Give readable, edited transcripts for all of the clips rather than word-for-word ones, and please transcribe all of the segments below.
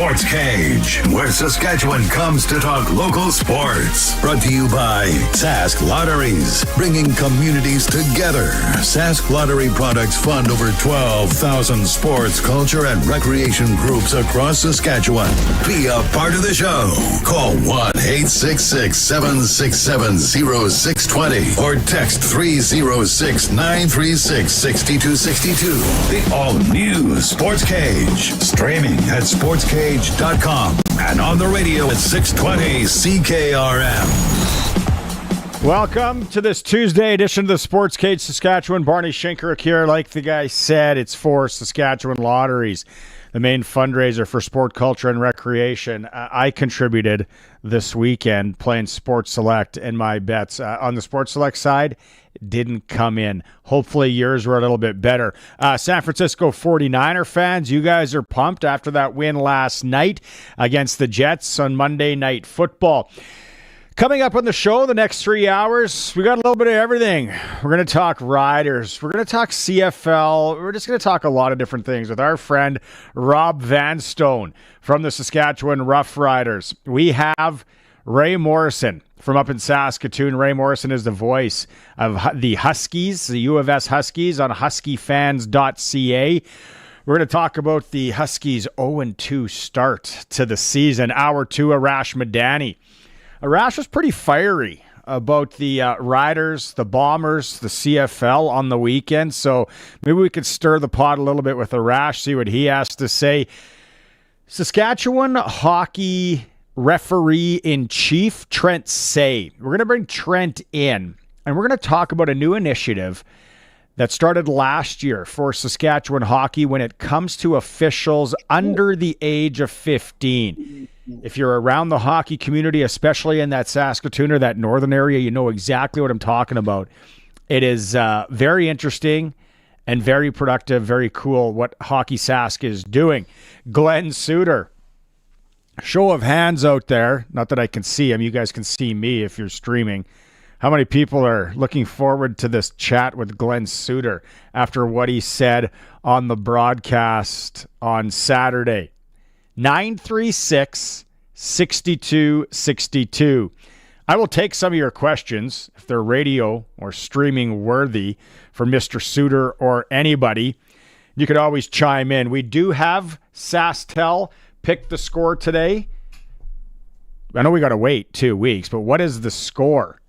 Sportscage, where Saskatchewan comes to talk local sports. Brought to you by Sask Lotteries, bringing communities together. Sask Lottery products fund over 12,000 sports, culture, and recreation groups across Saskatchewan. Be a part of the show. Call 1-866-767-0620 or text 306-936-6262. The all-new Sportscage, streaming at sportscage.com and on the radio at 620 CKRM. Welcome to this Tuesday edition of the Sportscage Saskatchewan. Barney Shinkaruk here. Like the guy said, it's for Saskatchewan Lotteries, the main fundraiser for sport, culture, and recreation. I contributed this weekend playing Sports Select, and my bets on the Sports Select side didn't come in. Hopefully yours were a little bit better. San Francisco 49er fans, you guys are pumped after that win last night against the Jets on Monday Night Football. Coming up on the show the next 3 hours, we got a little bit of everything. We're going to talk Riders. We're going to talk CFL. We're just going to talk a lot of different things with our friend Rob Vanstone from the Saskatchewan Roughriders. We have Ray Morrison from up in Saskatoon. Ray Morrison is the voice of the Huskies, the U of S Huskies on huskyfans.ca. We're going to talk about the Huskies' 0-2 start to the season. Hour 2, Arash Madani. Arash was pretty fiery about the Riders, the Bombers, the CFL on the weekend. So maybe we could stir the pot a little bit with Arash, see what he has to say. Saskatchewan hockey referee-in-chief, Trent Say. We're going to bring Trent in, and we're going to talk about a new initiative that started last year for Saskatchewan hockey when it comes to officials under the age of 15. If you're around the hockey community, especially in that Saskatoon or that northern area, you know exactly what I'm talking about. It is very interesting and very productive, very cool what Hockey Sask is doing. Glen Suitor. Show of hands out there. Not that I can see him. You guys can see me if you're streaming. How many people are looking forward to this chat with Glen Suitor after what he said on the broadcast on Saturday? 936-6262. I will take some of your questions if they're radio or streaming worthy for Mr. Suitor or anybody. You could always chime in. We do have Sastel pick the score today. I know we got to wait 2 weeks, but what is the score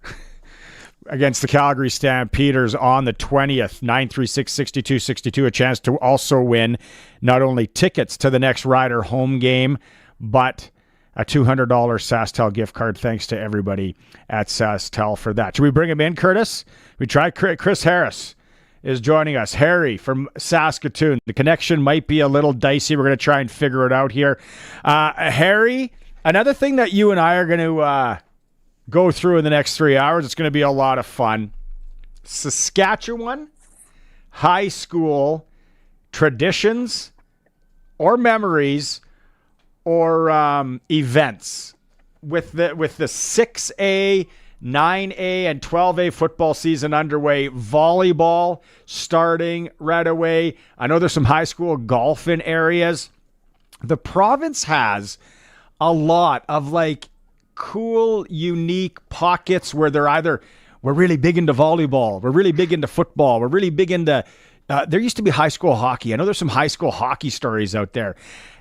against the Calgary Stampeders on the 20th? 936-6262. A chance to also win not only tickets to the next Rider home game, but a $200 Sastel gift card. Thanks to everybody at Sastel for that. Should we bring him in, Curtis? We try. Chris Harris is joining us. Harry from Saskatoon. The connection might be a little dicey. We're going to try and figure it out here. Harry, another thing that you and I are going to go through in the next 3 hours, it's going to be a lot of fun. Saskatchewan high school traditions or memories or events with the 6A, 9A, and 12A football season underway. Volleyball starting right away. I know there's some high school golf in areas. The province has a lot of cool, unique pockets where we're really big into volleyball, we're really big into football, we're really big into there used to be high school hockey. I know there's some high school hockey stories out there.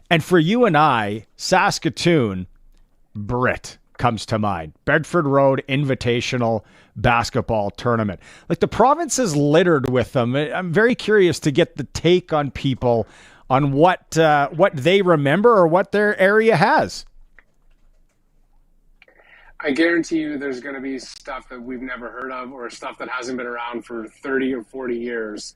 And for you and I, Saskatoon, Brit comes to mind. Bedford Road Invitational Basketball Tournament. The province is littered with them. I'm very curious to get the take on people on what they remember or what their area has. I guarantee you there's going to be stuff that we've never heard of or stuff that hasn't been around for 30 or 40 years.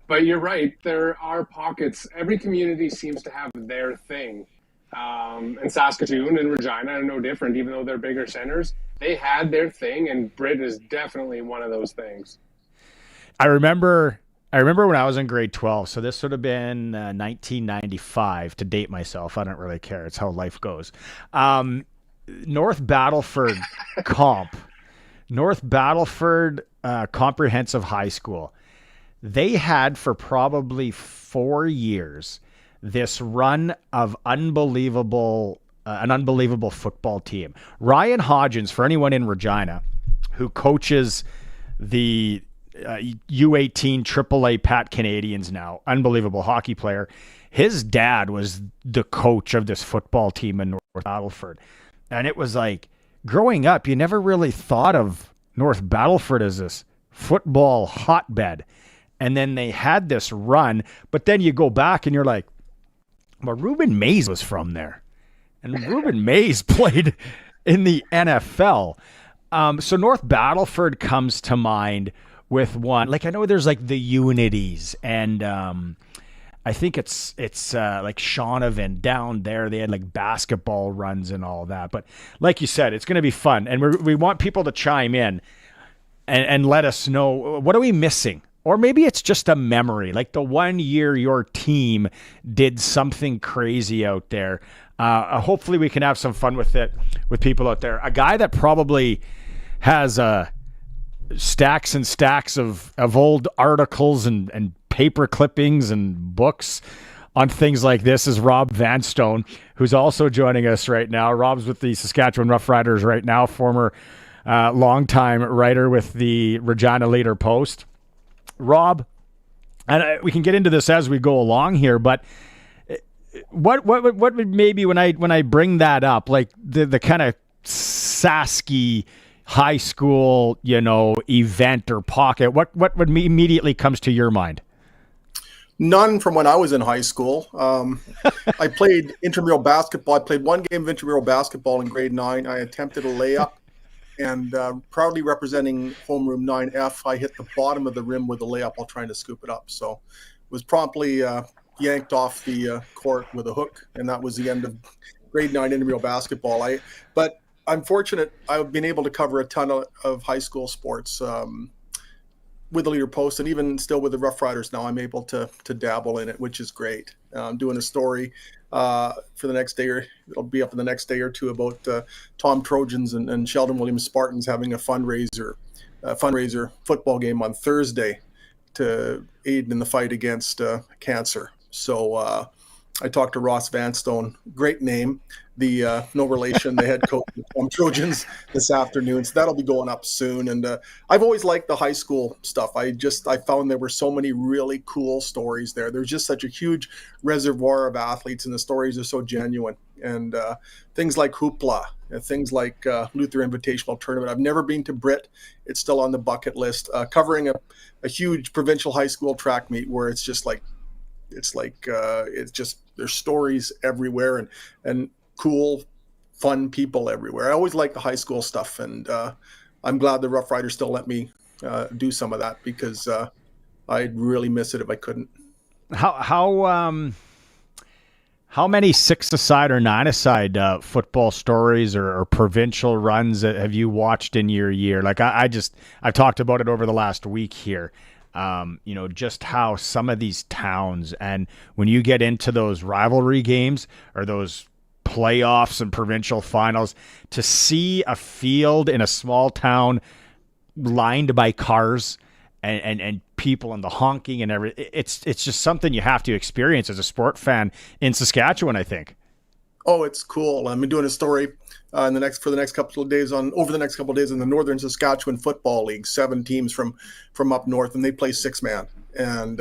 But you're right, there are pockets. Every community seems to have their thing. And Saskatoon and Regina are no different, even though they're bigger centers. They had their thing, and Brit is definitely one of those things. I remember when I was in grade 12, so this would have been 1995, to date myself. I don't really care. It's how life goes. North Battleford Comprehensive High School. They had for probably 4 years this run of an unbelievable football team. Ryan Hodgins, for anyone in Regina who coaches the U18 AAA Pat Canadians now, unbelievable hockey player. His dad was the coach of this football team in North Battleford. And it was like, growing up, you never really thought of North Battleford as this football hotbed. And then they had this run, but then you go back and you're like, well, Ruben Mays was from there. And Ruben Mays played in the NFL. So North Battleford comes to mind with one. Like, I know there's like the Unities, and I think it's like Shaunavon down there. They had like basketball runs and all that. But like you said, it's going to be fun. And we want people to chime in and let us know, what are we missing? Or maybe it's just a memory, like the one year your team did something crazy out there. Hopefully we can have some fun with it with people out there. A guy that probably has stacks and stacks of old articles and paper clippings and books on things like this is Rob Vanstone, who's also joining us right now. Rob's with the Saskatchewan Roughriders right now, former longtime writer with the Regina Leader-Post. Rob, and we can get into this as we go along here, but what would maybe when I bring that up, like the kind of Sasky high school, event or pocket, what would immediately comes to your mind? None from when I was in high school. I played intramural basketball. I played one game of intramural basketball in grade 9. I attempted a layup, and proudly representing homeroom 9F, I hit the bottom of the rim with a layup while trying to scoop it up. So was promptly yanked off the court with a hook, and that was the end of grade 9 intramural basketball. But I'm fortunate I've been able to cover a ton of high school sports with the Leader-Post, and even still with the Roughriders now, I'm able to dabble in it, which is great. I'm doing a story for the next day, or it'll be up in the next day or two, about Tom Trojans and Sheldon Williams Spartans having a fundraiser football game on Thursday to aid in the fight against cancer. So I talked to Ross Vanstone, great name, the no relation, the head coach of the Trojans, this afternoon. So that'll be going up soon. And I've always liked the high school stuff. I found there were so many really cool stories there. There's just such a huge reservoir of athletes, and the stories are so genuine. And things like Hoopla, things like Luther Invitational Tournament. I've never been to Brit. It's still on the bucket list. Covering a huge provincial high school track meet where it's just there's stories everywhere and cool, fun people everywhere. I always like the high school stuff, and I'm glad the Roughriders still let me do some of that, because I'd really miss it if I couldn't. How many 6-a-side or 9-a-side football stories or provincial runs have you watched in your year? Like I've talked about it over the last week here. Just how some of these towns, and when you get into those rivalry games or those playoffs and provincial finals, to see a field in a small town lined by cars and people and the honking and everything, it's just something you have to experience as a sport fan in Saskatchewan, I think. Oh, it's cool. I'm doing a story over the next couple of days in the Northern Saskatchewan Football League. 7 teams from up north, and they play 6-man. And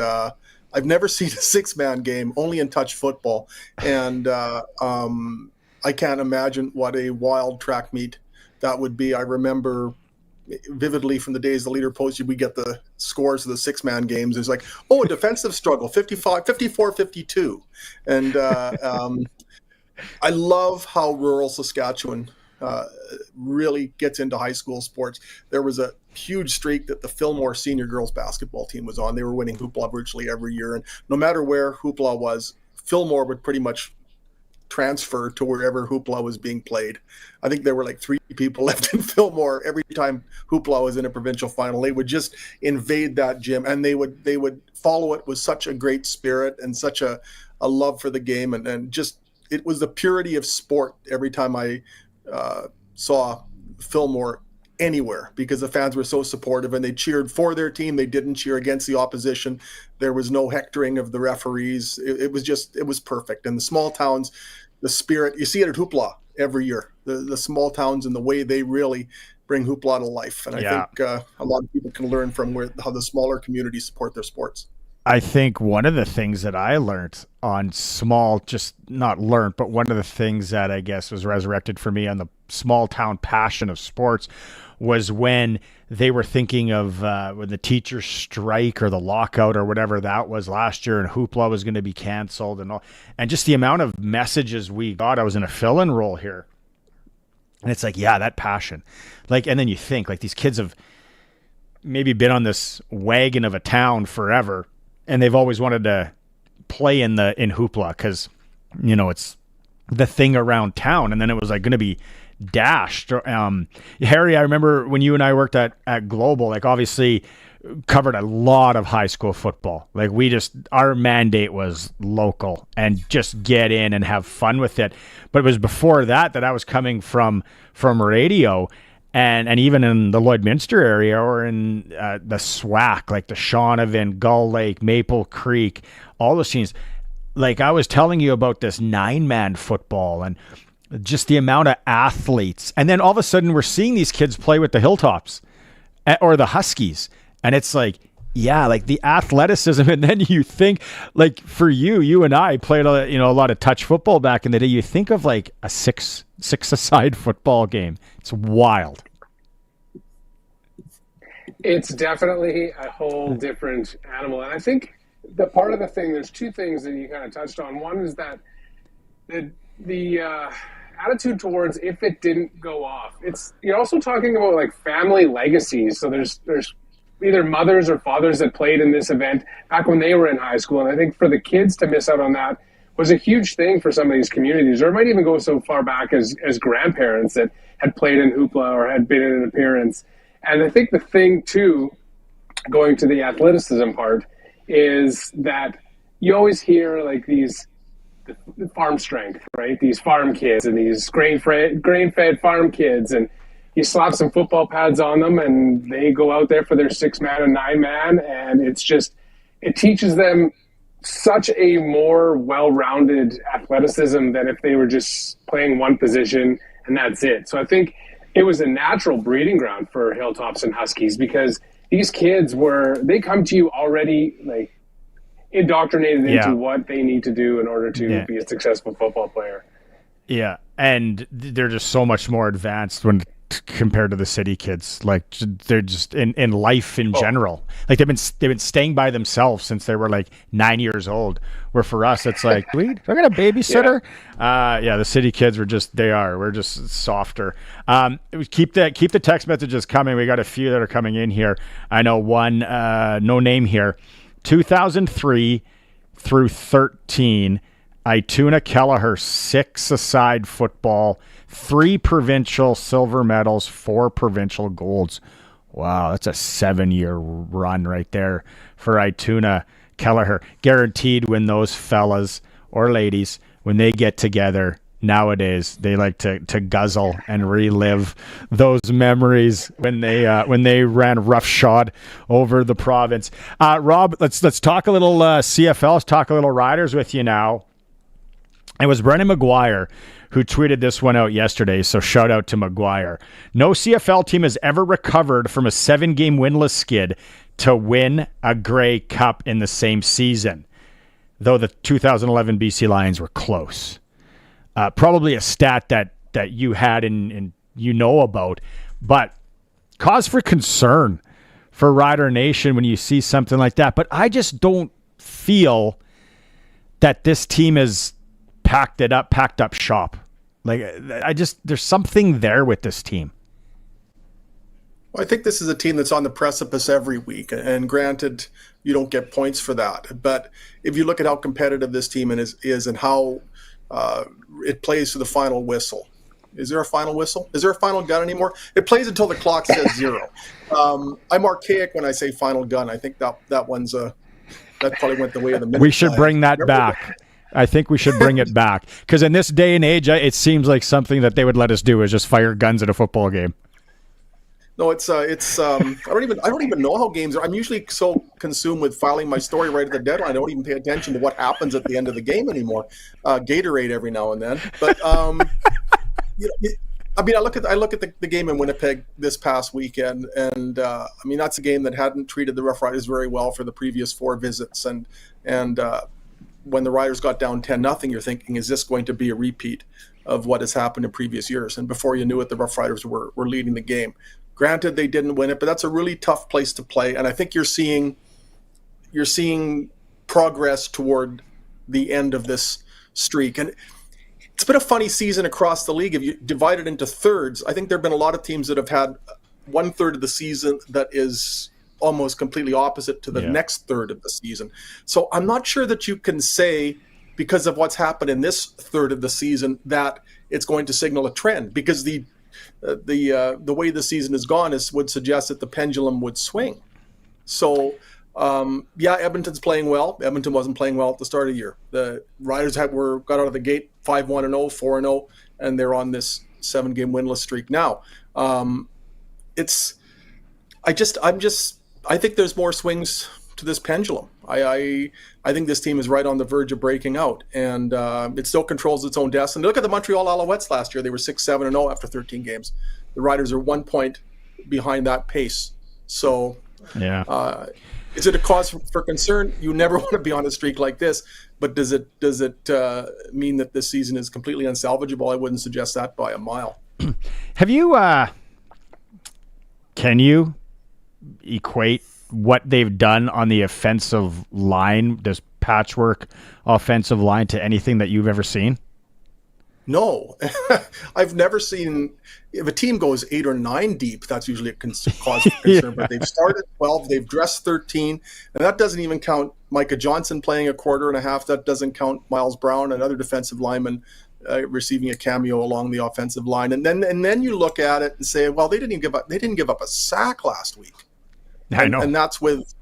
I've never seen a 6-man game, only in touch football. And I can't imagine what a wild track meet that would be. I remember vividly from the days the Leader-Post, we get the scores of the 6-man games. It's like, a defensive struggle, 54-52. And I love how rural Saskatchewan really gets into high school sports. There was a huge streak that the Fillmore senior girls basketball team was on. They were winning Hoopla virtually every year. And no matter where Hoopla was, Fillmore would pretty much transfer to wherever Hoopla was being played. I think there were like 3 people left in Fillmore every time Hoopla was in a provincial final. They would just invade that gym, and they would follow it with such a great spirit and such a love for the game, and just it was the purity of sport every time I saw Fillmore anywhere because the fans were so supportive and they cheered for their team. They didn't cheer against the opposition. There was no hectoring of the referees. It was perfect. And the small towns, the spirit, you see it at Hoopla every year, the small towns and the way they really bring Hoopla to life. And I think a lot of people can learn from how the smaller communities support their sports. I think one of the things that I learned on but one of the things that I guess was resurrected for me on the small town passion of sports was when they were thinking of when the teachers strike or the lockout or whatever that was last year, and Hoopla was going to be canceled and all, and just the amount of messages we got. I was in a fill-in role here, and it's like, yeah, that passion, like, and then you think like these kids have maybe been on this wagon of a town forever, and they've always wanted to play in Hoopla because, you know, it's the thing around town. And then it was like going to be dashed. Harry, I remember when you and I worked at Global, like obviously covered a lot of high school football. Like our mandate was local and just get in and have fun with it. But it was before that I was coming from radio. And even in the Lloydminster area or in the SWAC, like the Shaunavon, Gull Lake, Maple Creek, all those teams, like I was telling you about this 9-man football and just the amount of athletes. And then all of a sudden we're seeing these kids play with the Hilltops or the Huskies. And it's like, yeah, like the athleticism. And then you think like for you and I played a lot of touch football back in the day. You think of like a six-a-side football game. It's wild. It's definitely a whole different animal. And I think the part of the thing, there's two things that you kind of touched on. One is that the attitude towards if it didn't go off. You're also talking about like family legacies. So there's either mothers or fathers that played in this event back when they were in high school. And I think for the kids to miss out on that was a huge thing for some of these communities, or it might even go so far back as grandparents that had played in Hoopla or had been in an appearance. And I think the thing too, going to the athleticism part, is that you always hear like these farm strength, right? These farm kids and these grain-fed farm kids, and you slap some football pads on them and they go out there for their 6-man and 9-man, and it teaches them such a more well-rounded athleticism than if they were just playing one position and that's it. So I think it was a natural breeding ground for Hilltops and Huskies because these kids they come to you already like indoctrinated into what they need to do in order to be a successful football player. Yeah. And they're just so much more advanced compared to the city kids. Like they're just in life in general. Like they've been staying by themselves since they were like 9 years old. Where for us, it's like, I got a babysitter. The city kids we're just softer. Keep the text messages coming. We got a few that are coming in here. I know one, no name here, 2003 through 13, Ituna Kelleher 6-a-side football, 3 provincial silver medals, 4 provincial golds. Wow, that's a 7-year run right there for Ituna Kelleher. Guaranteed when those fellas or ladies, when they get together nowadays, they like to guzzle and relive those memories when they ran roughshod over the province. Rob, let's talk a little CFL. Let's talk a little Riders with you now. It was Brennan McGuire who tweeted this one out yesterday, so shout out to McGuire. No CFL team has ever recovered from a 7-game winless skid to win a Grey Cup in the same season, though the 2011 BC Lions were close. Probably a stat that you had and you know about, but cause for concern for Rider Nation when you see something like that. But I just don't feel that this team is packed up shop. Like there's something there with this team. Well, I think this is a team that's on the precipice every week, and granted, you don't get points for that. But if you look at how competitive this team is and how it plays to the final whistle. Is there a final whistle? Is there a final gun anymore? It plays until the clock says 0. I'm archaic when I say final gun. I think that one's that probably went the way of the minute. We should bring that back. I think we should bring it back because in this day and age, it seems like something that they would let us do is just fire guns at a football game. No, it's I don't even know how games are. I'm usually so consumed with filing my story right at the deadline. I don't even pay attention to what happens at the end of the game anymore. Gatorade every now and then, but I mean, I look at the game in Winnipeg this past weekend, and I mean that's a game that hadn't treated the Rough Riders very well for the previous 4 visits, and when the Riders got down 10-0, you're thinking, is this going to be a repeat of what has happened in previous years? And before you knew it, the Rough Riders were leading the game. Granted, they didn't win it, but that's a really tough place to play. And I think you're seeing progress toward the end of this streak. And it's been a funny season across the league. If you divide it into thirds, I think there have been a lot of teams that have had 1/3 of the season that is almost completely opposite to the next third of the season. So I'm not sure that you can say, because of what's happened in this third of the season, that it's going to signal a trend, because the way the season has gone would suggest that the pendulum would swing. So Edmonton's playing well. Edmonton wasn't playing well at the start of the year. The Riders got out of the gate 5-1-0, 4-0, and they're on this 7-game winless streak now. I think there's more swings to this pendulum. I think this team is right on the verge of breaking out, and it still controls its own destiny. Look at the Montreal Alouettes last year. They were 6-7-0 after 13 games. The Riders are 1 point behind that pace. So is it a cause for concern? You never want to be on a streak like this, but does it mean that this season is completely unsalvageable? I wouldn't suggest that by a mile. Have you can you equate what they've done on the offensive line, this patchwork offensive line, to anything that you've ever seen? No, I've never seen. If a team goes 8 or 9 deep, that's usually a cause for concern. But they've started 12, they've dressed 13, and that doesn't even count Micah Johnson playing a quarter and a half. That doesn't count Miles Brown, another defensive lineman, receiving a cameo along the offensive line. And then you look at it and say, well, they didn't give up a sack last week. I know, and that's with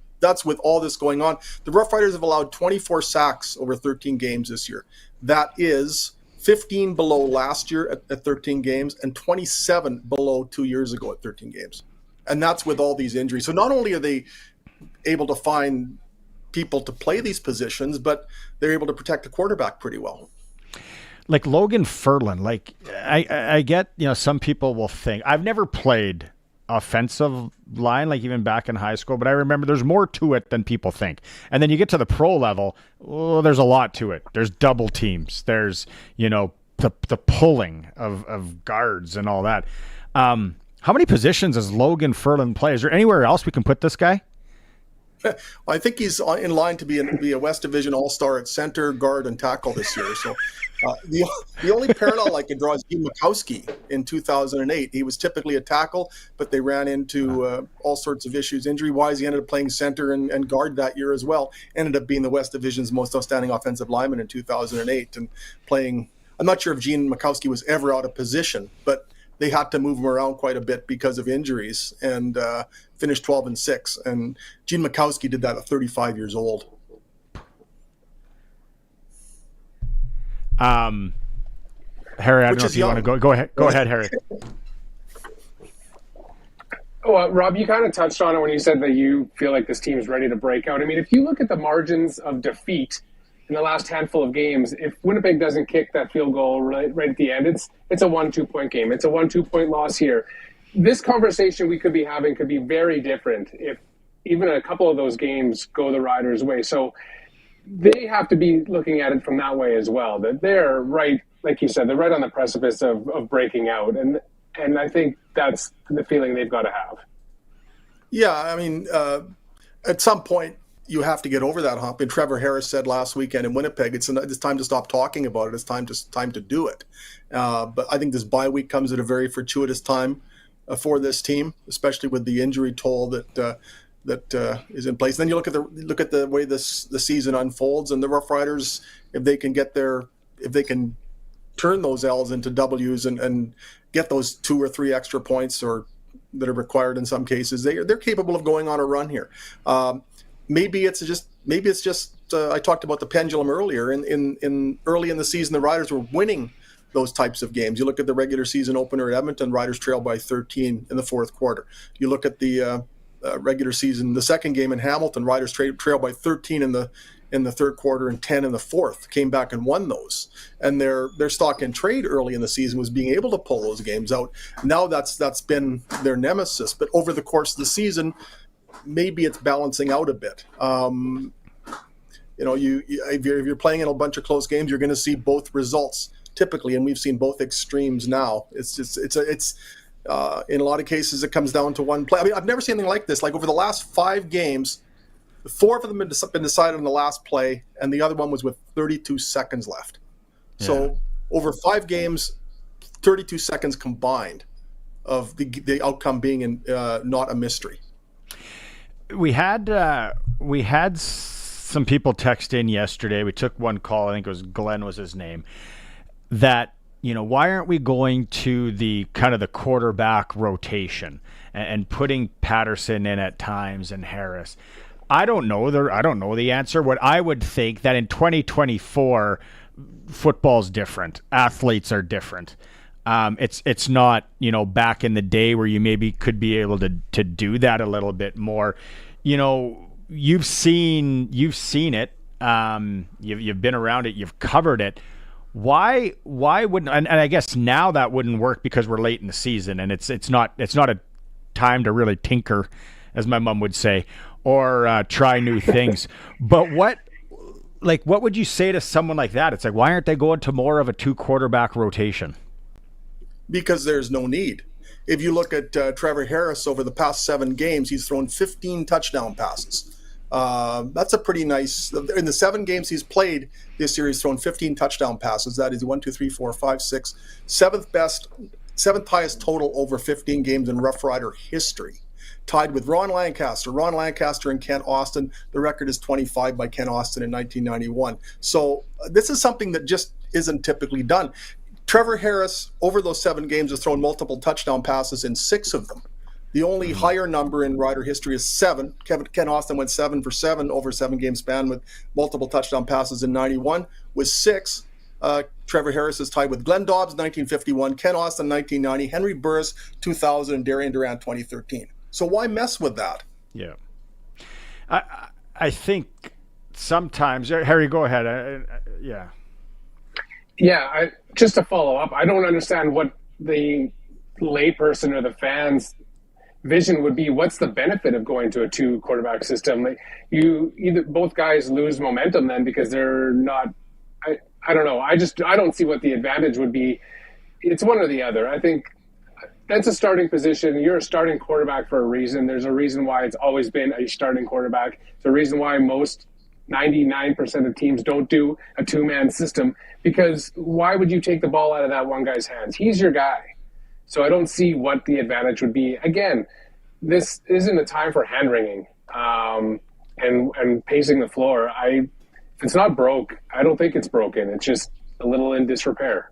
all this going on. The Rough Riders have allowed 24 sacks over 13 games this year. That is 15 below last year at 13 games and 27 below 2 years ago at 13 games. And that's with all these injuries. So not only are they able to find people to play these positions, but they're able to protect the quarterback pretty well. Like Logan Ferland, like I get, some people will think, I've never played offensive line, like even back in high school, but I remember there's more to it than people think. And then you get to the pro level, there's a lot to it. There's double teams. There's, the pulling of guards and all that. How many positions does Logan Ferland play? Is there anywhere else we can put this guy? Well, I think he's in line to be a West Division All-Star at center, guard, and tackle this year. So the only parallel I can draw is Gene Mikowski in 2008. He was typically a tackle, but they ran into all sorts of issues injury-wise. He ended up playing center and guard that year as well. Ended up being the West Division's most outstanding offensive lineman in 2008 and playing. I'm not sure if Gene Mikowski was ever out of position, but they had to move him around quite a bit because of injuries, and finished 12-6. And Gene Mikowski did that at 35 years old. Harry, I don't know if you want to go. Go ahead. Go ahead, Harry. Rob, you kind of touched on it when you said that you feel like this team is ready to break out. I mean, if you look at the margins of defeat in the last handful of games, if Winnipeg doesn't kick that field goal right at the end, it's a 1-2 point game. It's a 1-2 point loss here. This conversation we could be having could be very different if even a couple of those games go the Riders' way. So they have to be looking at it from that way as well, that they're right, like you said, they're right on the precipice of breaking out. And I think that's the feeling they've got to have. Yeah, I mean, at some point, you have to get over that hump. And Trevor Harris said last weekend in Winnipeg, it's time to stop talking about it. It's time to do it. But I think this bye week comes at a very fortuitous time for this team, especially with the injury toll that is in place. Then you look at the way the season unfolds, and the Rough Riders, if they can turn those L's into W's and get those 2 or 3 extra points or that are required in some cases, they're capable of going on a run here. Maybe it's just I talked about the pendulum earlier. In early in the season, the Riders were winning those types of games. You look at the regular season opener at Edmonton, Riders trail by 13 in the fourth quarter. You look at the regular season, the second game in Hamilton, Riders trail by 13 in the third quarter and 10 in the fourth, came back and won those. And their stock in trade early in the season was being able to pull those games out. Now that's been their nemesis. But over the course of the season, maybe it's balancing out a bit. If you're playing in a bunch of close games, you're going to see both results typically, and we've seen both extremes now. It's in a lot of cases it comes down to one play. I mean, I've never seen anything like this. Like over the last 5 games, 4 of them have been decided on the last play, and the other one was with 32 seconds left. Yeah. So over 5 games, 32 seconds combined of the outcome being not a mystery. We had some people text in yesterday. We took one call. I think it was Glen was his name. That, why aren't we going to the kind of the quarterback rotation and putting Patterson in at times and Harris? I don't know the answer. What I would think that in 2024, football's different. Athletes are different. It's not, back in the day where you maybe could be able to do that a little bit more. You've seen it. You've been around it. You've covered it. Why wouldn't? And I guess now that wouldn't work because we're late in the season and it's not a time to really tinker, as my mom would say, or try new things. But what would you say to someone like that? It's like, why aren't they going to more of a 2 quarterback rotation? Because there's no need. If you look at Trevor Harris over the past 7 games, he's thrown 15 touchdown passes. That's a pretty nice. In the 7 games he's played this year, he's thrown 15 touchdown passes. That is 1, 2, 3, 4, 5, 6, 7th highest total over 15 games in Rough Rider history. Tied with Ron Lancaster. Ron Lancaster and Kent Austin. The record is 25 by Kent Austin in 1991. So this is something that just isn't typically done. Trevor Harris, over those 7 games, has thrown multiple touchdown passes in 6 of them. The only higher number in Rider history is 7. Ken Austin went 7 for 7 over a 7-game span with multiple touchdown passes in 91. With 6, Trevor Harris is tied with Glenn Dobbs, 1951, Ken Austin, 1990, Henry Burris, 2000, and Darian Durant, 2013. So why mess with that? Yeah. I think sometimes, Harry, go ahead. Yeah. Yeah, just to follow up, I don't understand what the layperson or the fans' vision would be. What's the benefit of going to a 2 quarterback system? Like, both guys lose momentum then because they're not. I don't know. I don't see what the advantage would be. It's one or the other. I think that's a starting position. You're a starting quarterback for a reason. There's a reason why it's always been a starting quarterback. There's a reason why 99% of teams don't do a 2-man system, because why would you take the ball out of that one guy's hands? He's your guy. So I don't see what the advantage would be. Again, this isn't a time for hand-wringing and pacing the floor. If it's not broke, I don't think it's broken. It's just a little in disrepair.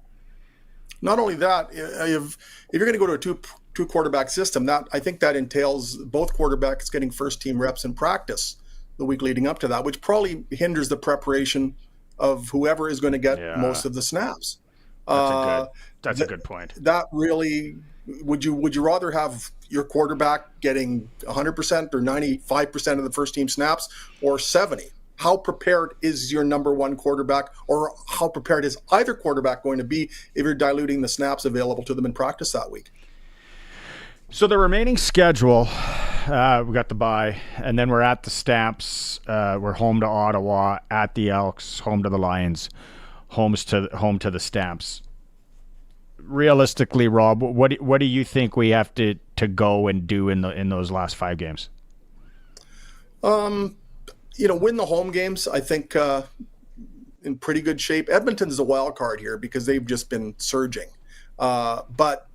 Not only that, if you're going to go to a two quarterback system, I think that entails both quarterbacks getting first-team reps in practice the week leading up to that, which probably hinders the preparation of whoever is going to get most of the snaps. That's a good point. That really, would you rather have your quarterback getting 100% or 95% of the first team snaps, or 70? How prepared is your number 1 quarterback, or how prepared is either quarterback going to be if you're diluting the snaps available to them in practice that week? So the remaining schedule, we got the bye, and then we're at the Stamps. We're home to Ottawa, at the Elks, home to the Lions, home to the Stamps. Realistically, Rob, what do you think we have to go and do in those last 5 games? Win the home games. I think in pretty good shape. Edmonton's a wild card here because they've just been surging, but.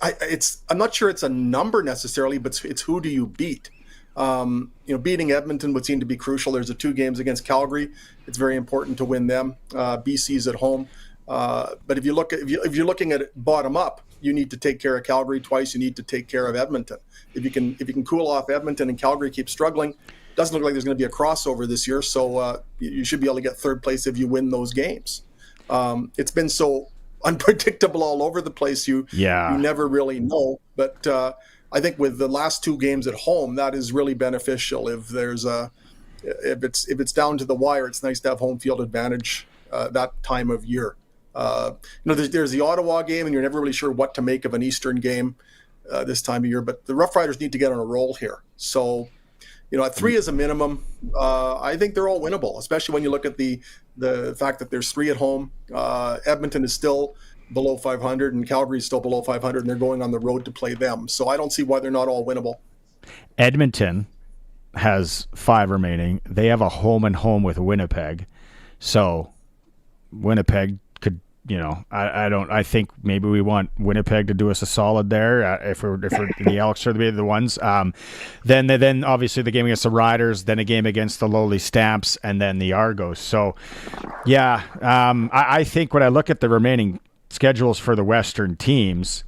I'm not sure it's a number necessarily, but it's who do you beat? Beating Edmonton would seem to be crucial. There's 2 games against Calgary. It's very important to win them. BC's at home, but if you're looking at it bottom up, you need to take care of Calgary twice. You need to take care of Edmonton. If you can cool off Edmonton and Calgary keeps struggling, doesn't look like there's going to be a crossover this year. So you should be able to get 3rd place if you win those games. It's been so unpredictable all over the place. You never really know. But I think with the last 2 games at home, that is really beneficial. If it's down to the wire, it's nice to have home field advantage that time of year. There's the Ottawa game, and you're never really sure what to make of an Eastern game this time of year. But the Roughriders need to get on a roll here. So, at 3 as a minimum, I think they're all winnable, especially when you look at the fact that there's 3 at home. Edmonton is still below 500, and Calgary is still below 500, and they're going on the road to play them. So I don't see why they're not all winnable. Edmonton has 5 remaining. They have a home and home with Winnipeg. So Winnipeg could, I think maybe we want Winnipeg to do us a solid there if we're the Elks are the ones. Then obviously the game against the Riders, then a game against the lowly Stamps, and then the Argos. So yeah, I think when I look at the remaining schedules for the Western teams,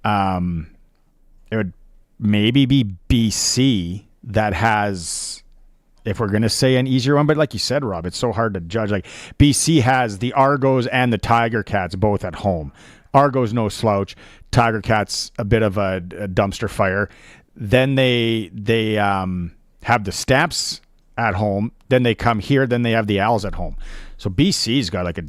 it would maybe be BC that has, if we're going to say an easier one, but like you said, Rob, it's so hard to judge. Like BC has the Argos and the Tiger Cats both at home. Argos no slouch, Tiger Cats a bit of a dumpster fire. Then they have the Stamps at home. Then they come here. Then they have the Owls at home. So BC's got like a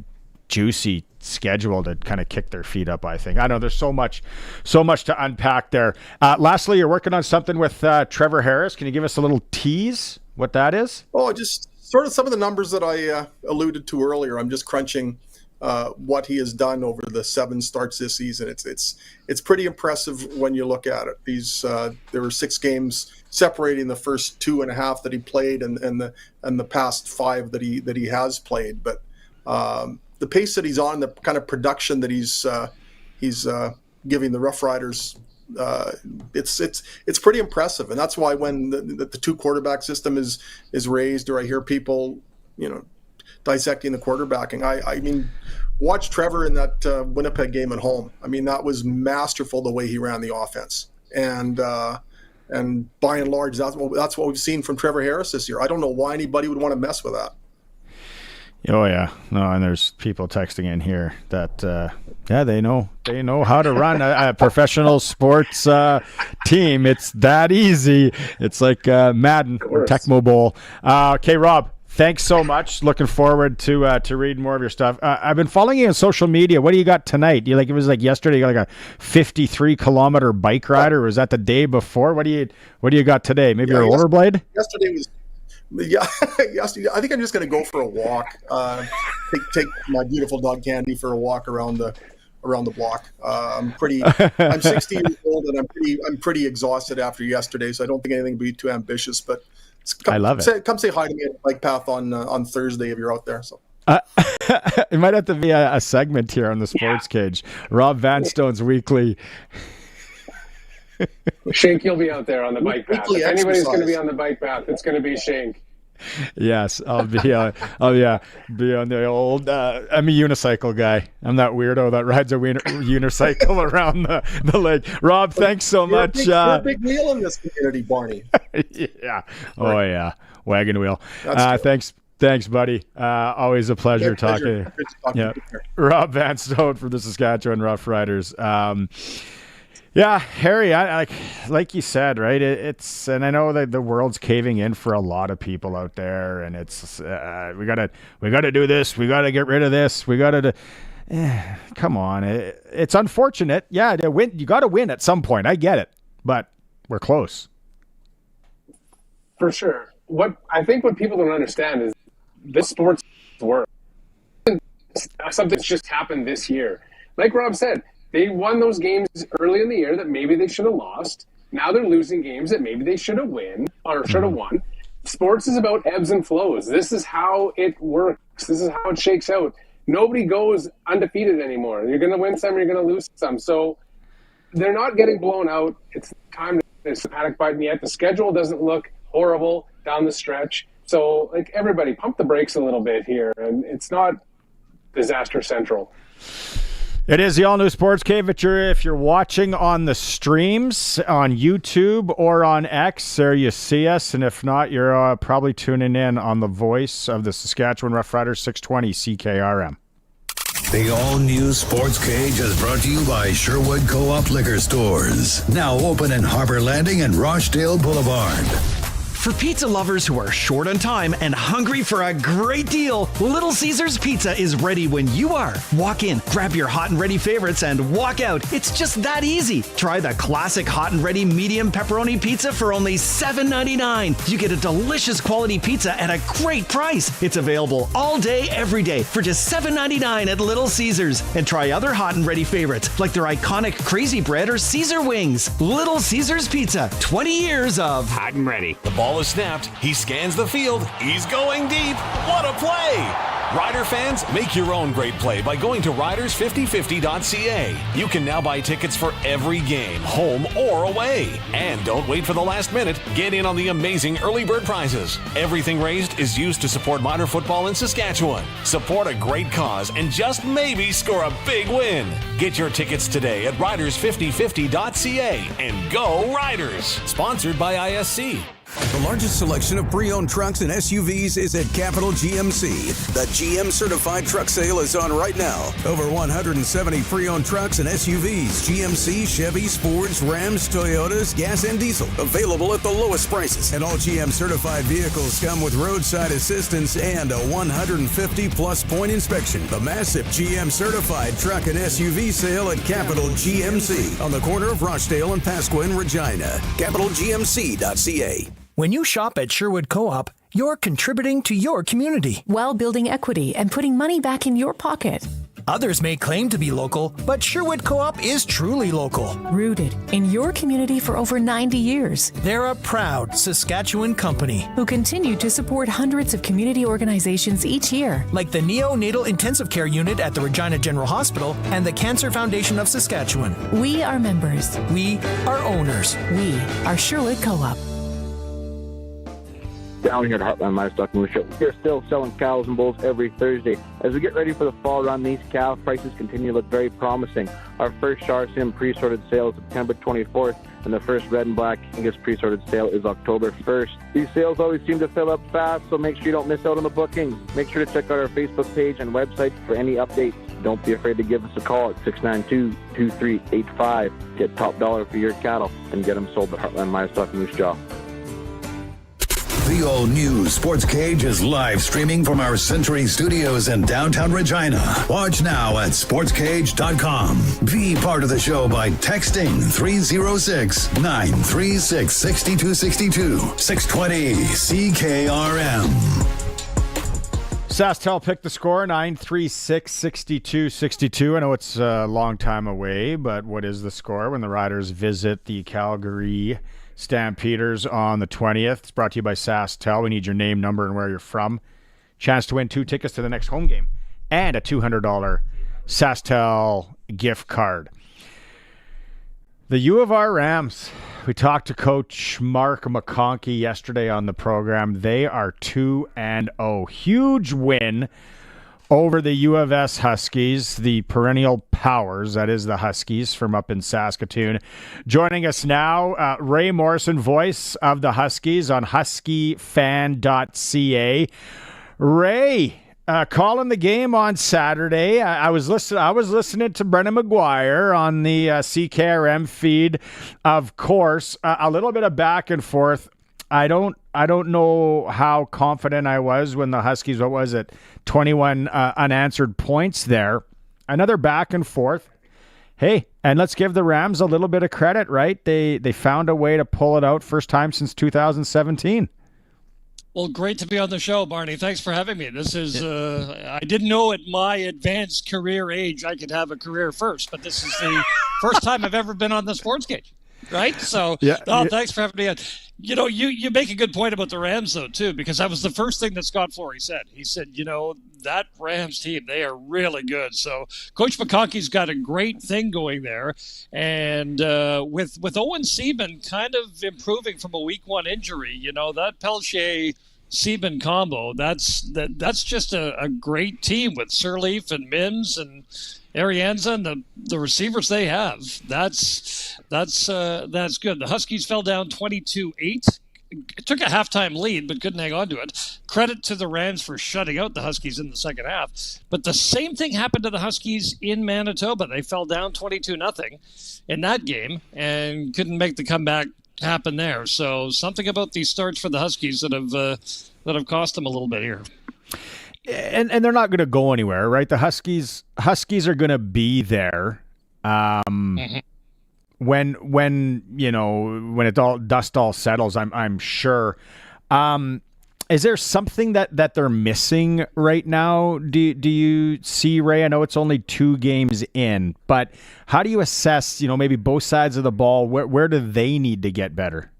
juicy schedule to kind of kick their feet up, I think. I know there's so much to unpack there. Lastly, you're working on something with Trevor Harris. Can you give us a little tease what that is? Oh, just sort of some of the numbers that I alluded to earlier. I'm just crunching what he has done over the 7 starts this season. It's pretty impressive when you look at it. There were 6 games separating the first 2.5 that he played and the past 5 that he has played. But the pace that he's on, the kind of production that he's giving the Roughriders, it's pretty impressive. And that's why when the 2 quarterback system is raised, or I hear people dissecting the quarterbacking, I mean, watch Trevor in that Winnipeg game at home. I mean, that was masterful the way he ran the offense, and by and large, that's what we've seen from Trevor Harris this year. I don't know why anybody would want to mess with that. Oh yeah, no, and there's people texting in here that they know how to run a professional sports team. It's that easy. It's like Madden or Tecmo Bowl. Okay, Rob, thanks so much. Looking forward to read more of your stuff. I've been following you on social media. What do you got tonight? It was like yesterday. You got like a 53-kilometer bike ride, or was that the day before? What do you got today? Maybe a rollerblade? Yesterday was. Yeah, I think I'm just going to go for a walk. Take my beautiful dog Candy for a walk around the block. I'm 60 years old, and I'm pretty exhausted after yesterday, so I don't think anything would be too ambitious. But I love it. Come say hi to me at the bike path on Thursday if you're out there. So. It might have to be a segment here on the Sportscage. Rob Vanstone's weekly. Shank, you'll be out there on the bike path. If anybody's going to be on the bike path, it's going to be Shank. Yes, I'll be be on the old. I'm a unicycle guy. I'm that weirdo that rides a unicycle around the lake. Rob, thanks so much. You're a big wheel in this community, Barney. Yeah. Oh yeah, wagon wheel. Thanks, buddy. Always a pleasure talking. Yeah, Rob Vanstone from the Saskatchewan Roughriders. Yeah, Harry, I like you said, right? And I know that the world's caving in for a lot of people out there, and it's we gotta do this, we gotta get rid of this, we gotta. Come on, it's unfortunate. Yeah, you got to win at some point. I get it, but we're close. For sure. What people don't understand is this sports work. Something's just happened this year. Like Rob said. They won those games early in the year that maybe they should have lost. Now they're losing games that maybe they should have won. Sports is about ebbs and flows. This is how it works. This is how it shakes out. Nobody goes undefeated anymore. You're going to win some, you're going to lose some. So they're not getting blown out. It's time to panic button yet. The schedule doesn't look horrible down the stretch. So like everybody, pump the brakes a little bit here. And it's not disaster central. It is the all-new Sportscage. If you're watching on the streams on YouTube or on X, there you see us. And if not, you're probably tuning in on the voice of the Saskatchewan Roughriders, 620 CKRM. The all-new Sports Cage is brought to you by Sherwood Co-op Liquor Stores. Now open in Harbor Landing and Rochdale Boulevard. For pizza lovers who are short on time and hungry for a great deal, Little Caesars Pizza is ready when you are. Walk in, grab your hot and ready favorites, and walk out. It's just that easy. Try the classic hot and ready medium pepperoni pizza for only $7.99. You get a delicious quality pizza at a great price. It's available all day, every day for just $7.99 at Little Caesars. And try other hot and ready favorites like their iconic Crazy Bread or Caesar Wings. Little Caesars Pizza, 20 years of hot and ready. The ball is snapped. He scans the field. He's going deep. What a play! Rider fans, make your own great play by going to riders5050.ca. You can now buy tickets for every game, home or away. And don't wait for the last minute. Get in on the amazing early bird prizes. Everything raised is used to support minor football in Saskatchewan. Support a great cause and just maybe score a big win. Get your tickets today at riders5050.ca and go Riders! Sponsored by ISC. The largest selection of pre-owned trucks and SUVs is at Capital GMC. The GM Certified Truck Sale is on right now. Over 170 pre-owned trucks and SUVs, GMC, Chevy, Fords, Rams, Toyotas, gas and diesel, available at the lowest prices. And all GM Certified vehicles come with roadside assistance and a 150-plus point inspection. The massive GM Certified Truck and SUV sale at Capital GMC on the corner of Rochdale and Pasqua in Regina. CapitalGMC.ca. When you shop at Sherwood Co-op, you're contributing to your community while building equity and putting money back in your pocket. Others may claim to be local, but Sherwood Co-op is truly local. Rooted in your community for over 90 years. They're a proud Saskatchewan company who continue to support hundreds of community organizations each year. Like the Neonatal Intensive Care Unit at the Regina General Hospital and the Cancer Foundation of Saskatchewan. We are members. We are owners. We are Sherwood Co-op. Down here at Heartland Livestock Moose Show. We're still selling cows and bulls every Thursday. As we get ready for the fall run, these cow prices continue to look very promising. Our first Char Sim pre-sorted sale is September 24th, and the first red and black Angus pre-sorted sale is October 1st. These sales always seem to fill up fast, so make sure you don't miss out on the bookings. Make sure to check out our Facebook page and website for any updates. Don't be afraid to give us a call at 692-2385. Get top dollar for your cattle and get them sold at Heartland Livestock Moose Jaw. The all-new Sports Cage is live streaming from our Century Studios in downtown Regina. Watch now at sportscage.com. Be part of the show by texting 306-936-6262. 620 CKRM. SaskTel picked the score, 936-6262. I know it's a long time away, but what is the score when the Riders visit the Calgary Stampeders on the 20th? It's brought to you by SaskTel. We need your name, number, and where you're from. Chance to win 2 tickets to the next home game and a $200 SaskTel gift card. The U of R Rams. We talked to Coach Mark McConkey yesterday on the program. They are 2-0. Huge win over the U of S Huskies, the perennial powers, that is the Huskies from up in Saskatoon. Joining us now, Ray Morrison, voice of the Huskies on huskyfan.ca. Ray, calling the game on Saturday. I was listening to Brendan McGuire on the CKRM feed, of course. A little bit of back and forth. I don't know how confident I was when the Huskies, 21 unanswered points there. Another back and forth. Hey, and let's give the Rams a little bit of credit, right? They found a way to pull it out, first time since 2017. Well, great to be on the show, Barney. Thanks for having me. This is, I didn't know at my advanced career age I could have a career first, but this is the first time I've ever been on the Sportscage, right? So, thanks for having me on. You know, you make a good point about the Rams, though, too, because that was the first thing that Scott Flory said. He said, that Rams team, they are really good. So Coach McConkey's got a great thing going there. And with Owen Seaman kind of improving from a week 1 injury, that Peltier-Seaman combo, that's just a great team with Sirleaf and Mims and Arianza and the receivers they have. That's good. The Huskies fell down 22-8 took a halftime lead, but couldn't hang on to it. Credit to the Rams for shutting out the Huskies in the second half. But the same thing happened to the Huskies in Manitoba. They fell down 22-0 in that game and couldn't make the comeback happen there. So something about these starts for the Huskies that have cost them a little bit here. And they're not going to go anywhere, right? The Huskies are going to be there. When it all dust all settles, I'm sure. Is there something that they're missing right now? Do you see, Ray? I know it's only 2 games in, but how do you assess, maybe both sides of the ball? Where do they need to get better?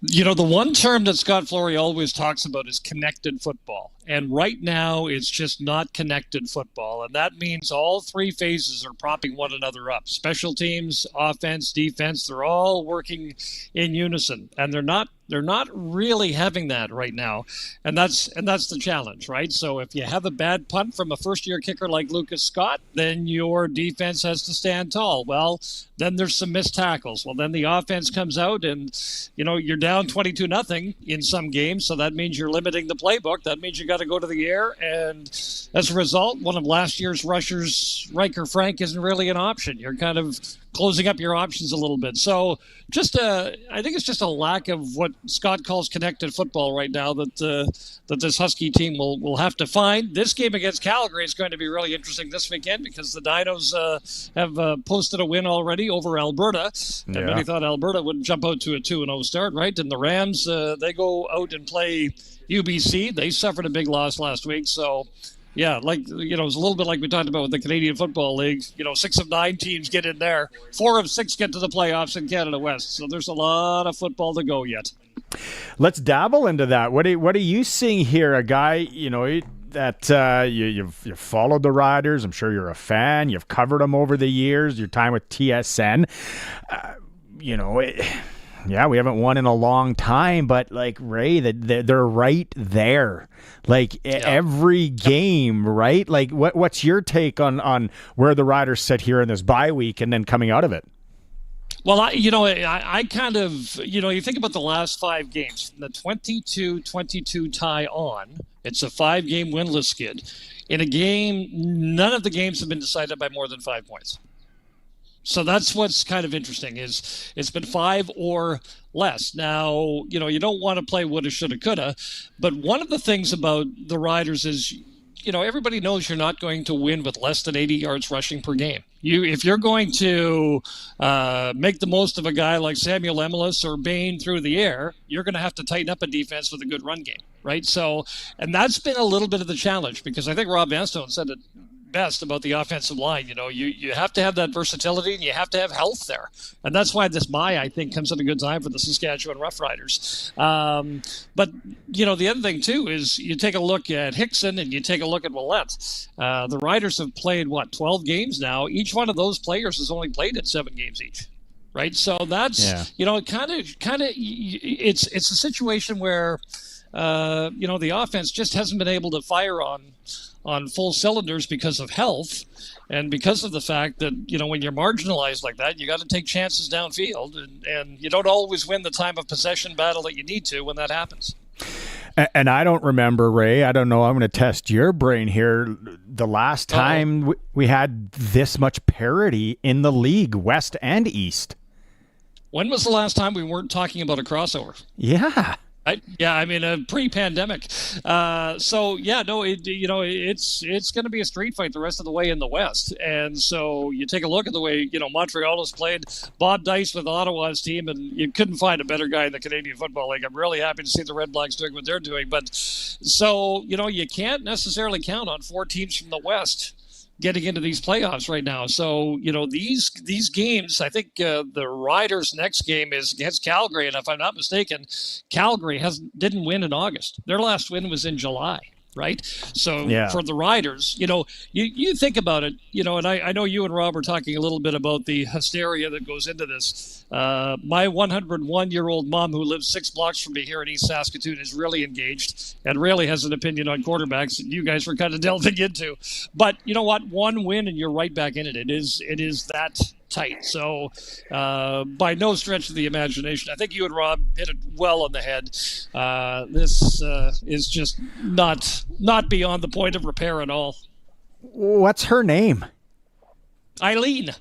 The one term that Scott Flory always talks about is connected football. And right now, it's just not connected football. And that means all 3 phases are propping one another up. Special teams, offense, defense, they're all working in unison. And they're not really having that right now. And that's the challenge, right? So if you have a bad punt from a first-year kicker like Lucas Scott, then your defense has to stand tall. Well, then there's some missed tackles. Well, then the offense comes out and, you're down 22-0 in some games. So that means you're limiting the playbook. That means you got to go to the air. And as a result, one of last year's rushers, Riker Frank, isn't really an option. You're kind of closing up your options a little bit. So I think it's just a lack of what Scott calls connected football right now that this Husky team will have to find. This game against Calgary is going to be really interesting this weekend because the Dinos have posted a win already over Alberta. And many thought Alberta would jump out to a 2-0 start, right? And the Rams, they go out and play UBC. They suffered a big loss last week. So, yeah, it's a little bit like we talked about with the Canadian Football League. 6 of 9 teams get in there. 4 of 6 get to the playoffs in Canada West. So there's a lot of football to go yet. Let's dabble into that. What are you seeing here? A guy, that you've followed the Riders. I'm sure you're a fan. You've covered them over the years. Your time with TSN. Yeah, we haven't won in a long time, but like Ray, they're right there. Every game, right? Like, what's your take on where the Riders sit here in this bye week and then coming out of it? Well, I kind of, you think about the last 5 games, from the 22-22 tie on, it's a 5-game winless skid. In a game, none of the games have been decided by more than 5 points. So that's what's kind of interesting is it's been 5 or less. Now, you don't want to play woulda, shoulda, coulda, but one of the things about the Riders is, everybody knows you're not going to win with less than 80 yards rushing per game. If you're going to make the most of a guy like Samuel Emelis or Bain through the air, you're going to have to tighten up a defense with a good run game, right? So, and that's been a little bit of the challenge because I think Rob Vanstone said it best about the offensive line. You have to have that versatility and you have to have health there. And that's why this bye, I think, comes at a good time for the Saskatchewan Roughriders. But, the other thing, too, is you take a look at Hickson and you take a look at Willette. The Riders have played, 12 games now. Each one of those players has only played at 7 games each. Right? So that's, it's a situation where, the offense just hasn't been able to fire on full cylinders because of health and because of the fact that, when you're marginalized like that, you got to take chances downfield and you don't always win the time of possession battle that you need to when that happens. And I don't remember, Ray, I don't know, I'm going to test your brain here. The last time we had this much parity in the league, West and East. When was the last time we weren't talking about a crossover? Yeah. Pre-pandemic. It's going to be a street fight the rest of the way in the West. And so you take a look at the way, Montreal has played Bob Dice with Ottawa's team, and you couldn't find a better guy in the Canadian Football League. I'm really happy to see the Red Blacks doing what they're doing. But so, you can't necessarily count on 4 teams from the West getting into these playoffs right now. So, these games, I think the Riders' next game is against Calgary. And if I'm not mistaken, Calgary didn't win in August. Their last win was in July. Right. So for the Riders, you think about it, and I know you and Rob are talking a little bit about the hysteria that goes into this. My 101-year-old mom who lives 6 blocks from me here in East Saskatoon is really engaged and really has an opinion on quarterbacks that you guys were kind of delving into. But you know what? One win and you're right back in it. It is that tight. So by no stretch of the imagination, I think you and Rob hit it well on the head. This is just not beyond the point of repair at all. What's her name? Eileen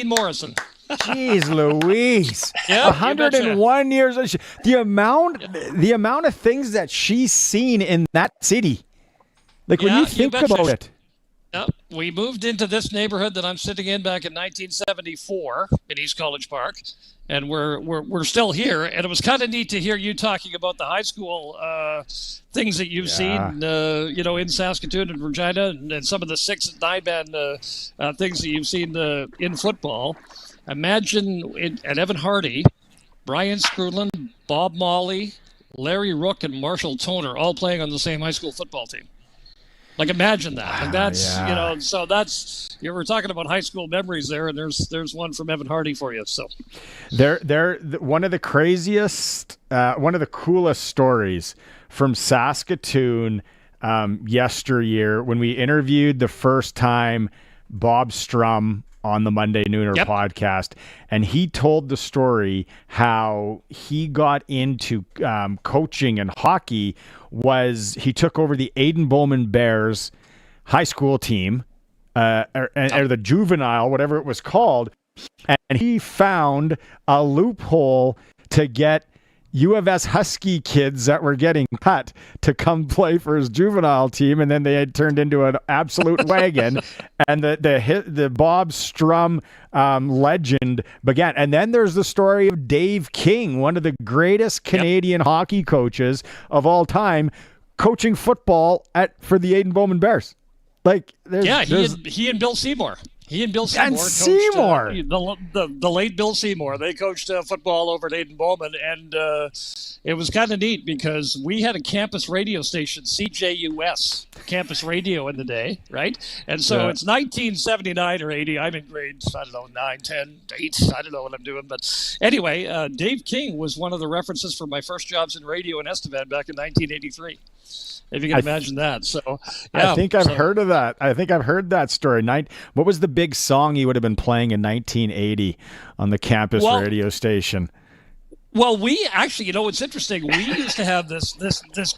Morrison. Jeez Louise. Yeah, 101 years. The amount of things that she's seen in that city. Like when you think about it. Yep. We moved into this neighborhood that I'm sitting in back in 1974 in East College Park, and we're still here. And it was kind of neat to hear you talking about the high school things that you've seen, in Saskatoon and Regina, and some of the 6 and 9 man things that you've seen in football. Imagine at Evan Hardy, Brian Scrudlin, Bob Molly, Larry Rook, and Marshall Toner all playing on the same high school football team. Like, imagine that. Like, that's, so that's, you were talking about high school memories there, and there's one from Evan Hardy for you. So they're one of the craziest, one of the coolest stories from Saskatoon yesteryear when we interviewed the first time Bob Strum on the Monday Nooner podcast, and he told the story how he got into coaching and hockey was he took over the Aiden Bowman Bears high school team, or the juvenile, whatever it was called, and he found a loophole to get U of S Husky kids that were getting cut to come play for his juvenile team, and then they had turned into an absolute wagon, and the Bob Strum legend began. And then there's the story of Dave King, one of the greatest Canadian hockey coaches of all time, coaching football for the Aiden Bowman Bears. Like, he and Bill Seymour. He and Bill Seymour coached, the late Bill Seymour. They coached football over at Aiden Bowman, and it was kind of neat because we had a campus radio station, CJUS, campus radio in the day, right? And so it's 1979 or 80. I'm in grades, 9, 10, 8. I don't know what I'm doing. But anyway, Dave King was one of the references for my first jobs in radio in Estevan back in 1983. If you can imagine that. So I think I've heard of that. I think I've heard that story. What was the big song he would have been playing in 1980 on the campus radio station? Well, we actually, what's interesting, we used to have this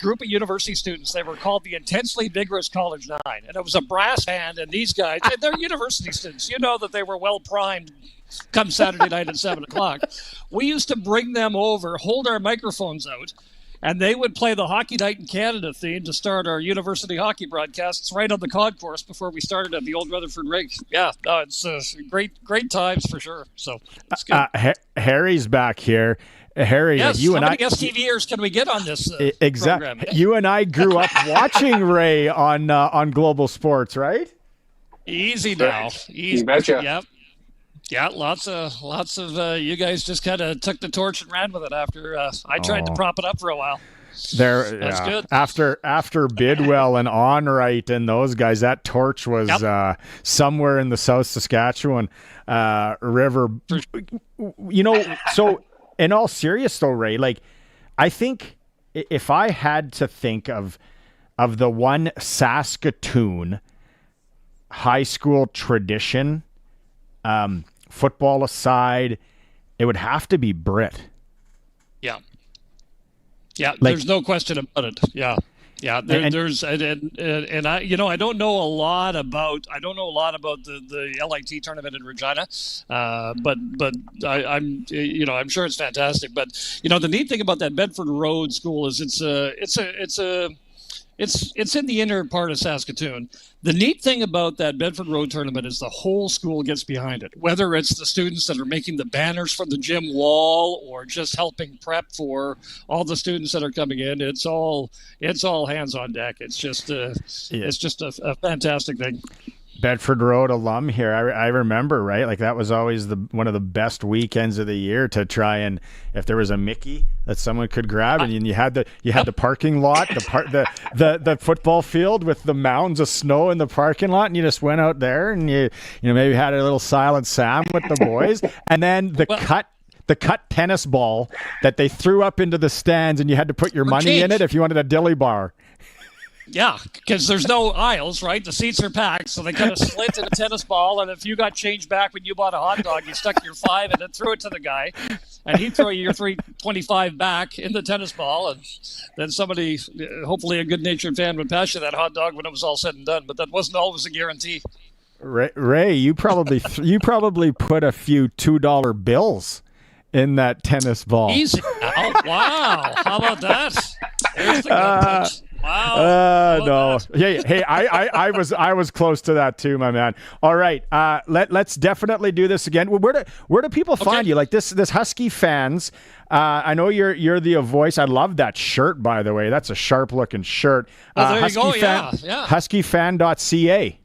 group of university students. They were called the Intensely Vigorous College Nine, and it was a brass band, and these guys, they're university students. You know that they were well primed come Saturday night at 7 o'clock. We used to bring them over, hold our microphones out, and they would play the Hockey Night in Canada theme to start our university hockey broadcasts right on the concourse before we started at the old Rutherford Rink. Yeah, no, it's great times for sure. So it's good. Harry's back here. Harry, yes, you and I. How many STVers can we get on this exactly? program? You and I grew up watching Ray on Global Sports, right? Easy now, easy. You betcha. Yep. Yeah, lots of you guys just kind of took the torch and ran with it after I tried to prop it up for a while. That's good. After Bidwell and Onright and those guys, that torch was somewhere in the South Saskatchewan River. So in all seriousness though, Ray, like I think if I had to think of the one Saskatoon high school tradition, football aside, it would have to be Brit. Yeah, there's no question about it. Yeah. There's and I I don't know a lot about the LIT tournament in Regina, but I'm sure it's fantastic. But the neat thing about that Bedford Road school is it's in the inner part of Saskatoon. The neat thing about that Bedford Road tournament is the whole school gets behind it. Whether it's the students that are making the banners for the gym wall or just helping prep for all the students that are coming in, it's all hands on deck. It's just a fantastic thing. Bedford Road alum here. I remember, right? Like that was always one of the best weekends of the year to try and if there was a Mickey that someone could grab, and you had the parking lot, the football field with the mounds of snow in the parking lot, and you just went out there and you maybe had a little Silent Sam with the boys, and then the cut tennis ball that they threw up into the stands, and you had to put your money in it if you wanted a dilly bar. Yeah, because there's no aisles, right? The seats are packed, so they kind of slit in a tennis ball, and if you got change back when you bought a hot dog, you stuck your $5 and then threw it to the guy, and he'd throw you your $3.25 back in the tennis ball, and then somebody, hopefully a good-natured fan, would pass you that hot dog when it was all said and done, but that wasn't always a guarantee. Ray, you probably put a few $2 bills in that tennis ball. Easy. Oh, wow. How about that? There's the good touch. Wow. No. Hey, I was close to that too, my man. All right. Let's definitely do this again. Where do people find you? Like this Husky fans. I know you're the voice. I love that shirt, by the way. That's a sharp looking shirt. There you go. Yeah. Huskyfan.ca.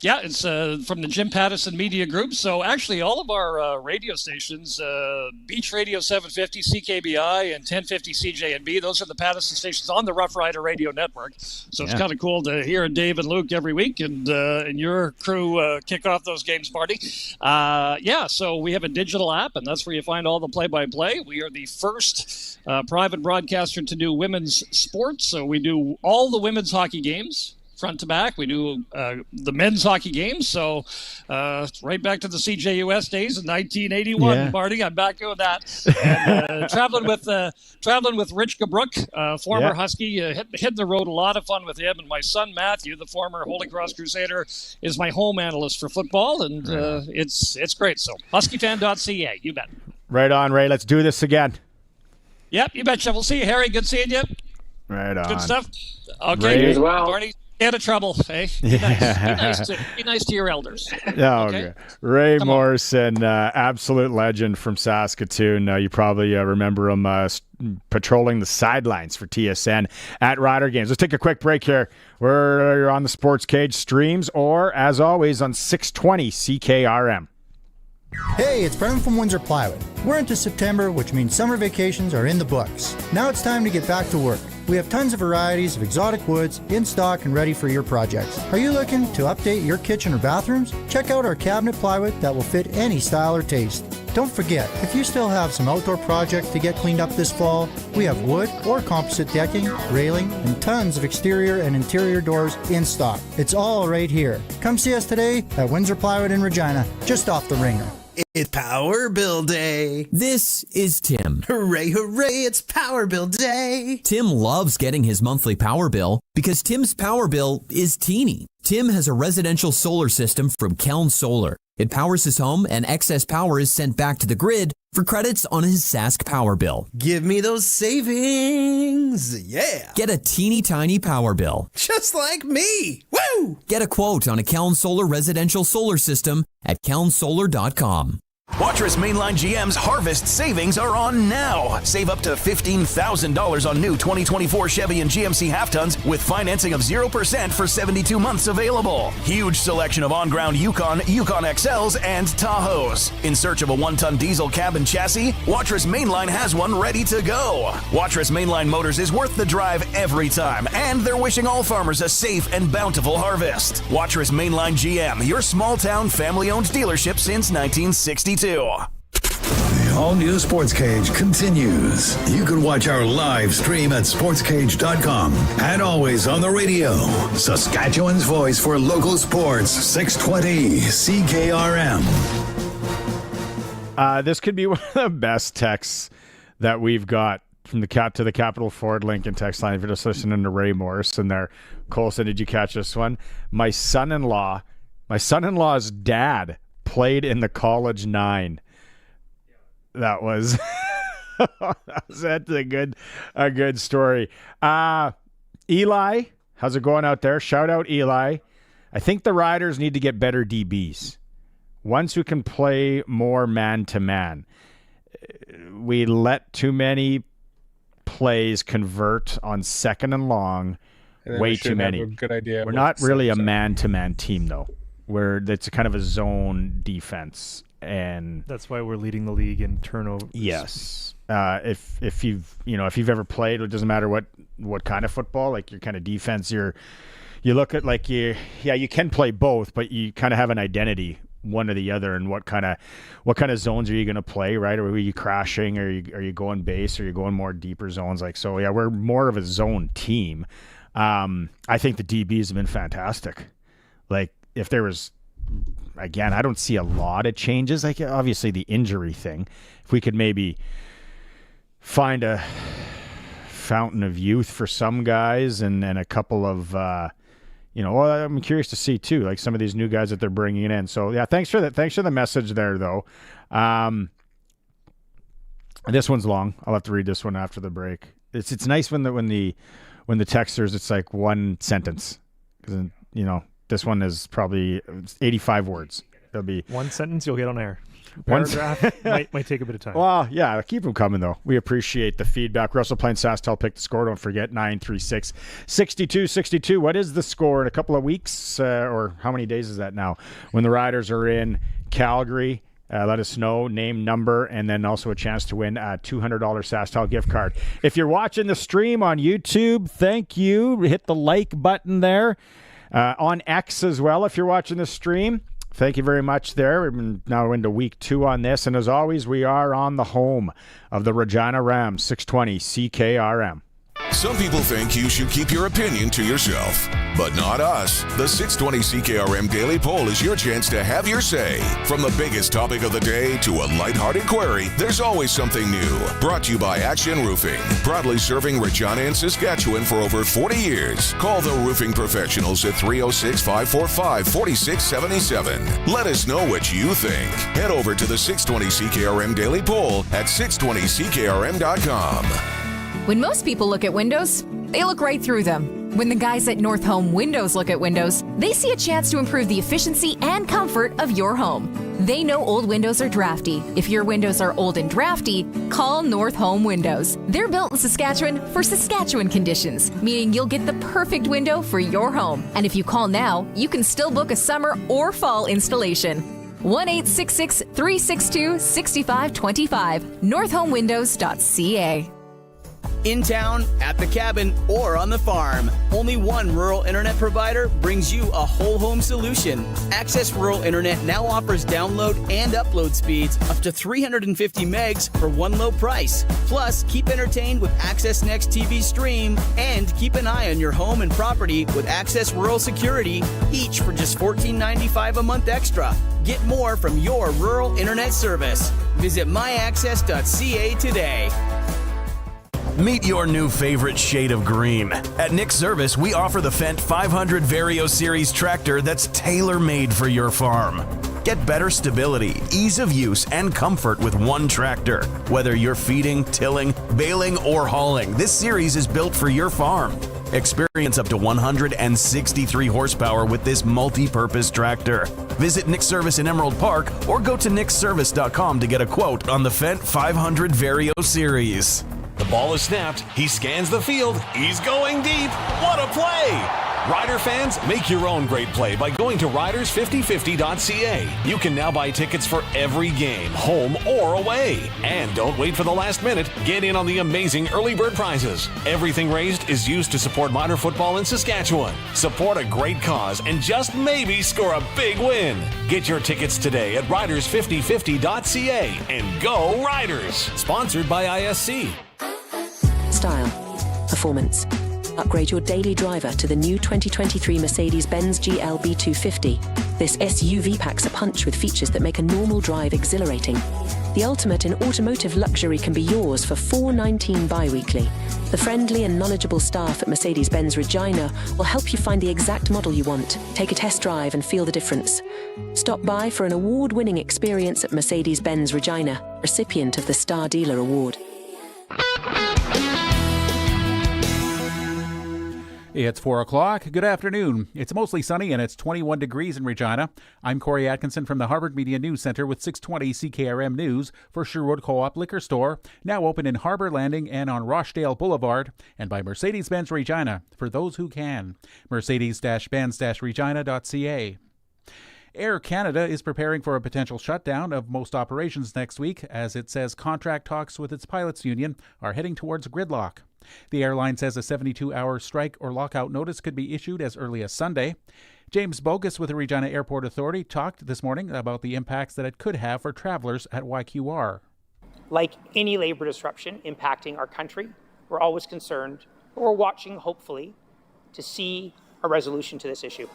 Yeah, it's from the Jim Pattison Media Group. So actually all of our radio stations, Beach Radio 750, CKBI, and 1050 CJNB, those are the Pattison stations on the Rough Rider Radio Network. So it's kind of cool to hear Dave and Luke every week and your crew kick off those games, Marty. So we have a digital app, and that's where you find all the play-by-play. We are the first private broadcaster to do women's sports. So we do all the women's hockey games, front to back. We do the men's hockey games. So right back to the CJUS days in 1981, Marty. I'm back doing that. And, traveling with Rich Gabrook, former Husky, hitting the road. A lot of fun with him. And my son Matthew, the former Holy Cross Crusader, is my home analyst for football, and it's great. So huskyfan.ca, you bet. Right on, Ray. Let's do this again. Yep, you betcha. We'll see you, Harry. Good seeing you. Right on. Good stuff. Okay, Ray. as well. Barney. Out of trouble, hey? Be nice to your elders. Okay. Ray Morrison, absolute legend from Saskatoon. You probably remember him patrolling the sidelines for TSN at Rider Games. Let's take a quick break here. We're on the Sportscage streams or, as always, on 620 CKRM. Hey, it's Brendan from Windsor Plywood. We're into September, which means summer vacations are in the books. Now it's time to get back to work. We have tons of varieties of exotic woods in stock and ready for your projects. Are you looking to update your kitchen or bathrooms? Check out our cabinet plywood that will fit any style or taste. Don't forget, if you still have some outdoor projects to get cleaned up this fall, we have wood or composite decking, railing, and tons of exterior and interior doors in stock. It's all right here. Come see us today at Windsor Plywood in Regina, just off the Ringer. It's Power Bill Day. This is Tim. Hooray, hooray, it's Power Bill Day. Tim loves getting his monthly power bill because Tim's power bill is teeny. Tim has a residential solar system from Glen Suitor. It powers his home, and excess power is sent back to the grid for credits on his Sask power bill. Give me those savings. Yeah. Get a teeny tiny power bill. Just like me. Woo! Get a quote on a Glen Suitor residential solar system at GlenSuitor.com. Watrous Mainline GM's Harvest Savings are on now. Save up to $15,000 on new 2024 Chevy and GMC half-tons with financing of 0% for 72 months available. Huge selection of on-ground Yukon XLs, and Tahoes. In search of a 1-ton diesel cab and chassis? Watrous Mainline has one ready to go. Watrous Mainline Motors is worth the drive every time, and they're wishing all farmers a safe and bountiful harvest. Watrous Mainline GM, your small-town family-owned dealership since 1962. The all-new Sports Cage continues. You can watch our live stream at sportscage.com and always on the radio. Saskatchewan's voice for local sports, 620 CKRM. This could be one of the best texts that we've got from the to the Capital Ford Lincoln text line. If you're just listening to Ray Morrison there. Colson, did you catch this one? My son-in-law's dad played in the College 9. That's a good story. Eli, how's it going out there? Shout out Eli. I think the Riders need to get better DBs. Ones who can play more man-to-man. We let too many plays convert on second and long. Way too many. Good idea. We're not really a man-to-man team, though. It's kind of a zone defense, and that's why we're leading the league in turnovers. Yes, if you've ever played, it doesn't matter what kind of football, like your kind of defense, you look at like you can play both, but you kind of have an identity, one or the other, and what kind of zones are you going to play, right? Or are you crashing, or are you going base, or are you going more deeper zones? Like, so yeah, we're more of a zone team. I think the DBs have been fantastic. Like, if there was, again, I don't see a lot of changes. Like, obviously the injury thing. If we could maybe find a fountain of youth for some guys and a couple of, well, I'm curious to see too, like some of these new guys that they're bringing in. So yeah, thanks for that. Thanks for the message there, though. This one's long. I'll have to read this one after the break. It's nice when the texters, it's like one sentence, because this one is probably 85 words. There'll be one sentence you'll get on air. Paragraph might take a bit of time. Well, yeah, keep them coming, though. We appreciate the feedback. Russell playing SaskTel, pick the score. Don't forget, 936-6262. What is the score in a couple of weeks, or how many days is that now, when the Riders are in Calgary? Let us know, name, number, and then also a chance to win a $200 SaskTel gift card. If you're watching the stream on YouTube, thank you. Hit the like button there. On X as well, if you're watching the stream. Thank you very much there. We're now into week 2 on this. And as always, we are on the home of the Regina Rams, 620 CKRM. Some people think you should keep your opinion to yourself, but not us. The 620 CKRM Daily Poll is your chance to have your say. From the biggest topic of the day to a lighthearted query, there's always something new. Brought to you by Action Roofing, proudly serving Regina and Saskatchewan for over 40 years. Call the roofing professionals at 306-545-4677. Let us know what you think. Head over to the 620 CKRM Daily Poll at 620ckrm.com. When most people look at windows, they look right through them. When the guys at North Home Windows look at windows, they see a chance to improve the efficiency and comfort of your home. They know old windows are drafty. If your windows are old and drafty, call North Home Windows. They're built in Saskatchewan for Saskatchewan conditions, meaning you'll get the perfect window for your home. And if you call now, you can still book a summer or fall installation. 1-866-362-6525, northhomewindows.ca. In town, at the cabin, or on the farm, only one rural internet provider brings you a whole home solution. Access Rural Internet now offers download and upload speeds up to 350 megs for one low price. Plus, keep entertained with Access Next TV Stream, and keep an eye on your home and property with Access Rural Security, each for just $14.95 a month extra. Get more from your rural internet service. Visit myaccess.ca today. Meet your new favorite shade of green. At Nick Service, we offer the Fendt 500 Vario Series tractor that's tailor-made for your farm. Get better stability, ease of use, and comfort with one tractor. Whether you're feeding, tilling, baling, or hauling, this series is built for your farm. Experience up to 163 horsepower with this multi-purpose tractor. Visit Nick Service in Emerald Park or go to nickservice.com to get a quote on the Fendt 500 Vario Series. The ball is snapped. He scans the field. He's going deep. What a play! Rider fans, make your own great play by going to riders5050.ca. You can now buy tickets for every game, home or away. And don't wait for the last minute. Get in on the amazing early bird prizes. Everything raised is used to support minor football in Saskatchewan. Support a great cause and just maybe score a big win. Get your tickets today at riders5050.ca and go Riders! Sponsored by ISC. Style. Performance. Upgrade your daily driver to the new 2023 Mercedes-Benz GLB 250. This SUV packs a punch with features that make a normal drive exhilarating. The ultimate in automotive luxury can be yours for $419 bi-weekly. The friendly and knowledgeable staff at Mercedes-Benz Regina will help you find the exact model you want. Take a test drive and feel the difference. Stop by for an award-winning experience at Mercedes-Benz Regina, recipient of the Star Dealer Award. It's 4 o'clock. Good afternoon. It's mostly sunny and it's 21 degrees in Regina. I'm Corey Atkinson from the Harvard Media News Center with 620 CKRM News for Sherwood Co-op Liquor Store, now open in Harbor Landing and on Rochdale Boulevard, and by Mercedes-Benz Regina for those who can. Mercedes-Benz-Regina.ca. Air Canada is preparing for a potential shutdown of most operations next week, as it says contract talks with its pilots union are heading towards gridlock. The airline says a 72-hour strike or lockout notice could be issued as early as Sunday. James Bogus with the Regina Airport Authority talked this morning about the impacts that it could have for travelers at YQR. Like any labor disruption impacting our country, we're always concerned, but we're watching, hopefully, to see a resolution to this issue.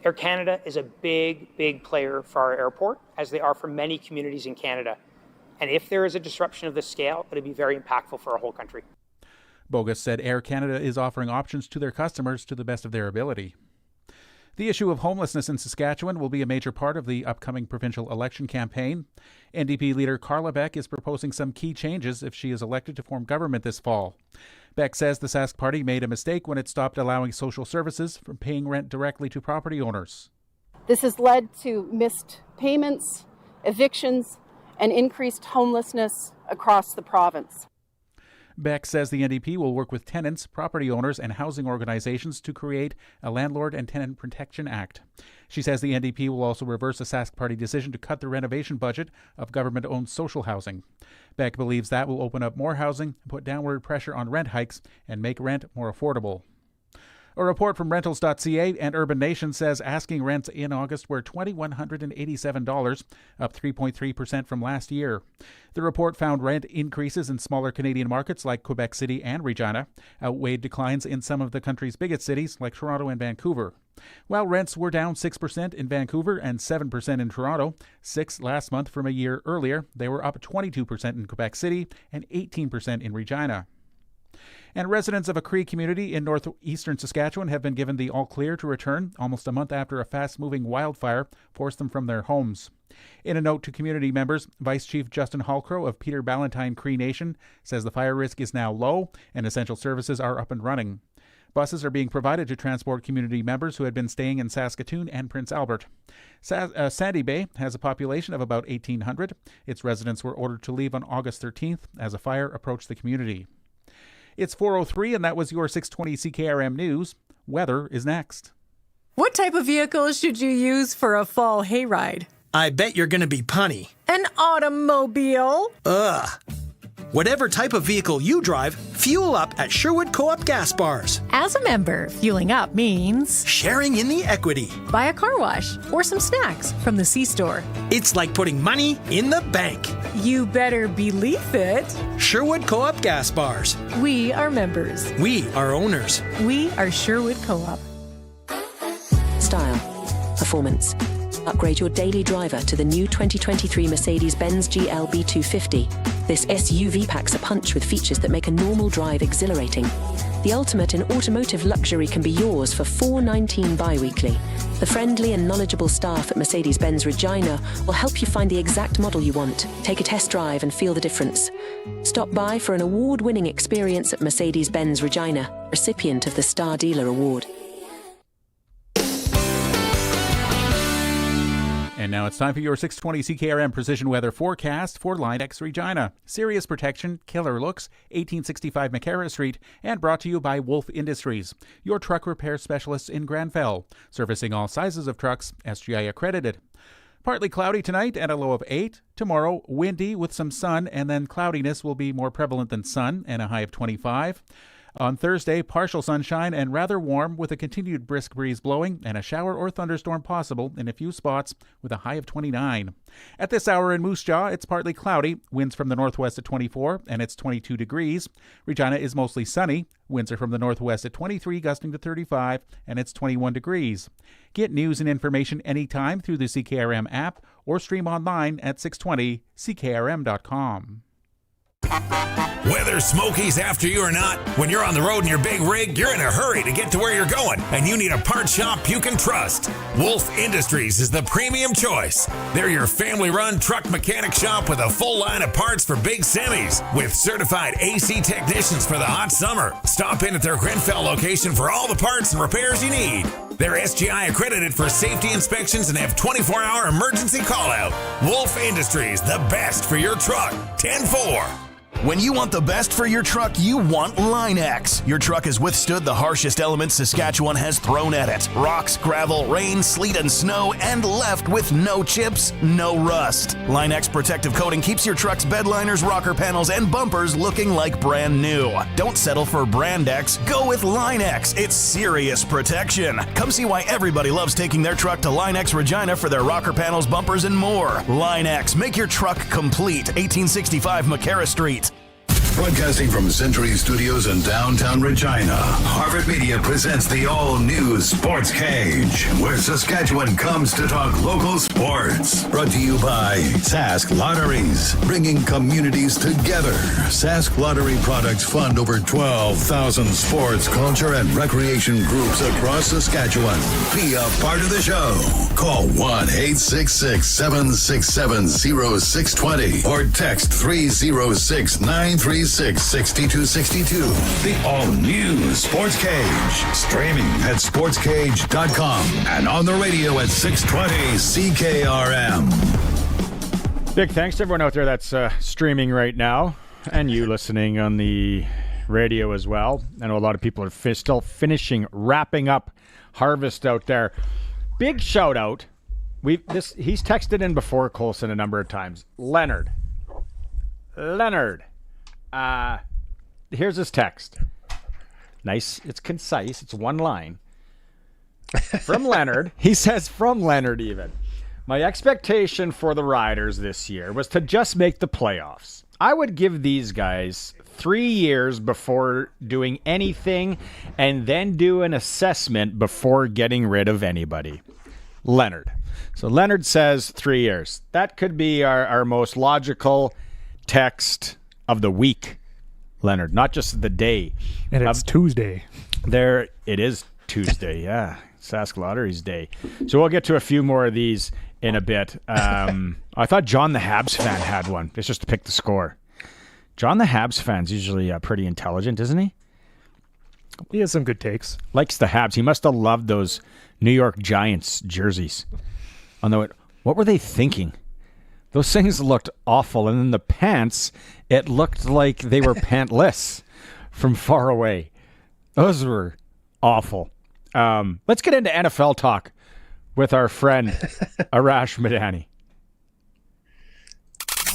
Air Canada is a big player for our airport, as they are for many communities in Canada. And if there is a disruption of this scale, it'll be very impactful for our whole country. Bogus said Air Canada is offering options to their customers to the best of their ability. The issue of homelessness in Saskatchewan will be a major part of the upcoming provincial election campaign. NDP leader Carla Beck is proposing some key changes if she is elected to form government this fall. Beck says the Sask Party made a mistake when it stopped allowing social services from paying rent directly to property owners. This has led to missed payments, evictions, and increased homelessness across the province. Beck says the NDP will work with tenants, property owners, and housing organizations to create a Landlord and Tenant Protection Act. She says the NDP will also reverse a Sask Party decision to cut the renovation budget of government-owned social housing. Beck believes that will open up more housing, put downward pressure on rent hikes, and make rent more affordable. A report from Rentals.ca and Urban Nation says asking rents in August were $2,187, up 3.3% from last year. The report found rent increases in smaller Canadian markets like Quebec City and Regina outweighed declines in some of the country's biggest cities like Toronto and Vancouver. While rents were down 6% in Vancouver and 7% in Toronto, 6% last month from a year earlier, they were up 22% in Quebec City and 18% in Regina. And residents of a Cree community in northeastern Saskatchewan have been given the all-clear to return almost a month after a fast-moving wildfire forced them from their homes. In a note to community members, Vice Chief Justin Hallcrow of Peter Ballantyne Cree Nation says the fire risk is now low and essential services are up and running. Buses are being provided to transport community members who had been staying in Saskatoon and Prince Albert. Sandy Bay has a population of about 1,800. Its residents were ordered to leave on August 13th as a fire approached the community. It's 4:03, and that was your 620 CKRM News. Weather is next. What type of vehicle should you use for a fall hayride? I bet you're going to be punny. An automobile? Ugh. Whatever type of vehicle you drive, fuel up at Sherwood Co-op gas bars. As a member, fueling up means sharing in the equity. Buy a car wash or some snacks from the C-store. It's like putting money in the bank. You better believe it. Sherwood Co-op gas bars. We are members. We are owners. We are Sherwood Co-op. Style. Performance. Upgrade your daily driver to the new 2023 Mercedes-Benz GLB 250. This SUV packs a punch with features that make a normal drive exhilarating. The ultimate in automotive luxury can be yours for $419 bi-weekly. The friendly and knowledgeable staff at Mercedes-Benz Regina will help you find the exact model you want. Take a test drive and feel the difference. Stop by for an award-winning experience at Mercedes-Benz Regina, recipient of the Star Dealer Award. And now it's time for your 620 CKRM Precision Weather Forecast for Linex Regina. Serious protection, killer looks, 1865 McCarra Street, and brought to you by Wolf Industries, your truck repair specialists in Granville, servicing all sizes of trucks, SGI accredited. Partly cloudy tonight and a low of 8. Tomorrow, windy with some sun, and then cloudiness will be more prevalent than sun and a high of 25. On Thursday, partial sunshine and rather warm with a continued brisk breeze blowing and a shower or thunderstorm possible in a few spots with a high of 29. At this hour in Moose Jaw, it's partly cloudy, winds from the northwest at 24 and it's 22 degrees. Regina is mostly sunny, winds are from the northwest at 23, gusting to 35 and it's 21 degrees. Get news and information anytime through the CKRM app or stream online at 620ckrm.com. Whether Smokey's after you or not, when you're on the road in your big rig, you're in a hurry to get to where you're going, and you need a part shop you can trust. Wolf Industries is the premium choice. They're your family-run truck mechanic shop with a full line of parts for big semis, with certified AC technicians for the hot summer. Stop in at their Grenfell location for all the parts and repairs you need. They're SGI accredited for safety inspections and have 24-hour emergency call-out. Wolf Industries, the best for your truck. 10-4. When you want the best for your truck, you want Line-X. Your truck has withstood the harshest elements Saskatchewan has thrown at it. Rocks, gravel, rain, sleet, and snow, and left with no chips, no rust. Line-X protective coating keeps your truck's bed liners, rocker panels, and bumpers looking like brand new. Don't settle for Brand X. Go with Line-X. It's serious protection. Come see why everybody loves taking their truck to Line-X Regina for their rocker panels, bumpers, and more. Line-X. Make your truck complete. 1865 McCarra Street. Broadcasting from Century Studios in downtown Regina, Harvard Media presents the all-new Sports Cage, where Saskatchewan comes to talk local sports. Brought to you by Sask Lotteries, bringing communities together. Sask Lottery products fund over 12,000 sports, culture, and recreation groups across Saskatchewan. Be a part of the show. Call 1-866-767-0620 or text 306-936-6262. The all-new Sports Cage. Streaming at sportscage.com and on the radio at 620 CKRM. Big thanks to everyone out there that's streaming right now and you listening on the radio as well. I know a lot of people are still wrapping up harvest out there. Big shout out. He's texted in before Colson a number of times. Leonard. Here's his text. Nice. It's concise. It's one line. From Leonard. He says from Leonard even. My expectation for the Riders this year was to just make the playoffs. I would give these guys 3 years before doing anything and then do an assessment before getting rid of anybody. Leonard. So Leonard says 3 years. That could be our most logical text of the week, Leonard, not just the day. And it's Tuesday. It is Tuesday, yeah. Sask Lotteries Day. So we'll get to a few more of these in a bit. I thought John the Habs fan had one. It's just to pick the score. John the Habs fan's usually pretty intelligent, isn't he? He has some good takes. Likes the Habs. He must have loved those New York Giants jerseys. What were they thinking? Those things looked awful. And then the pants, it looked like they were pantless from far away. Those were awful. Let's get into NFL talk with our friend Arash Madani.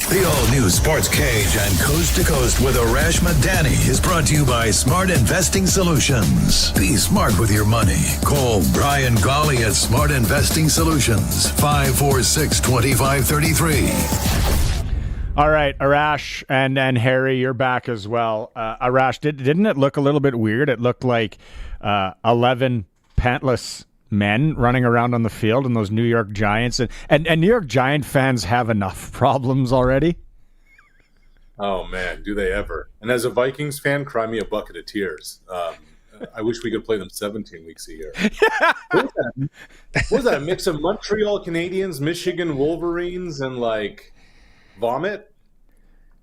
The all-new Sports Cage and Coast to Coast with Arash Madani is brought to you by Smart Investing Solutions. Be smart with your money. Call Brian Golly at Smart Investing Solutions, 546-2533. All right, Arash and Harry, you're back as well. Arash, didn't it look a little bit weird? It looked like 11 pantless men running around on the field and those New York Giants. And New York Giant fans have enough problems already. Oh, man, do they ever. And as a Vikings fan, cry me a bucket of tears. I wish we could play them 17 weeks a year. What was that, a mix of Montreal Canadiens, Michigan Wolverines, and, vomit?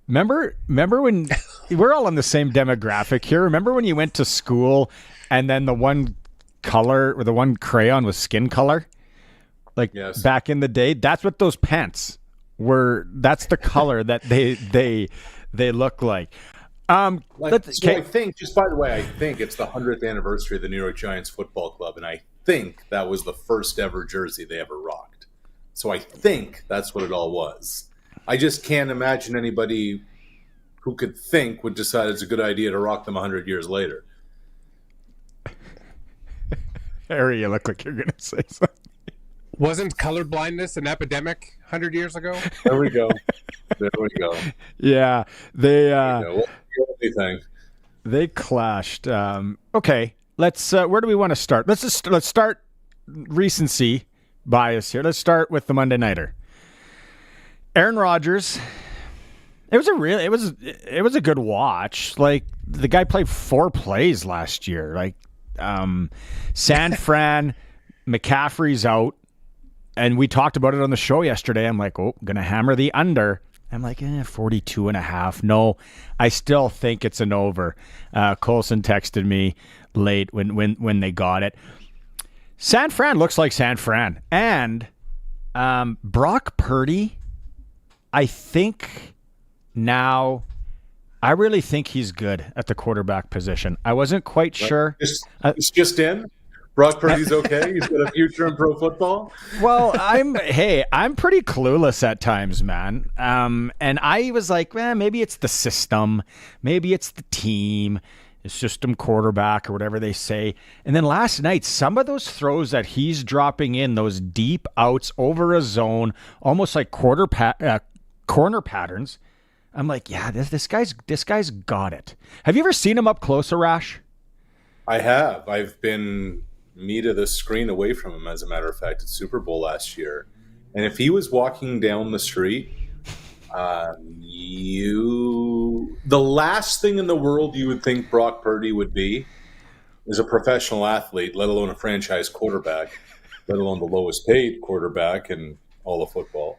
Remember when we're all in the same demographic here? Remember when you went to school and then the one color or the one crayon was skin color? Yes. Back in the day, that's what those pants were. That's the color that they look like. I think, just by the way, I think it's the 100th anniversary of the New York Giants football club, and I think that was the first ever jersey they ever rocked. So I think that's what it all was. I just can't imagine anybody who could think would decide it's a good idea to rock them 100 years later. Harry, you look like you're going to say something. Wasn't colorblindness an epidemic 100 years ago? There we go. Yeah, they clashed. Okay, let's. Where do we want to start? Let's start recency bias here. Let's start with the Monday Nighter. Aaron Rodgers. It was a good watch. Like, the guy played 4 plays last year. San Fran, McCaffrey's out, and we talked about it on the show yesterday. I'm like, gonna hammer the under. I'm like, 42.5. No, I still think it's an over. Colson texted me late when they got it. San Fran looks like San Fran, and Brock Purdy, I think now, I really think he's good at the quarterback position. I wasn't quite sure. It's just in. Brock Purdy's okay. He's got a future in pro football. Well, I'm pretty clueless at times, man. And I was like, maybe it's the system, maybe it's the team, the system quarterback or whatever they say. And then last night, some of those throws that he's dropping in, those deep outs over a zone, almost like corner patterns. I'm like, yeah, this guy's got it. Have you ever seen him up close, Arash? I have. I've been me to the screen away from him, as a matter of fact, at Super Bowl last year. And if he was walking down the street, the last thing in the world you would think Brock Purdy would be is a professional athlete, let alone a franchise quarterback, let alone the lowest paid quarterback in all of football.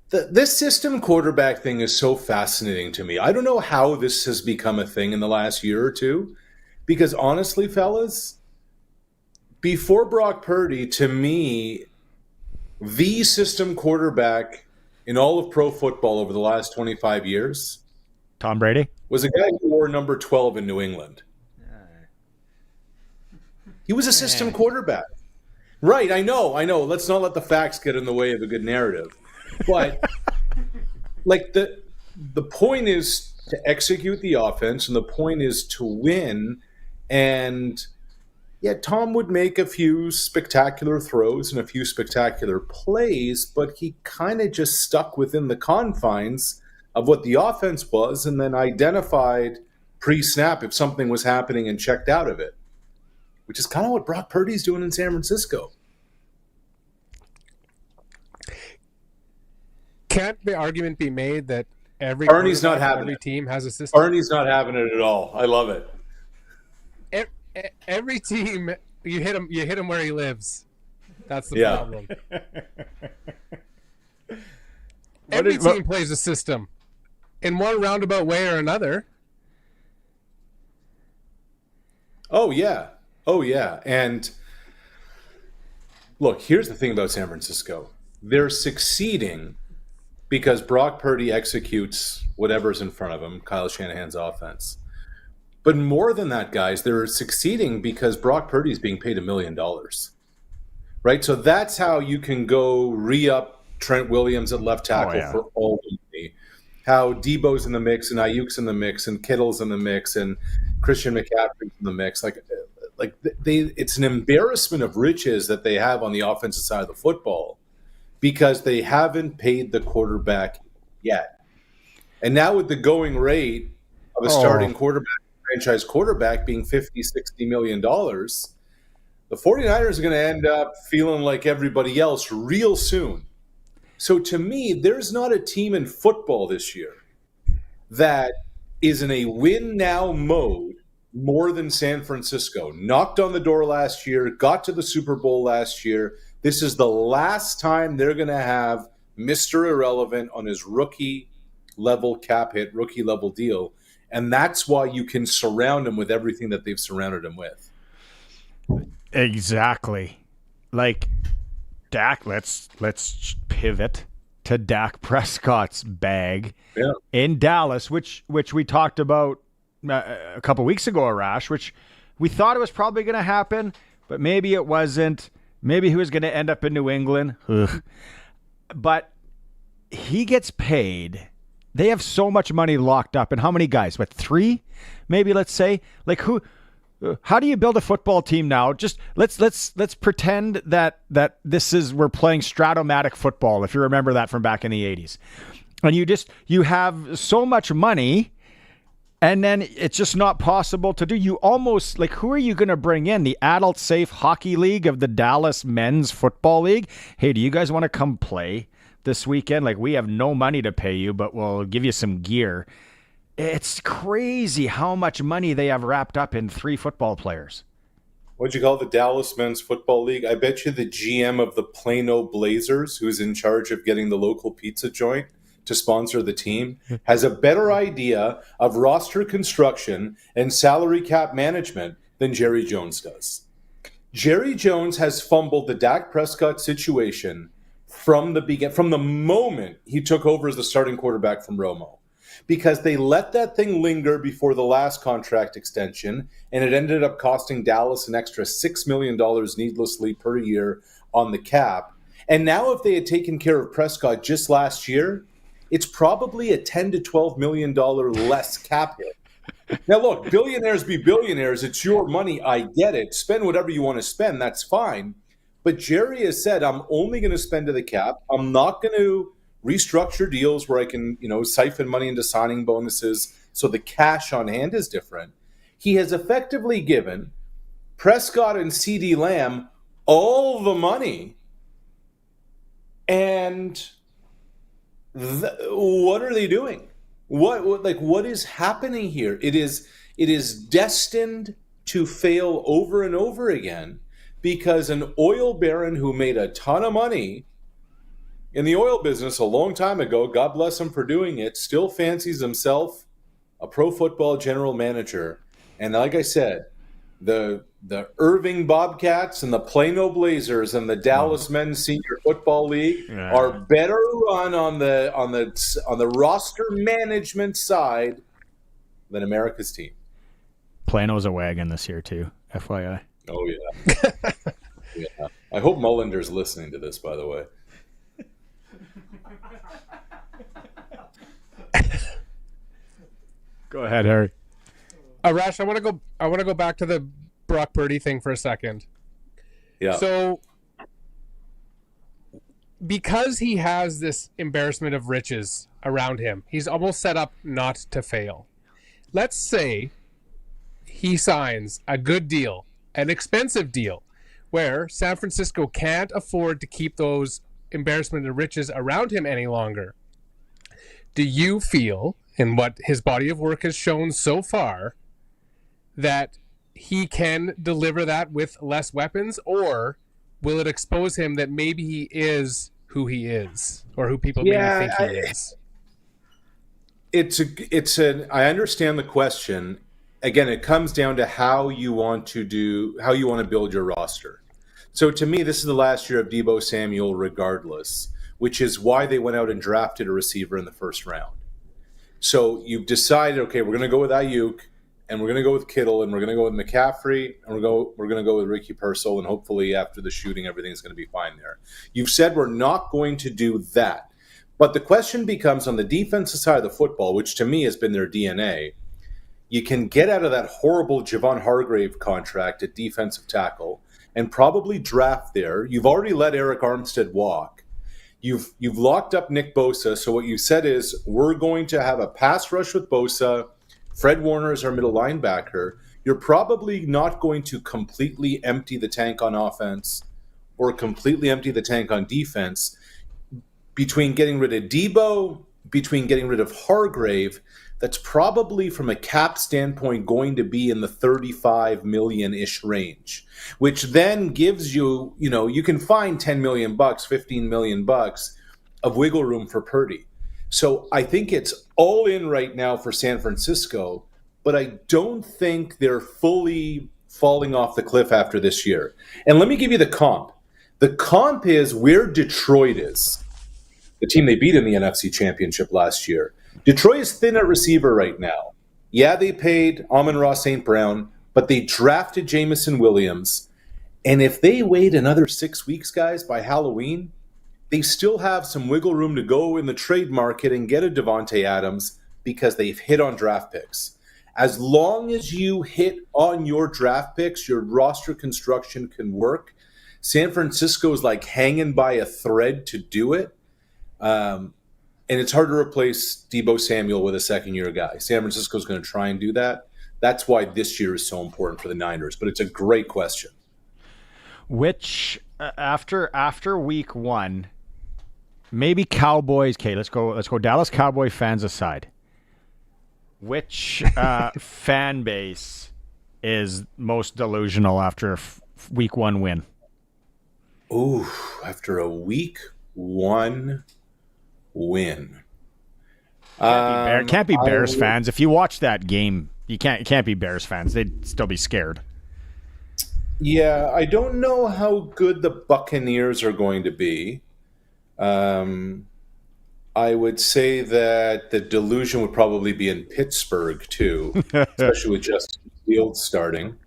This system quarterback thing is so fascinating to me. I don't know how this has become a thing in the last year or two, because honestly, fellas, before Brock Purdy, to me, the system quarterback in all of pro football over the last 25 years, Tom Brady, was a guy who wore number 12 in New England. He was a system quarterback. Right, I know. Let's not let the facts get in the way of a good narrative. But like the point is to execute the offense, and the point is to win. And yeah, Tom would make a few spectacular throws and a few spectacular plays, but he kind of just stuck within the confines of what the offense was, and then identified pre-snap if something was happening and checked out of it, which is kind of what Brock Purdy's doing in San Francisco. Can't the argument be made that every team has a system? Arnie's not having it at all. I love it. Every team, you hit him where he lives. That's the problem. Every team plays a system in one roundabout way or another. Oh yeah. And look, here's the thing about San Francisco. They're succeeding because Brock Purdy executes whatever's in front of him, Kyle Shanahan's offense. But more than that, guys, they're succeeding because Brock Purdy is being paid $1 million. Right? So that's how you can go re-up Trent Williams at left tackle for all the money. How Debo's in the mix, and Ayuk's in the mix, and Kittle's in the mix, and Christian McCaffrey's in the mix. It's an embarrassment of riches that they have on the offensive side of the football, because they haven't paid the quarterback yet. And now with the going rate of a starting quarterback, franchise quarterback being $50, $60 million, the 49ers are going to end up feeling like everybody else real soon. So to me, there's not a team in football this year that is in a win-now mode more than San Francisco. Knocked on the door last year, got to the Super Bowl last year. This is the last time they're going to have Mr. Irrelevant on his rookie-level cap hit, rookie-level deal. And that's why you can surround him with everything that they've surrounded him with. Exactly. Like, Dak, let's pivot to Dak Prescott's bag in Dallas, which we talked about a couple weeks ago, Arash, which we thought it was probably going to happen, but maybe it wasn't. Maybe he was going to end up in New England. Ugh. But he gets paid. They have so much money locked up. And how many guys? What, 3? Maybe, let's say. Like, who? How do you build a football team now? Just let's pretend that this is, we're playing Stratomatic football, if you remember that from back in the 80s. And you have so much money, and then it's just not possible to do. You almost, like, who are you going to bring in? The Adult Safe Hockey League of the Dallas Men's Football League? Hey, do you guys want to come play this weekend? Like, we have no money to pay you, but we'll give you some gear. It's crazy how much money they have wrapped up in 3 football players. What'd you call the Dallas Men's Football League? I bet you the GM of the Plano Blazers, who's in charge of getting the local pizza joint to sponsor the team, has a better idea of roster construction and salary cap management than Jerry Jones does. Jerry Jones has fumbled the Dak Prescott situation from the moment he took over as the starting quarterback from Romo, because they let that thing linger before the last contract extension, and it ended up costing Dallas an extra $6 million needlessly per year on the cap. And now if they had taken care of Prescott just last year, it's probably a $10 to $12 million less cap hit. Now, look, billionaires be billionaires. It's your money. I get it. Spend whatever you want to spend. That's fine. But Jerry has said, I'm only going to spend to the cap. I'm not going to restructure deals where I can, siphon money into signing bonuses so the cash on hand is different. He has effectively given Prescott and CeeDee Lamb all the money. And what are they doing? What is happening here? It is destined to fail over and over again because an oil baron who made a ton of money in the oil business a long time ago, God bless him for doing it, still fancies himself a pro football general manager. And like I said, the Irving Bobcats and the Plano Blazers and the Dallas Men's Senior Football League are better run on the roster management side than America's team. Plano's a wagon this year too, FYI. Oh yeah. Yeah. I hope Mullender's listening to this, by the way. Go ahead, Harry. Rash, I want to go back to the Brock Purdy thing for a second. Yeah. So, because he has this embarrassment of riches around him, he's almost set up not to fail. Let's say he signs a good deal, an expensive deal, where San Francisco can't afford to keep those embarrassment of riches around him any longer. Do you feel, in what his body of work has shown so far, that he can deliver that with less weapons, or will it expose him that maybe he is who he is, or who people maybe think he is? I understand the question. Again, it comes down to how you want to build your roster. So to me, this is the last year of Deebo Samuel regardless, which is why they went out and drafted a receiver in the first round. So you've decided, okay, we're going to go with Ayuk, and we're going to go with Kittle, and we're going to go with McCaffrey, and we're going to go with Ricky Purcell, and hopefully after the shooting, everything's going to be fine there. You've said we're not going to do that. But the question becomes on the defensive side of the football, which to me has been their DNA, you can get out of that horrible Javon Hargrave contract at defensive tackle and probably draft there. You've already let Eric Armstead walk. You've locked up Nick Bosa. So what you said is we're going to have a pass rush with Bosa. Fred Warner is our middle linebacker. You're probably not going to completely empty the tank on offense or completely empty the tank on defense. Between getting rid of Deebo, between getting rid of Hargrave, that's probably from a cap standpoint going to be in the 35 million-ish range, which then gives you, you can find $10 million, $15 million of wiggle room for Purdy. So I think it's all in right now for San Francisco, but I don't think they're fully falling off the cliff after this year. And let me give you the comp. The comp is where Detroit is, the team they beat in the NFC Championship last year. Detroit is thin at receiver right now. Yeah, they paid Amon-Ra St. Brown, but they drafted Jamison Williams. And if they wait another 6 weeks, guys, by Halloween, they still have some wiggle room to go in the trade market and get a Devontae Adams because they've hit on draft picks. As long as you hit on your draft picks, your roster construction can work. San Francisco is like hanging by a thread to do it. And it's hard to replace Deebo Samuel with a second-year guy. San Francisco is going to try and do that. That's why this year is so important for the Niners. But it's a great question. Which after week one, maybe Cowboys. Okay, let's go. Dallas Cowboy fans aside. Which fan base is most delusional after a week one win? Ooh, after a week one win. Can't be Bears fans. If you watch that game, you can't be Bears fans. They'd still be scared. Yeah, I don't know how good the Buccaneers are going to be. I would say that the delusion would probably be in Pittsburgh too, especially with Justin Fields starting.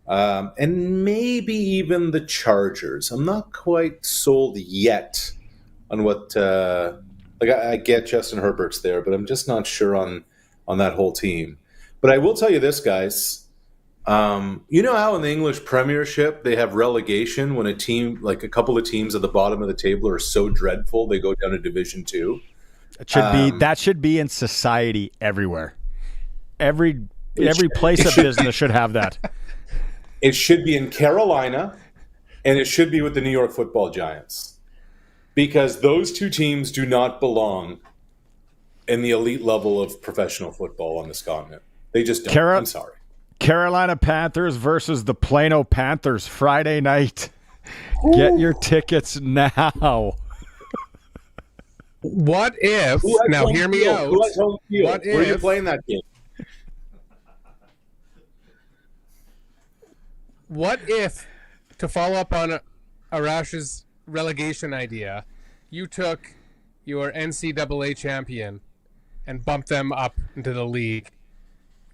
And maybe even the Chargers. I'm not quite sold yet on what I get Justin Herbert's there, but I'm just not sure on that whole team. But I will tell you this, guys. You know how in the English Premiership they have relegation when a team, like a couple of teams at the bottom of the table, are so dreadful they go down to Division 2? That should be in society everywhere. Every place of business should have that. It should be in Carolina, and it should be with the New York Football Giants, because those two teams do not belong in the elite level of professional football on this continent. They just don't. I'm sorry. Carolina Panthers versus the Plano Panthers Friday night. Get your tickets now. What if, now hear me out. What if, where are you playing that game? What if, to follow up on Arash's relegation idea, you took your NCAA champion and bumped them up into the league?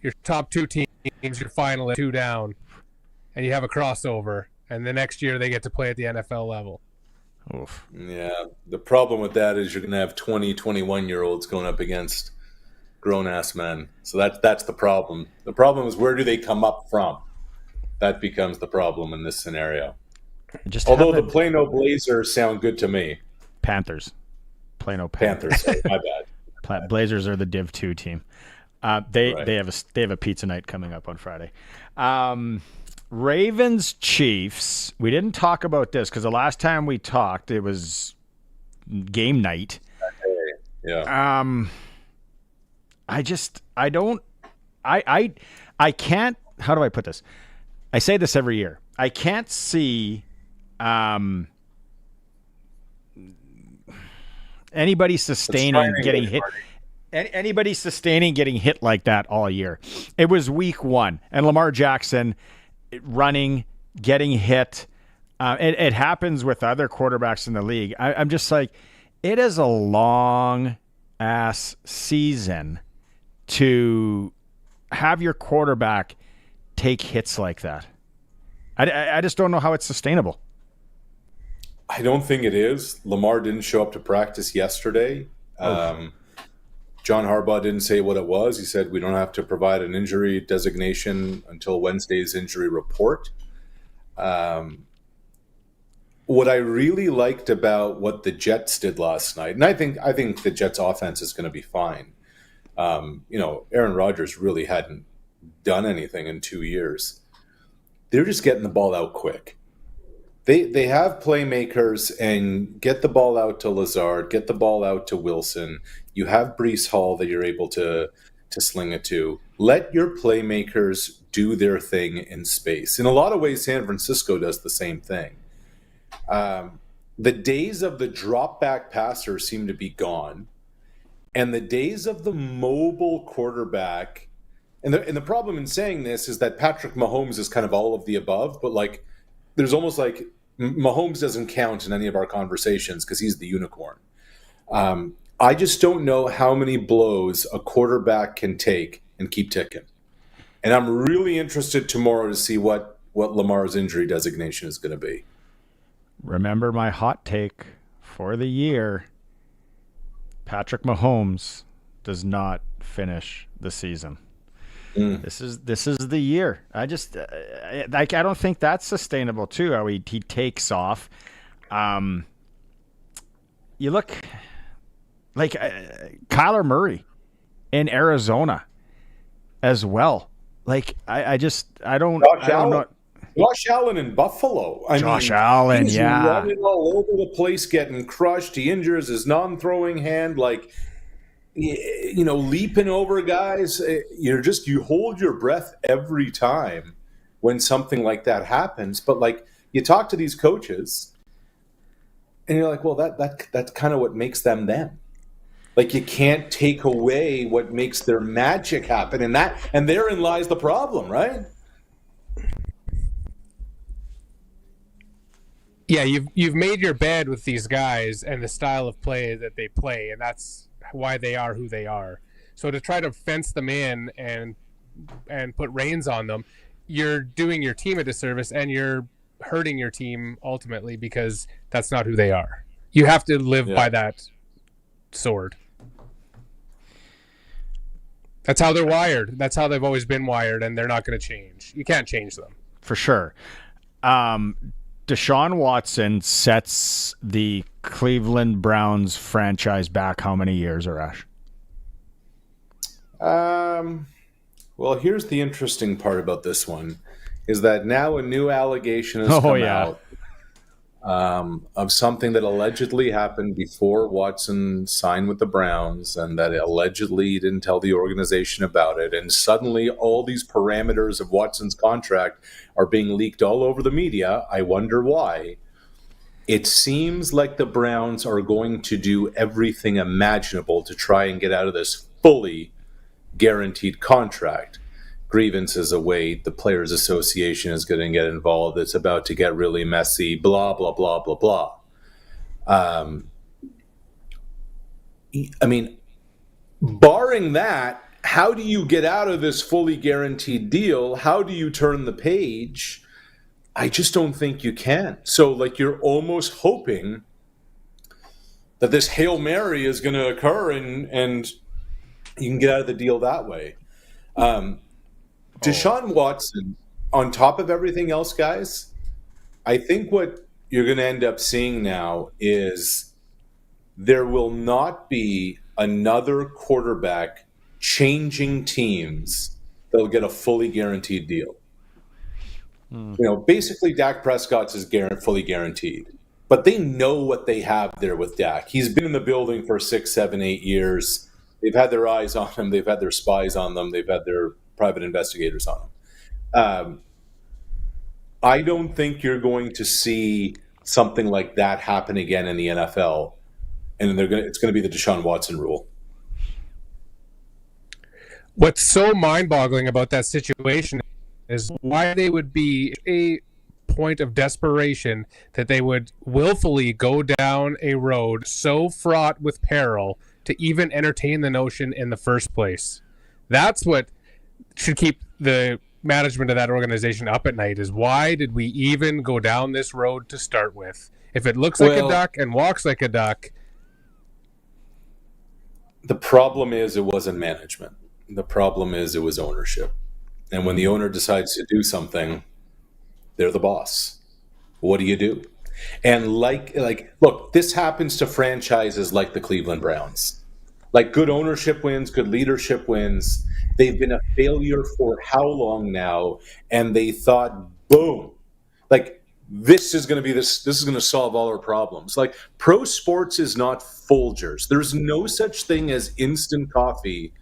Your top two teams, your final 2 down, and you have a crossover, and the next year they get to play at the NFL level. Oof. Yeah, the problem with that is you're going to have 20, 21-year-olds going up against grown-ass men. So that's the problem. The problem is, where do they come up from? That becomes the problem in this scenario. Although the Plano Blazers sound good to me. Panthers. Plano Panthers. My bad. Blazers are the Div 2 team. They have a pizza night coming up on Friday. Ravens Chiefs. We didn't talk about this because the last time we talked, it was game night. Yeah. I can't. How do I put this? I say this every year. I can't see anybody sustaining getting hit. Anybody sustaining getting hit like that all year. It was week 1, and Lamar Jackson running, getting hit. It happens with other quarterbacks in the league. I'm just like, it is a long-ass season to have your quarterback take hits like that. I just don't know how it's sustainable. I don't think it is. Lamar didn't show up to practice yesterday. John Harbaugh didn't say what it was. He said we don't have to provide an injury designation until Wednesday's injury report. What I really liked about what the Jets did last night, and I think the Jets' offense is going to be fine. Aaron Rodgers really hadn't done anything in 2 years. They're just getting the ball out quick. They have playmakers, and get the ball out to Lazard, get the ball out to Wilson. You have Breece Hall that you're able to sling it to. Let your playmakers do their thing in space. In a lot of ways, San Francisco does the same thing. The days of the drop back passer seem to be gone, and the days of the mobile quarterback. And the problem in saying this is that Patrick Mahomes is kind of all of the above, but like there's almost like Mahomes doesn't count in any of our conversations because he's the unicorn. I just don't know how many blows a quarterback can take and keep ticking. And I'm really interested tomorrow to see what Lamar's injury designation is going to be. Remember my hot take for the year. Patrick Mahomes does not finish the season. This is the year. I don't think that's sustainable too. How he takes off. You look like Kyler Murray in Arizona as well. Like I don't know. Josh Allen in Buffalo. Josh Allen, he's running all over the place, getting crushed. He injures his non-throwing hand, leaping over guys. You hold your breath every time when something like that happens. But you talk to these coaches, and you're like, well, that's kind of what makes them them. Like, you can't take away what makes their magic happen, and therein lies the problem, right? Yeah, you've made your bed with these guys and the style of play that they play, and that's why they are who they are. So to try to fence them in and put reins on them, you're doing your team a disservice, and you're hurting your team ultimately, because that's not who they are. You have to live by that sword. That's how they're wired. That's how they've always been wired, and they're not going to change. You can't change them. For sure. Deshaun Watson sets the Cleveland Browns franchise back how many years, Arash? Well, here's the interesting part about this one, is that now a new allegation has come out of something that allegedly happened before Watson signed with the Browns, and that allegedly he didn't tell the organization about it. And suddenly all these parameters of Watson's contract are being leaked all over the media. I wonder why. It seems like the Browns are going to do everything imaginable to try and get out of this fully guaranteed contract. Grievances away, the Players Association is going to get involved. It's about to get really messy, blah, blah, blah, blah, blah. I mean, barring that, how do you get out of this fully guaranteed deal? How do you turn the page? I just don't think you can. So, like, you're almost hoping that this Hail Mary is going to occur and you can get out of the deal that way. Deshaun Watson, on top of everything else, guys, I think what you're going to end up seeing now is there will not be another quarterback changing teams that'll get a fully guaranteed deal. You know, basically Dak Prescott's is fully guaranteed, but they know what they have there with Dak. He's been in the building for 6, 7, 8 years. They've had their eyes on him. They've had their spies on them. They've had their private investigators on him. I don't think you're going to see something like that happen again in the NFL, and it's going to be the Deshaun Watson rule. What's so mind-boggling about that situation is why they would be a point of desperation that they would willfully go down a road so fraught with peril to even entertain the notion in the first place. That's what should keep the management of that organization up at night, is why did we even go down this road to start with? If it looks like a duck and walks like a duck. The problem is it wasn't management. The problem is it was ownership. And when the owner decides to do something, they're the boss. What do you do? And like look, this happens to franchises like the Cleveland Browns. Like, good ownership wins, good leadership wins. They've been a failure for how long now? And they thought, boom, like, this is going to solve all our problems. Like, pro sports is not Folgers. There's no such thing as instant coffee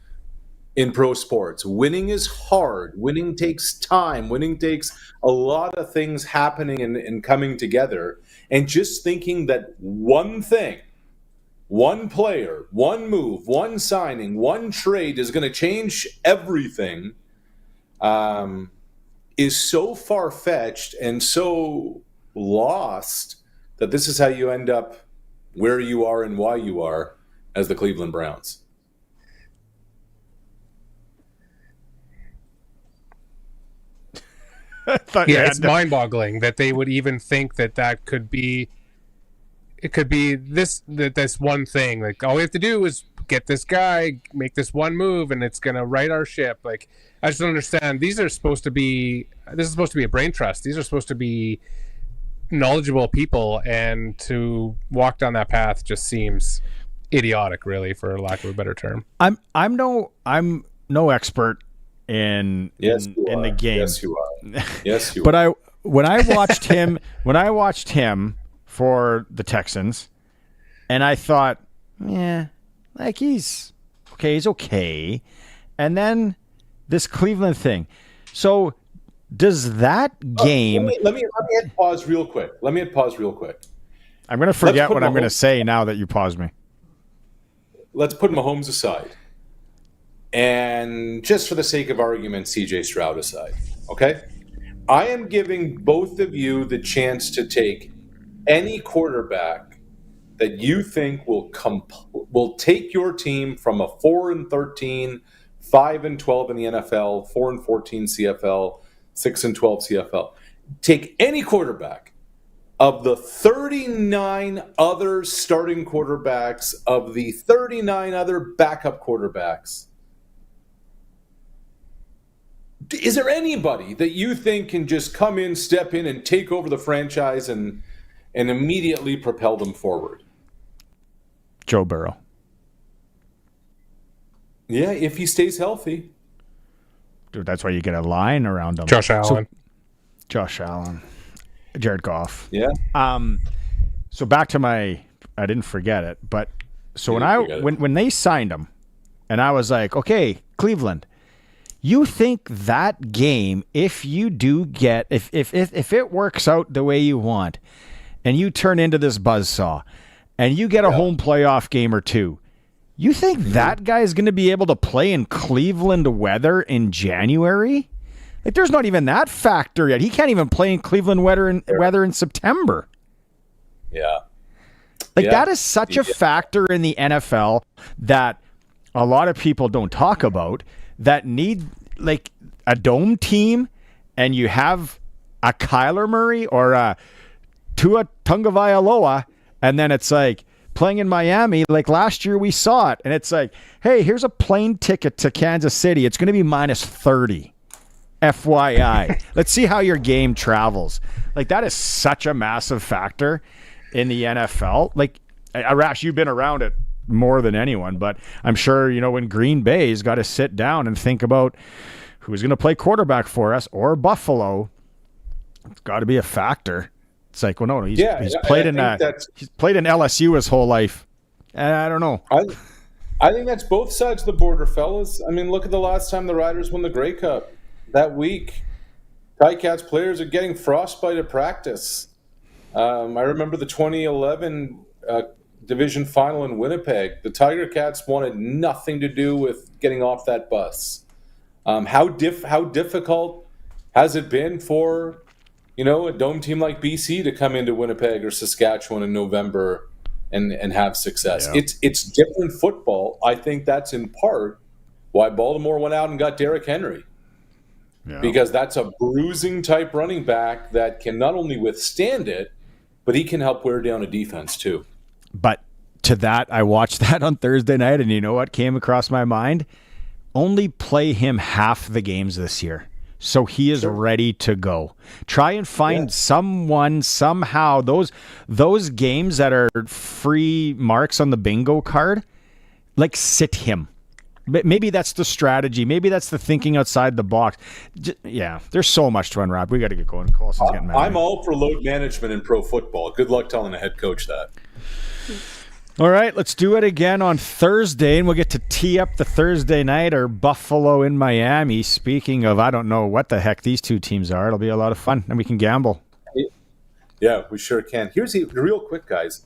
in pro sports. Winning is hard. Winning takes time. Winning takes a lot of things happening and coming together. And just thinking that one thing, one player, one move, one signing, one trade is going to change everything is so far-fetched and so lost that this is how you end up where you are and why you are as the Cleveland Browns. It's mind-boggling that they would even think that could be. It could be this one thing. Like, all we have to do is get this guy, make this one move, and it's gonna right our ship. Like, I just don't understand. This is supposed to be a brain trust. These are supposed to be knowledgeable people, and to walk down that path just seems idiotic, really, for lack of a better term. I'm no expert in the game. Yes, you are. Yes, you but are. when I watched him for the Texans, and I thought, like, he's okay. And then this Cleveland thing. So does that game? Let me hit pause real quick. I'm going to forget what I'm going to say now that you paused me. Let's put Mahomes aside. And just for the sake of argument, CJ Stroud aside. Okay? I am giving both of you the chance to take any quarterback that you think will take your team from a 4-13, 5-12 in the NFL, 4-14 CFL, 6-12 CFL. Take any quarterback of the 39 other starting quarterbacks, of the 39 other backup quarterbacks, Is there anybody that you think can just come in, step in, and take over the franchise and immediately propel them forward? Joe Burrow. Yeah, if he stays healthy. Dude, that's why you get a line around him. Josh Allen. Josh Allen. Jared Goff. Yeah. So back to I didn't forget it, but so when they signed him, and I was like, okay, Cleveland, you think that game, if you do get, if it works out the way you want, and you turn into this buzzsaw, and you get a home playoff game or two, you think that guy's going to be able to play in Cleveland weather in January? Like, there's not even that factor yet. He can't even play in Cleveland weather in September. Yeah. That is such a factor in the NFL that a lot of people don't talk about, that need like a dome team, and you have a Kyler Murray or a Tua Tagovailoa, and then it's like playing in Miami. Like last year we saw it, and it's like, hey, here's a plane ticket to Kansas City. It's going to be -30. FYI. Let's see how your game travels. Like, that is such a massive factor in the NFL. Like, Arash, you've been around it more than anyone, but I'm sure, when Green Bay's got to sit down and think about who's going to play quarterback for us, or Buffalo, it's got to be a factor. It's like, well, no, he's played in LSU his whole life. And I don't know. I think that's both sides of the border, fellas. I mean, look at the last time the Riders won the Grey Cup. That week, Ticats players are getting frostbite at practice. I remember the 2011 division final in Winnipeg. The Tiger Cats wanted nothing to do with getting off that bus. How difficult has it been for, a dome team like BC to come into Winnipeg or Saskatchewan in November and have success? Yeah. It's different football. I think that's in part why Baltimore went out and got Derrick Henry. Yeah. Because that's a bruising type running back that can not only withstand it, but he can help wear down a defense too. But to that, I watched that on Thursday night, and you know what came across my mind? Only play him half the games this year, so he is ready to go. Try and find someone, somehow, those games that are free marks on the bingo card, like, sit him. Maybe that's the strategy. Maybe that's the thinking outside the box. There's so much to unwrap. We got to get going. Colson's getting mad. I'm all for load management in pro football. Good luck telling a head coach that. All right, let's do it again on Thursday, and we'll get to tee up the Thursday night or Buffalo in Miami. Speaking of, I don't know what the heck these two teams are. It'll be a lot of fun, and we can gamble. Yeah, we sure can. Here's real quick, guys.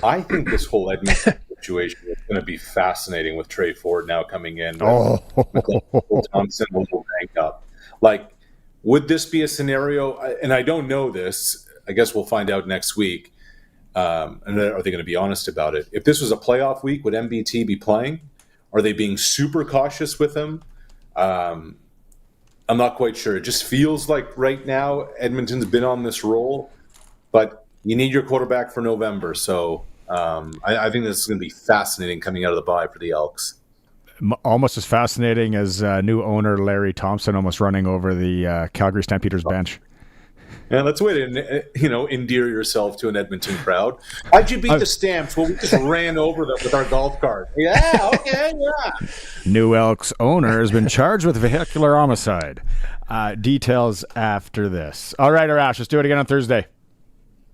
I think this whole Edmonton situation is going to be fascinating with Trey Ford now coming in. With Thompson will rank up. Like, would this be a scenario? And I don't know this. I guess we'll find out next week. And are they going to be honest about it? If this was a playoff week, would MBT be playing? Are they being super cautious with him? I'm not quite sure. It just feels like right now Edmonton's been on this roll, but you need your quarterback for November. So I think this is going to be fascinating coming out of the bye for the Elks. Almost as fascinating as new owner Larry Thompson almost running over the Calgary Stampeders bench. Yeah, that's a way to, endear yourself to an Edmonton crowd. How'd you beat the Stamps? Well, we just ran over them with our golf cart. Yeah, okay, yeah. New Elks owner has been charged with vehicular homicide. Details after this. All right, Arash, let's do it again on Thursday.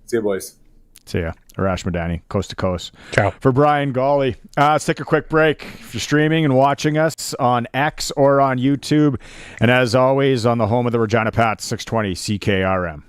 See you, boys. See ya. Arash Madani, coast to coast. Ciao. For Brian Gawley. Let's take a quick break. If you're streaming and watching us on X or on YouTube, and as always, on the home of the Regina Pats, 620 CKRM.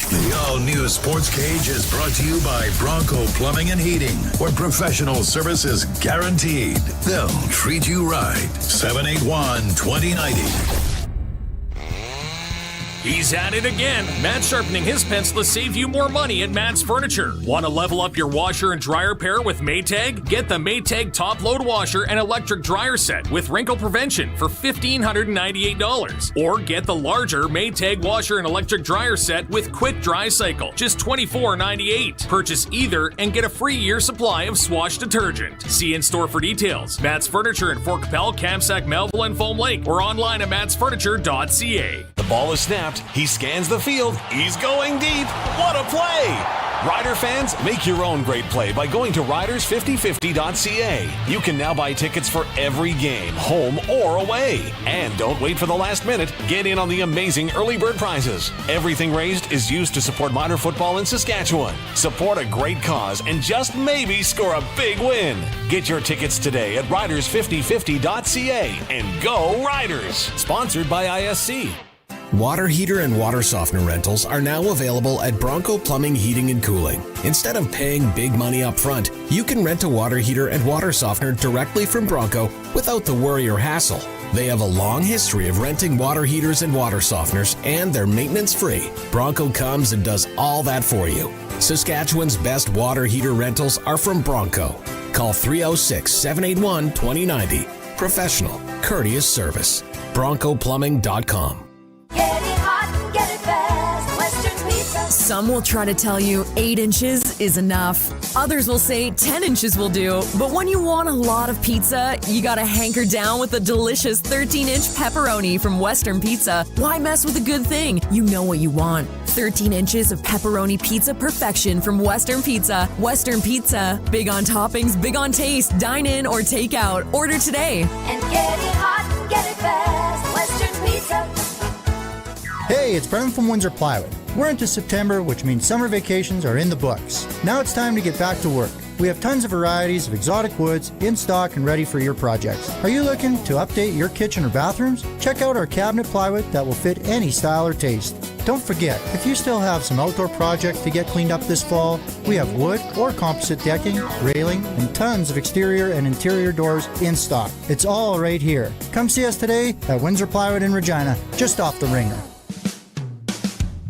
The all-new Sports Cage is brought to you by Bronco Plumbing and Heating, where professional service is guaranteed. They'll treat you right. 781-2090. He's at it again. Matt's sharpening his pencil to save you more money at Matt's Furniture. Want to level up your washer and dryer pair with Maytag? Get the Maytag top load washer and electric dryer set with wrinkle prevention for $1,598. Or get the larger Maytag washer and electric dryer set with quick dry cycle, just $24.98. Purchase either and get a free year supply of Swash detergent. See in store for details. Matt's Furniture in Fort Capel, Kamsack, Melville, and Foam Lake, or online at mattsfurniture.ca. The ball is snapped. He scans the field. He's going deep. What a play! Rider fans, make your own great play by going to riders5050.ca. You can now buy tickets for every game, home or away. And don't wait for the last minute. Get in on the amazing early bird prizes. Everything raised is used to support minor football in Saskatchewan. Support a great cause and just maybe score a big win. Get your tickets today at riders5050.ca and go Riders! Sponsored by ISC. Water heater and water softener rentals are now available at Bronco Plumbing, Heating and Cooling. Instead of paying big money up front, you can rent a water heater and water softener directly from Bronco without the worry or hassle. They have a long history of renting water heaters and water softeners, and they're maintenance-free. Bronco comes and does all that for you. Saskatchewan's best water heater rentals are from Bronco. Call 306-781-2090. Professional, courteous service. BroncoPlumbing.com. Some will try to tell you 8 inches is enough. Others will say 10 inches will do. But when you want a lot of pizza, you gotta hanker down with a delicious 13-inch pepperoni from Western Pizza. Why mess with a good thing? You know what you want. 13 inches of pepperoni pizza perfection from Western Pizza. Western Pizza. Big on toppings, big on taste. Dine in or take out. Order today. And get it hot and get it fast. Western Pizza. Hey, it's Brendan from Windsor Plywood. We're into September, which means summer vacations are in the books. Now it's time to get back to work. We have tons of varieties of exotic woods in stock and ready for your projects. Are you looking to update your kitchen or bathrooms? Check out our cabinet plywood that will fit any style or taste. Don't forget, if you still have some outdoor projects to get cleaned up this fall, we have wood or composite decking, railing, and tons of exterior and interior doors in stock. It's all right here. Come see us today at Windsor Plywood in Regina, just off the Ringer.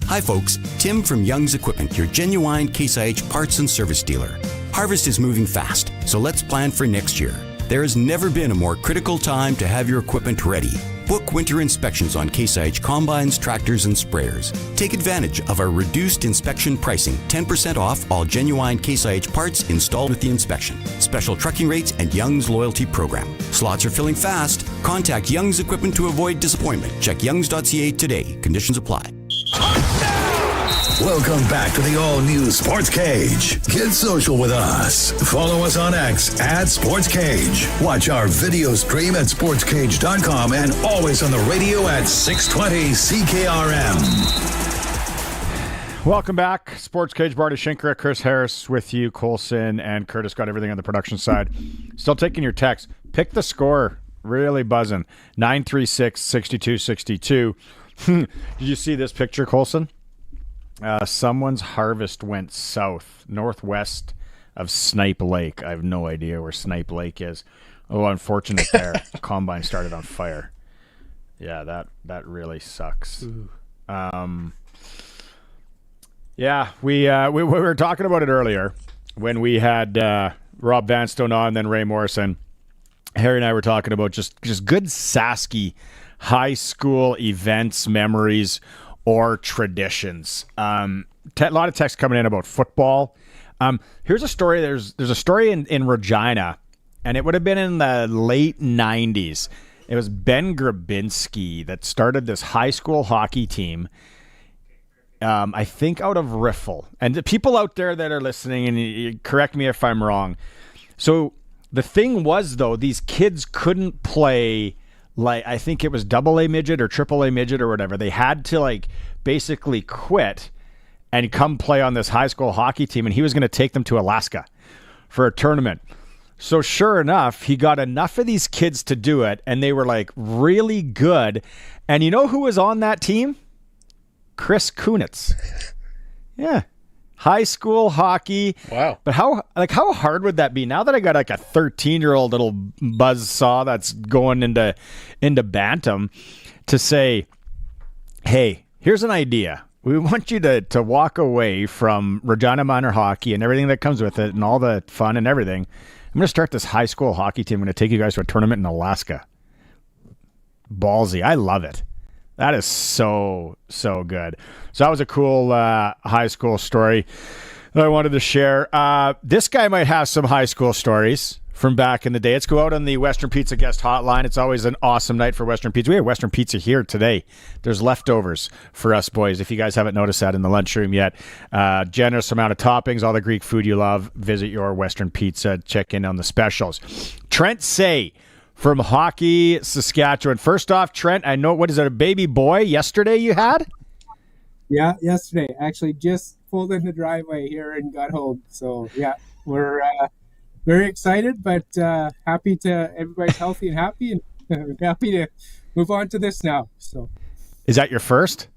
Hi folks, Tim from Young's Equipment, your genuine Case IH parts and service dealer. Harvest is moving fast, so let's plan for next year. There has never been a more critical time to have your equipment ready. Book winter inspections on Case IH combines, tractors, and sprayers. Take advantage of our reduced inspection pricing, 10% off all genuine Case IH parts installed with the inspection. Special trucking rates and Young's loyalty program. Slots are filling fast. Contact Young's Equipment to avoid disappointment. Check youngs.ca today. Conditions apply. Welcome back to the all-new Sports Cage. Get social with us. Follow us on X at Sports Cage. Watch our video stream at sportscage.com and always on the radio at 620 CKRM. Welcome back. Sports Cage, Barty Shinkra, Chris Harris with you. Colson and Curtis got everything on the production side. Still taking your text. Pick the score. Really buzzing. 936-6262. Did you see this picture, Colson? Someone's harvest went northwest of Snipe Lake. I have no idea where Snipe Lake is. Oh, unfortunate there. Combine started on fire. Yeah, that really sucks. Yeah, we were talking about it earlier when we had Rob Vanstone on, then Ray Morrison. Harry and I were talking about just good Sasky high school events, memories, or traditions. A lot of text coming in about football. Here's a story. There's a story in Regina, and it would have been in the late 90s. It was Ben Grabinski that started this high school hockey team, I think out of Riffle. And the people out there that are listening, and you correct me if I'm wrong. So the thing was, though, these kids couldn't play, like, I think it was AA midget or AAA midget or whatever. They had to, like, basically quit and come play on this high school hockey team, and he was going to take them to Alaska for a tournament. So sure enough, he got enough of these kids to do it, and they were, like, really good. And you know who was on that team? Chris Kunitz. Yeah. High school hockey. Wow. But how hard would that be? Now that I got like a 13-year-old little buzzsaw that's going into Bantam, to say, hey, Here's an idea. We want you to walk away from Regina Minor hockey and everything that comes with it and all the fun and everything. I'm going to start this high school hockey team. I'm going to take you guys to a tournament in Alaska. Ballsy. I love it. That is so good. So that was a cool high school story that I wanted to share. This guy might have some high school stories from back in the day. Let's go out on the Western Pizza guest hotline. It's always an awesome night for Western Pizza. We have Western Pizza here today. There's leftovers for us boys, if you guys haven't noticed that in the lunchroom yet. Generous amount of toppings, all the Greek food you love. Visit your Western Pizza. Check in on the specials. Trent Say from Hockey Saskatchewan. First off, Trent, I know, what is it, a baby boy yesterday you had? Yeah, yesterday. Actually just pulled in the driveway here and got home. So, yeah, we're very excited, but happy to everybody's healthy and happy, and happy to move on to this now. So, is that your first?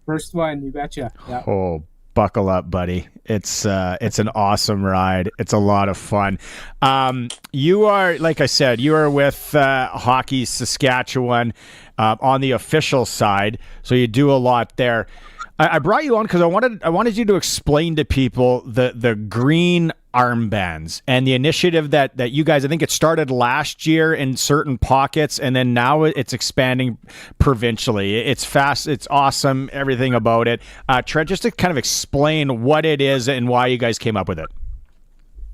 First one, you betcha. Yeah. Oh, buckle up, buddy. It's an awesome ride. It's a lot of fun. You are, like I said, you are with Hockey Saskatchewan on the official side, so you do a lot there. I brought you on because I wanted you to explain to people the green armbands and the initiative that you guys, I think it started last year in certain pockets, and then now it's expanding provincially. It's fast. It's awesome. Everything about it. Trent, just to kind of explain what it is and why you guys came up with it.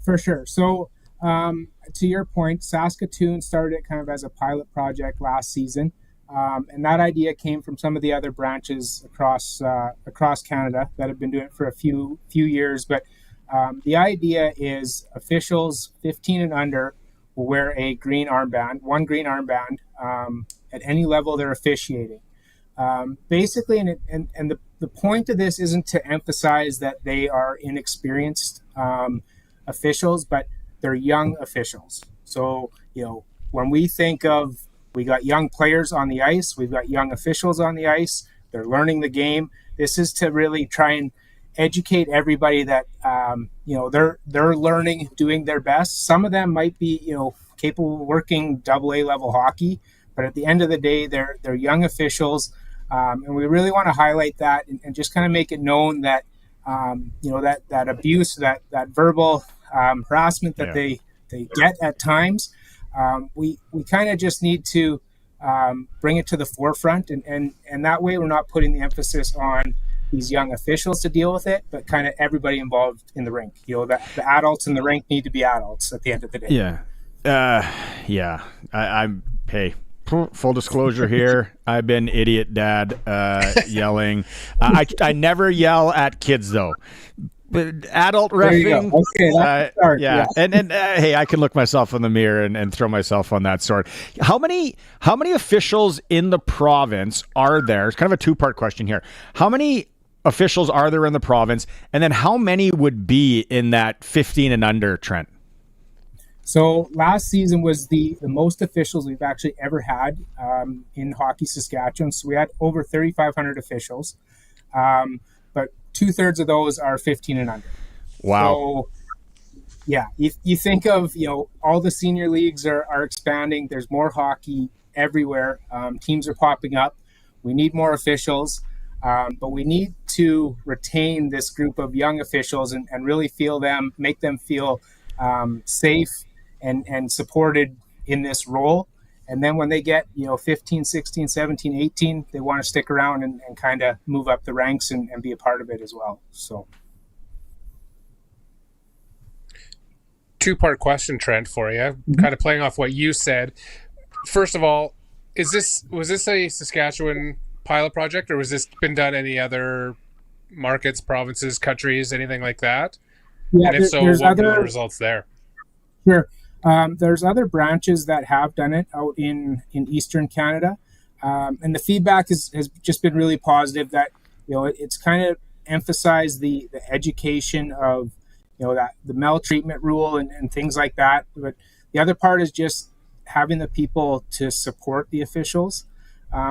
For sure. So to your point, Saskatoon started it kind of as a pilot project last season. And that idea came from some of the other branches across Canada that have been doing it for a few years. But the idea is officials 15 and under will wear a green armband, one green armband at any level they're officiating. Basically, and the point of this isn't to emphasize that they are inexperienced officials, but they're young officials. So, when we think of, we got young players on the ice, we've got young officials on the ice, they're learning the game. This is to really try and educate everybody that, they're learning, doing their best. Some of them might be, capable of working AA level hockey, but at the end of the day, they're young officials. And we really want to highlight that and just kind of make it known that, that abuse, that verbal harassment that they get at times, we kind of just need to bring it to the forefront, and that way we're not putting the emphasis on these young officials to deal with it, but kind of everybody involved in the rink. The adults in the rink need to be adults at the end of the day. I'm full disclosure here. I've been idiot dad yelling. I never yell at kids though. But adult reffing, okay, yeah. And hey, I can look myself in the mirror and throw myself on that sword. How many officials in the province are there? It's kind of a two-part question here. How many officials are there in the province, and then how many would be in that 15 and under, Trent? So last season was the most officials we've actually ever had in Hockey Saskatchewan. So we had over 3,500 officials. But 2/3 of those are 15 and under. Wow. So, yeah, you think of, all the senior leagues are expanding. There's more hockey everywhere. Teams are popping up. We need more officials, but we need to retain this group of young officials and really make them feel safe and supported in this role. And then when they get, 15, 16, 17, 18, they want to stick around and kind of move up the ranks and be a part of it as well. So, two-part question, Trent, for you. Kind of playing off what you said. First of all, was this a Saskatchewan pilot project, or was this been done any other markets, provinces, countries, anything like that? Yeah, and if so, what were the results there? Sure. There's other branches that have done it out in Eastern Canada. And the feedback has just been really positive that, it's kind of emphasized the education of, that the maltreatment rule and things like that. But the other part is just having the people to support the officials.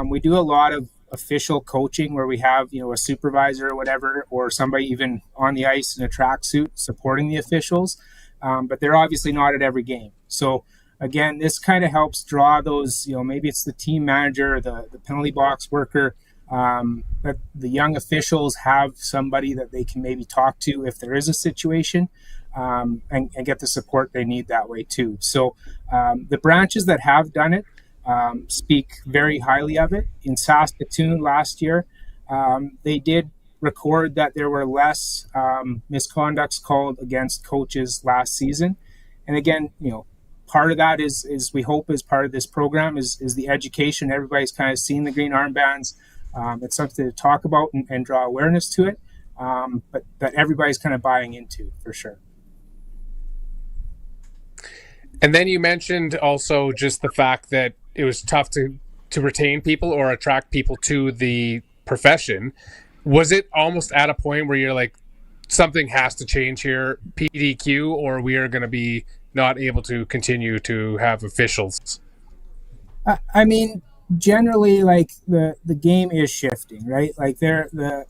We do a lot of official coaching where we have, a supervisor or whatever, or somebody even on the ice in a tracksuit supporting the officials. But they're obviously not at every game. So again, this kind of helps draw those, maybe it's the team manager, the penalty box worker, that the young officials have somebody that they can maybe talk to if there is a situation, and get the support they need that way too. So the branches that have done it speak very highly of it. In Saskatoon last year, they did record that there were less misconducts called against coaches last season. And again, part of that is we hope as part of this program is the education. Everybody's kind of seen the green armbands. It's something to talk about and draw awareness to it, but that everybody's kind of buying into for sure. And then you mentioned also just the fact that it was tough to retain people or attract people to the profession. Was it almost at a point where you're like, something has to change here, PDQ, or we are going to be not able to continue to have officials? I mean, generally, like the game is shifting, right? Like the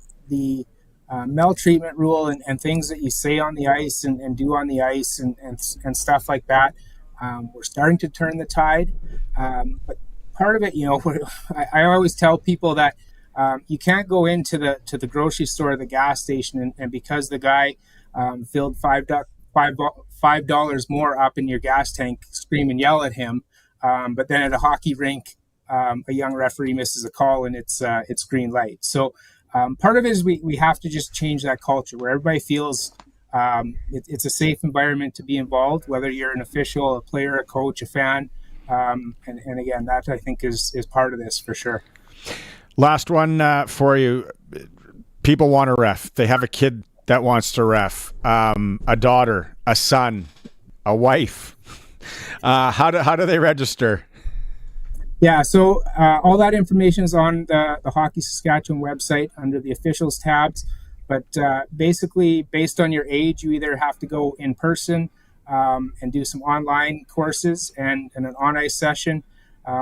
maltreatment rule and things that you say on the ice and do on the ice and stuff like that. We're starting to turn the tide, but part of it, I always tell people that you can't go into the grocery store or the gas station and because the guy filled $5 more up in your gas tank, scream and yell at him. But then at a hockey rink, a young referee misses a call and it's green light. So part of it is we have to just change that culture where everybody feels it's a safe environment to be involved, whether you're an official, a player, a coach, a fan. And again, that I think is part of this for sure. Last one for you. People want to ref. They have a kid that wants to ref, a daughter, a son, a wife. How do they register? Yeah, so all that information is on the Hockey Saskatchewan website under the officials tabs. But basically, based on your age, you either have to go in person and do some online courses and an on-ice session.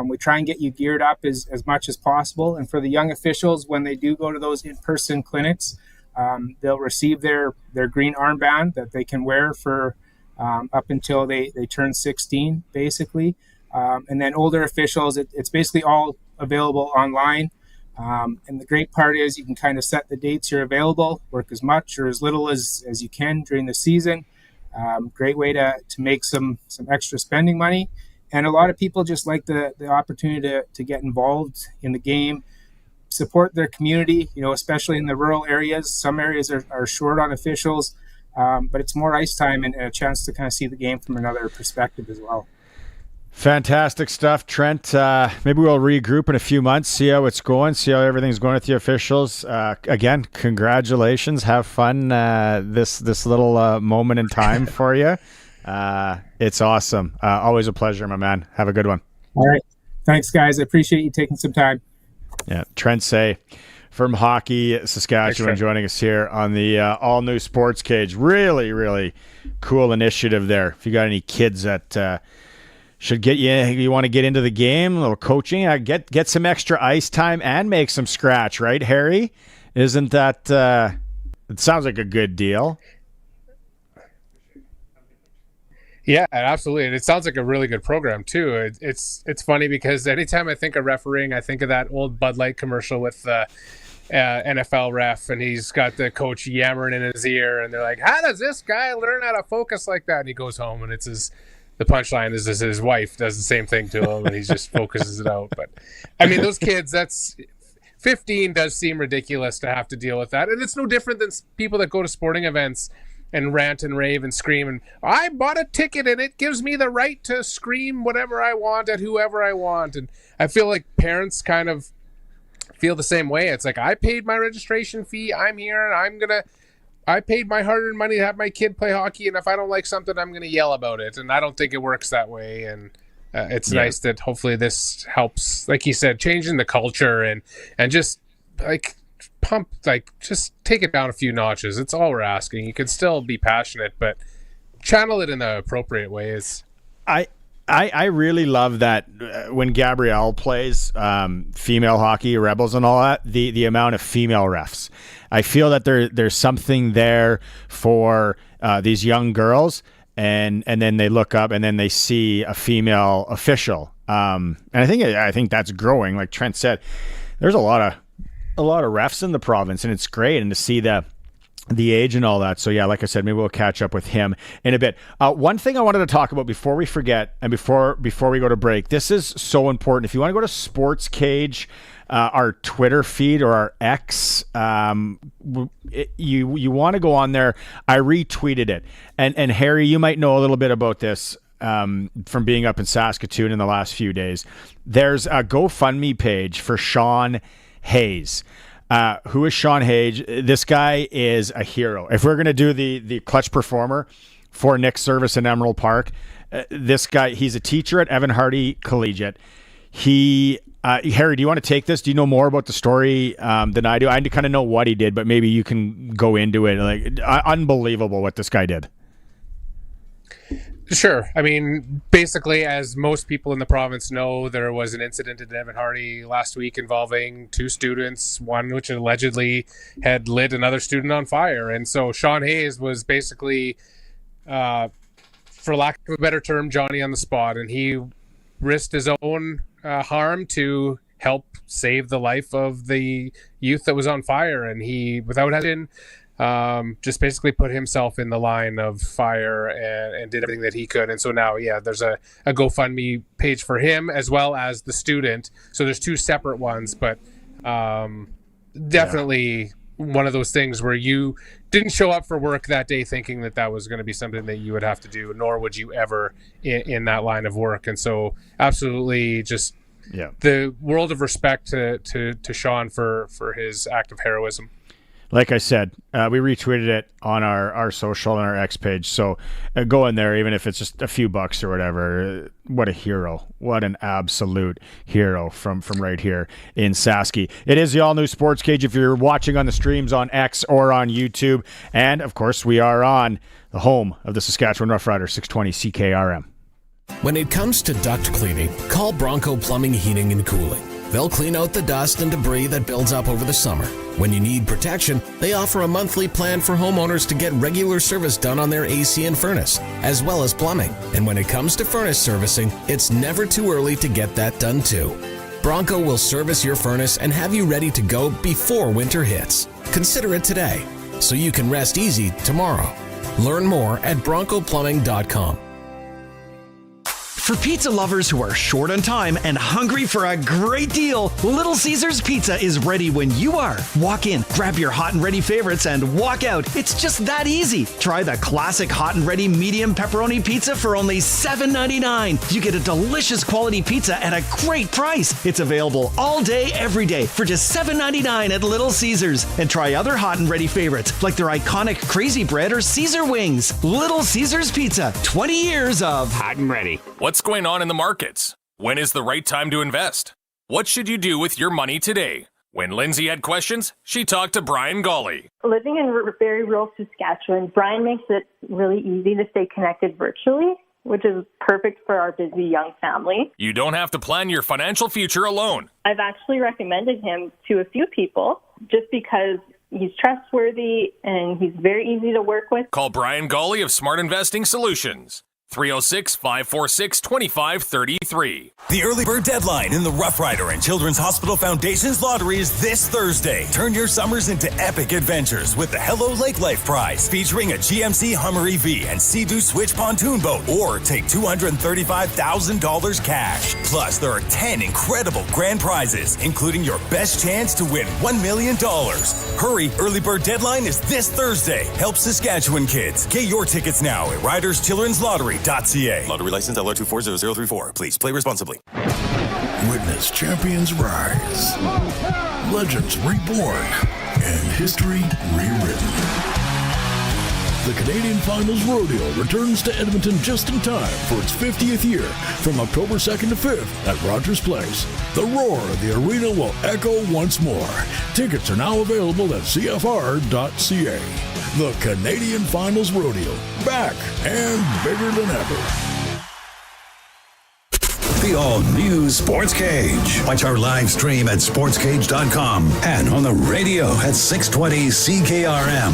We try and get you geared up as much as possible. And for the young officials, when they do go to those in-person clinics, they'll receive their green armband that they can wear for up until they turn 16, basically. And then older officials, it's basically all available online. And the great part is you can kind of set the dates you're available, work as much or as little as you can during the season. Great way to make some extra spending money. And a lot of people just like the opportunity to get involved in the game, support their community, especially in the rural areas. Some areas are short on officials, but it's more ice time and a chance to kind of see the game from another perspective as well. Fantastic stuff, Trent. Maybe we'll regroup in a few months, see how it's going, see how everything's going with the officials. Again, congratulations. Have fun this little moment in time for you. It's awesome. Always a pleasure, my man. Have a good one. All right. Thanks, guys. I appreciate you taking some time. Yeah, Trent Say from Hockey Saskatchewan. Thanks, joining us here on the all-new Sportscage. Really, really cool initiative there. If you got any kids that should you want to get into the game, a little coaching, get some extra ice time and make some scratch, right, Harry? Isn't that it sounds like a good deal? Yeah, absolutely. And it sounds like a really good program too. It's funny because anytime I think of refereeing, I think of that old Bud Light commercial with the NFL ref, and he's got the coach yammering in his ear, and they're like, "How does this guy learn how to focus like that?" And he goes home, and the punchline is his wife does the same thing to him, and he just focuses it out. But I mean, those kids, that's 15 does seem ridiculous to have to deal with that, and it's no different than people that go to sporting events and rant and rave and scream and I bought a ticket and it gives me the right to scream whatever I want at whoever I want. And I feel like parents kind of feel the same way. It's like, I paid my registration fee, I'm here, and I paid my hard-earned money to have my kid play hockey, and if I don't like something, I'm going to yell about it. And I don't think it works that way. And it's nice that hopefully this helps, like you said, changing the culture and just like just take it down a few notches. It's all we're asking. You can still be passionate, but channel it in the appropriate ways. I really love that when Gabrielle plays female hockey, Rebels and all that, the amount of female refs. I feel that there's something there for these young girls, and then they look up and then they see a female official. And I think that's growing. Like Trent said, there's a lot of a lot of refs in the province, and it's great, and to see the age and all that. So yeah, like I said, maybe we'll catch up with him in a bit. One thing I wanted to talk about before we forget, and before we go to break, this is so important. If you want to go to Sportscage, our Twitter feed or our X, you want to go on there. I retweeted it, and Harry, you might know a little bit about this from being up in Saskatoon in the last few days. There's a GoFundMe page for Sean Hayes. Who is Sean Hayes? This guy is a hero. If we're going to do the clutch performer for Nick's service in Emerald Park, this guy, he's a teacher at Evan Hardy Collegiate. Harry, do you want to take this? Do you know more about the story than I do? I kind of know what he did, but maybe you can go into it. Like, unbelievable what this guy did. Sure. I mean, basically, as most people in the province know, there was an incident at Evan Hardy last week involving two students, one which allegedly had lit another student on fire. And so Sean Hayes was basically, for lack of a better term, Johnny on the spot. And he risked his own harm to help save the life of the youth that was on fire. And he, without hesitation, just basically put himself in the line of fire and did everything that he could. And so now, yeah, there's a GoFundMe page for him as well as the student. So there's two separate ones, but definitely one of those things where you didn't show up for work that day thinking that was going to be something that you would have to do, nor would you ever in that line of work. And so absolutely just the world of respect to Sean for his act of heroism. Like I said, we retweeted it on our social and our X page. So go in there, even if it's just a few bucks or whatever. What a hero. What an absolute hero from right here in Sasky. It is the all-new Sportscage if you're watching on the streams on X or on YouTube. And, of course, we are on the home of the Saskatchewan Roughriders, 620 CKRM. When it comes to duct cleaning, call Bronco Plumbing, Heating, and Cooling. They'll clean out the dust and debris that builds up over the summer. When you need protection, they offer a monthly plan for homeowners to get regular service done on their AC and furnace, as well as plumbing. And when it comes to furnace servicing, it's never too early to get that done too. Bronco will service your furnace and have you ready to go before winter hits. Consider it today, so you can rest easy tomorrow. Learn more at broncoplumbing.com. For pizza lovers who are short on time and hungry for a great deal, Little Caesars Pizza is ready when you are. Walk in, grab your hot and ready favorites, and walk out. It's just that easy. Try the classic hot and ready medium pepperoni pizza for only $7.99. You get a delicious quality pizza at a great price. It's available all day, every day for just $7.99 at Little Caesars. And try other hot and ready favorites like their iconic Crazy Bread or Caesar Wings. Little Caesars Pizza, 20 years of hot and ready. What's going on in the markets? When is the right time to invest? What should you do with your money today? When Lindsay had questions, she talked to Brian Golly. Living in very rural Saskatchewan, Brian makes it really easy to stay connected virtually, which is perfect for our busy young family. You don't have to plan your financial future alone. I've actually recommended him to a few people just because he's trustworthy and he's very easy to work with. Call Brian Golly of Smart Investing Solutions. 306-546-2533. The early bird deadline in the Rough Rider and Children's Hospital Foundation's lottery is this Thursday. Turn your summers into epic adventures with the Hello Lake Life Prize, featuring a GMC Hummer EV and Sea-Doo Switch pontoon boat, or take $235,000 cash. Plus, there are 10 incredible grand prizes, including your best chance to win $1 million. Hurry, early bird deadline is this Thursday. Help Saskatchewan kids. Get your tickets now at RidersChildren'sLottery.ca. Lottery license LR240034. Please play responsibly. Witness champions rise, legends reborn, and history rewritten. The Canadian Finals Rodeo returns to Edmonton just in time for its 50th year from October 2nd to 5th at Rogers Place. The roar of the arena will echo once more. Tickets are now available at CFR.ca. The Canadian Finals Rodeo, back and bigger than ever. The all-new Sportscage. Watch our live stream at sportscage.com and on the radio at 620 CKRM.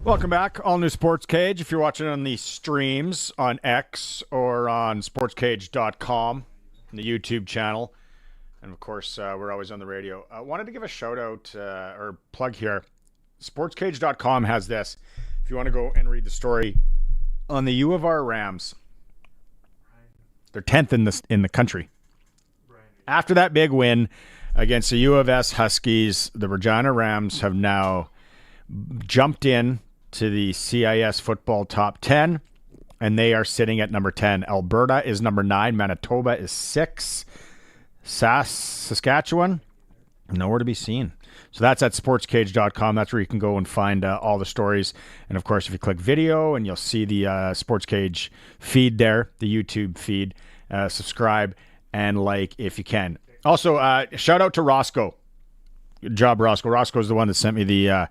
Welcome back, all new Sportscage. If you're watching on the streams on X or on sportscage.com, the YouTube channel, And of course, we're always on the radio. I wanted to give a shout out or plug here. Sportscage.com has this. If you want to go and read the story on the U of R Rams, they're 10th in the country. After that big win against the U of S Huskies, the Regina Rams have now jumped in to the CIS football top 10, and they are sitting at number 10. Alberta is number 9. Manitoba is 6. Saskatchewan, nowhere to be seen. So that's at sportscage.com. That's where you can go and find all the stories. And of course, if you click video, and you'll see the Sportscage feed there, the YouTube feed. Subscribe and like if you can. Also, shout out to Roscoe. Good job, Roscoe. Roscoe's the one that sent me the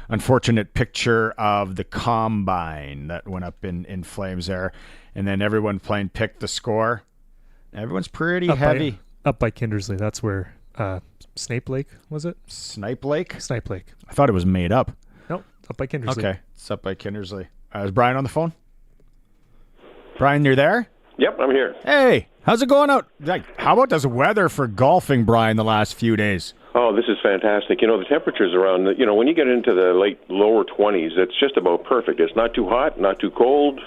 unfortunate picture of the combine that went up in flames there. And then everyone playing Pick the Score. Everyone's pretty heavy. Up by Kindersley. That's where Snape Lake, was it? Snipe Lake? Snipe Lake. I thought it was made up. No, up by Kindersley. Okay, it's up by Kindersley. Is Brian on the phone? Brian, you're there? Yep, I'm here. Hey, how's it going out? Like, how about this weather for golfing, Brian, the last few days? Oh, this is fantastic. The temperature's around, when you get into the lower 20s, it's just about perfect. It's not too hot, not too cold,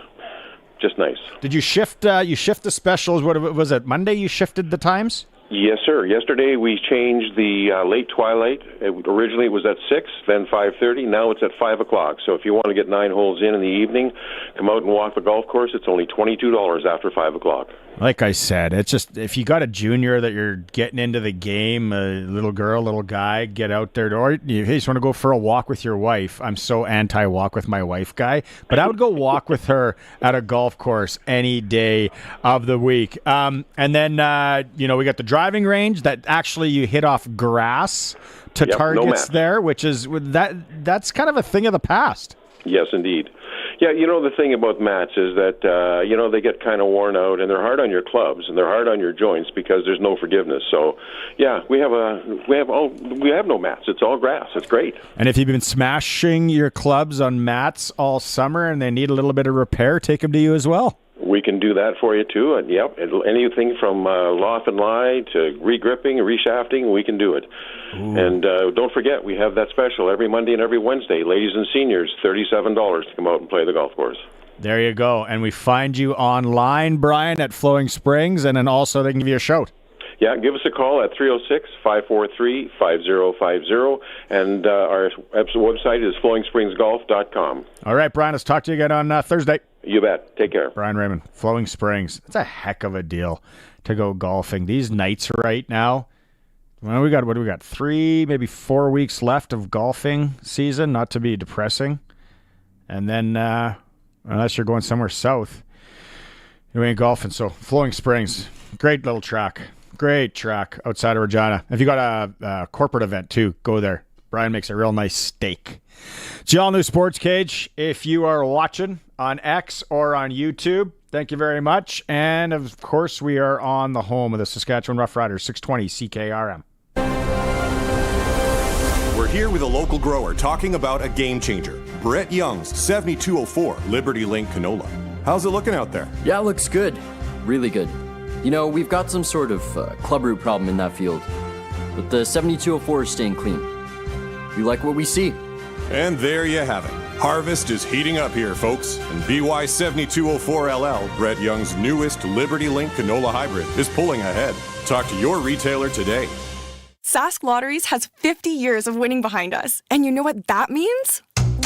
just nice. Did you shift the specials? What was it, Monday you shifted the times? Yes, sir. Yesterday we changed the late twilight. Originally it was at 6, then 5:30. Now it's at 5 o'clock. So if you want to get 9 holes in the evening, come out and walk the golf course. It's only $22 after 5 o'clock. Like I said, it's just if you got a junior that you're getting into the game, a little girl, little guy, get out there. Or you just want to go for a walk with your wife. I'm so anti-walk with my wife guy, but I would go walk with her at a golf course any day of the week. And then, we got the driving range that actually you hit off grass to targets there, which is that's kind of a thing of the past. Yes, indeed. Yeah, the thing about mats is that, they get kind of worn out, and they're hard on your clubs, and they're hard on your joints because there's no forgiveness. So, yeah, we have no mats. It's all grass. It's great. And if you've been smashing your clubs on mats all summer and they need a little bit of repair, take them to you as well. We can do that for you, too. And, anything from loft and lie to regripping, reshafting, we can do it. Ooh. And don't forget, we have that special every Monday and every Wednesday. Ladies and seniors, $37 to come out and play the golf course. There you go. And we find you online, Brian, at Flowing Springs, and then also they can give you a shout. Yeah, give us a call at 306-543-5050, and our website is flowingspringsgolf.com. All right, Brian, let's talk to you again on Thursday. You bet. Take care. Brian Raymond, Flowing Springs. It's a heck of a deal to go golfing. These nights right now, well, we got 3, maybe 4 weeks left of golfing season, not to be depressing. And then, unless you're going somewhere south, you ain't golfing. So Flowing Springs, great little track. Great track outside of Regina. If you got a corporate event too, go there. Brian makes a real nice steak. It's the all-new Sports Cage. If you are watching on X or on YouTube, thank you very much. And, of course, we are on the home of the Saskatchewan Roughriders, 620 CKRM. We're here with a local grower talking about a game changer. Brett Young's 7204 Liberty Link canola. How's it looking out there? Yeah, it looks good. Really good. We've got some sort of club root problem in that field, but the 7204 is staying clean. We like what we see. And there you have it. Harvest is heating up here, folks, and BY 7204LL, Brett Young's newest Liberty Link canola hybrid, is pulling ahead. Talk to your retailer today. Sask Lotteries has 50 years of winning behind us, and you know what that means?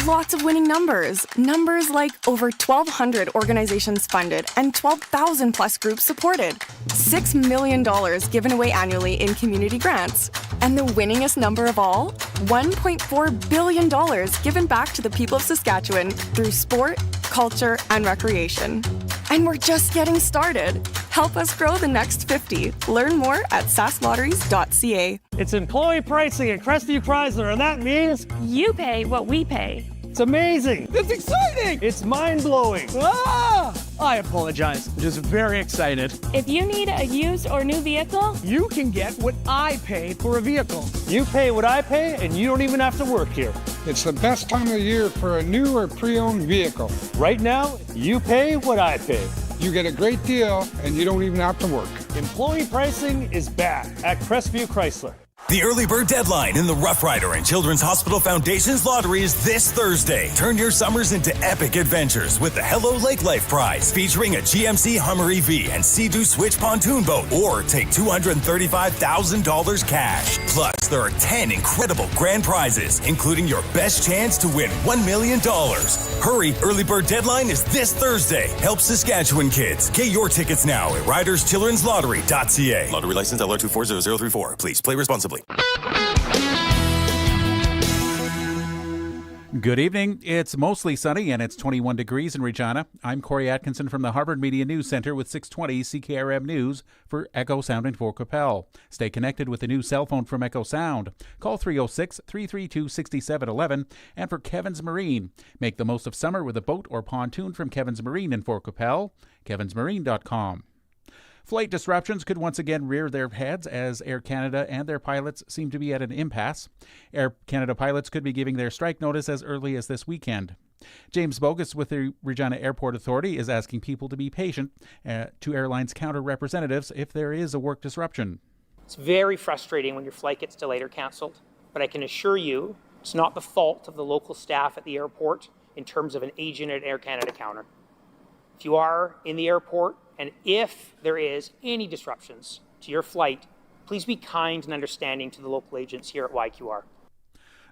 Lots of winning numbers. Numbers like over 1,200 organizations funded and 12,000 plus groups supported. $6 million given away annually in community grants. And the winningest number of all? $1.4 billion given back to the people of Saskatchewan through sport, culture, and recreation. And we're just getting started. Help us grow the next 50. Learn more at sasklotteries.ca. It's employee pricing at Crestview Chrysler, and that means you pay what we pay. It's amazing. It's exciting. It's mind-blowing. I apologize. I'm just very excited. If you need a used or new vehicle, you can get what I pay for a vehicle. You pay what I pay, and you don't even have to work here. It's the best time of year for a new or pre-owned vehicle. Right now, you pay what I pay. You get a great deal, and you don't even have to work. Employee pricing is back at Crestview Chrysler. The early bird deadline in the Rough Rider and Children's Hospital Foundation's lottery is this Thursday. Turn your summers into epic adventures with the Hello Lake Life Prize, featuring a GMC Hummer EV and Sea-Doo Switch pontoon boat, or take $235,000 cash. Plus, there are 10 incredible grand prizes, including your best chance to win $1 million. Hurry, early bird deadline is this Thursday. Help Saskatchewan kids. Get your tickets now at riderschildrenslottery.ca. Lottery license LR240034. Please play responsibly. Good evening. It's mostly sunny and it's 21 degrees in Regina. I'm Corey Atkinson from the Harvard Media News Center with 620 CKRM News for Echo Sound in Fort Qu'Appelle. Stay connected with the new cell phone from Echo Sound. Call 306-332-6711. And for Kevin's Marine, make the most of summer with a boat or pontoon from Kevin's Marine in Fort Qu'Appelle. kevinsmarine.com. Flight disruptions could once again rear their heads as Air Canada and their pilots seem to be at an impasse. Air Canada pilots could be giving their strike notice as early as this weekend. James Bogus with the Regina Airport Authority is asking people to be patient to airlines' counter representatives if there is a work disruption. It's very frustrating when your flight gets delayed or cancelled, but I can assure you it's not the fault of the local staff at the airport in terms of an agent at Air Canada counter. If you are in the airport, and if there is any disruptions to your flight, please be kind and understanding to the local agents here at YQR.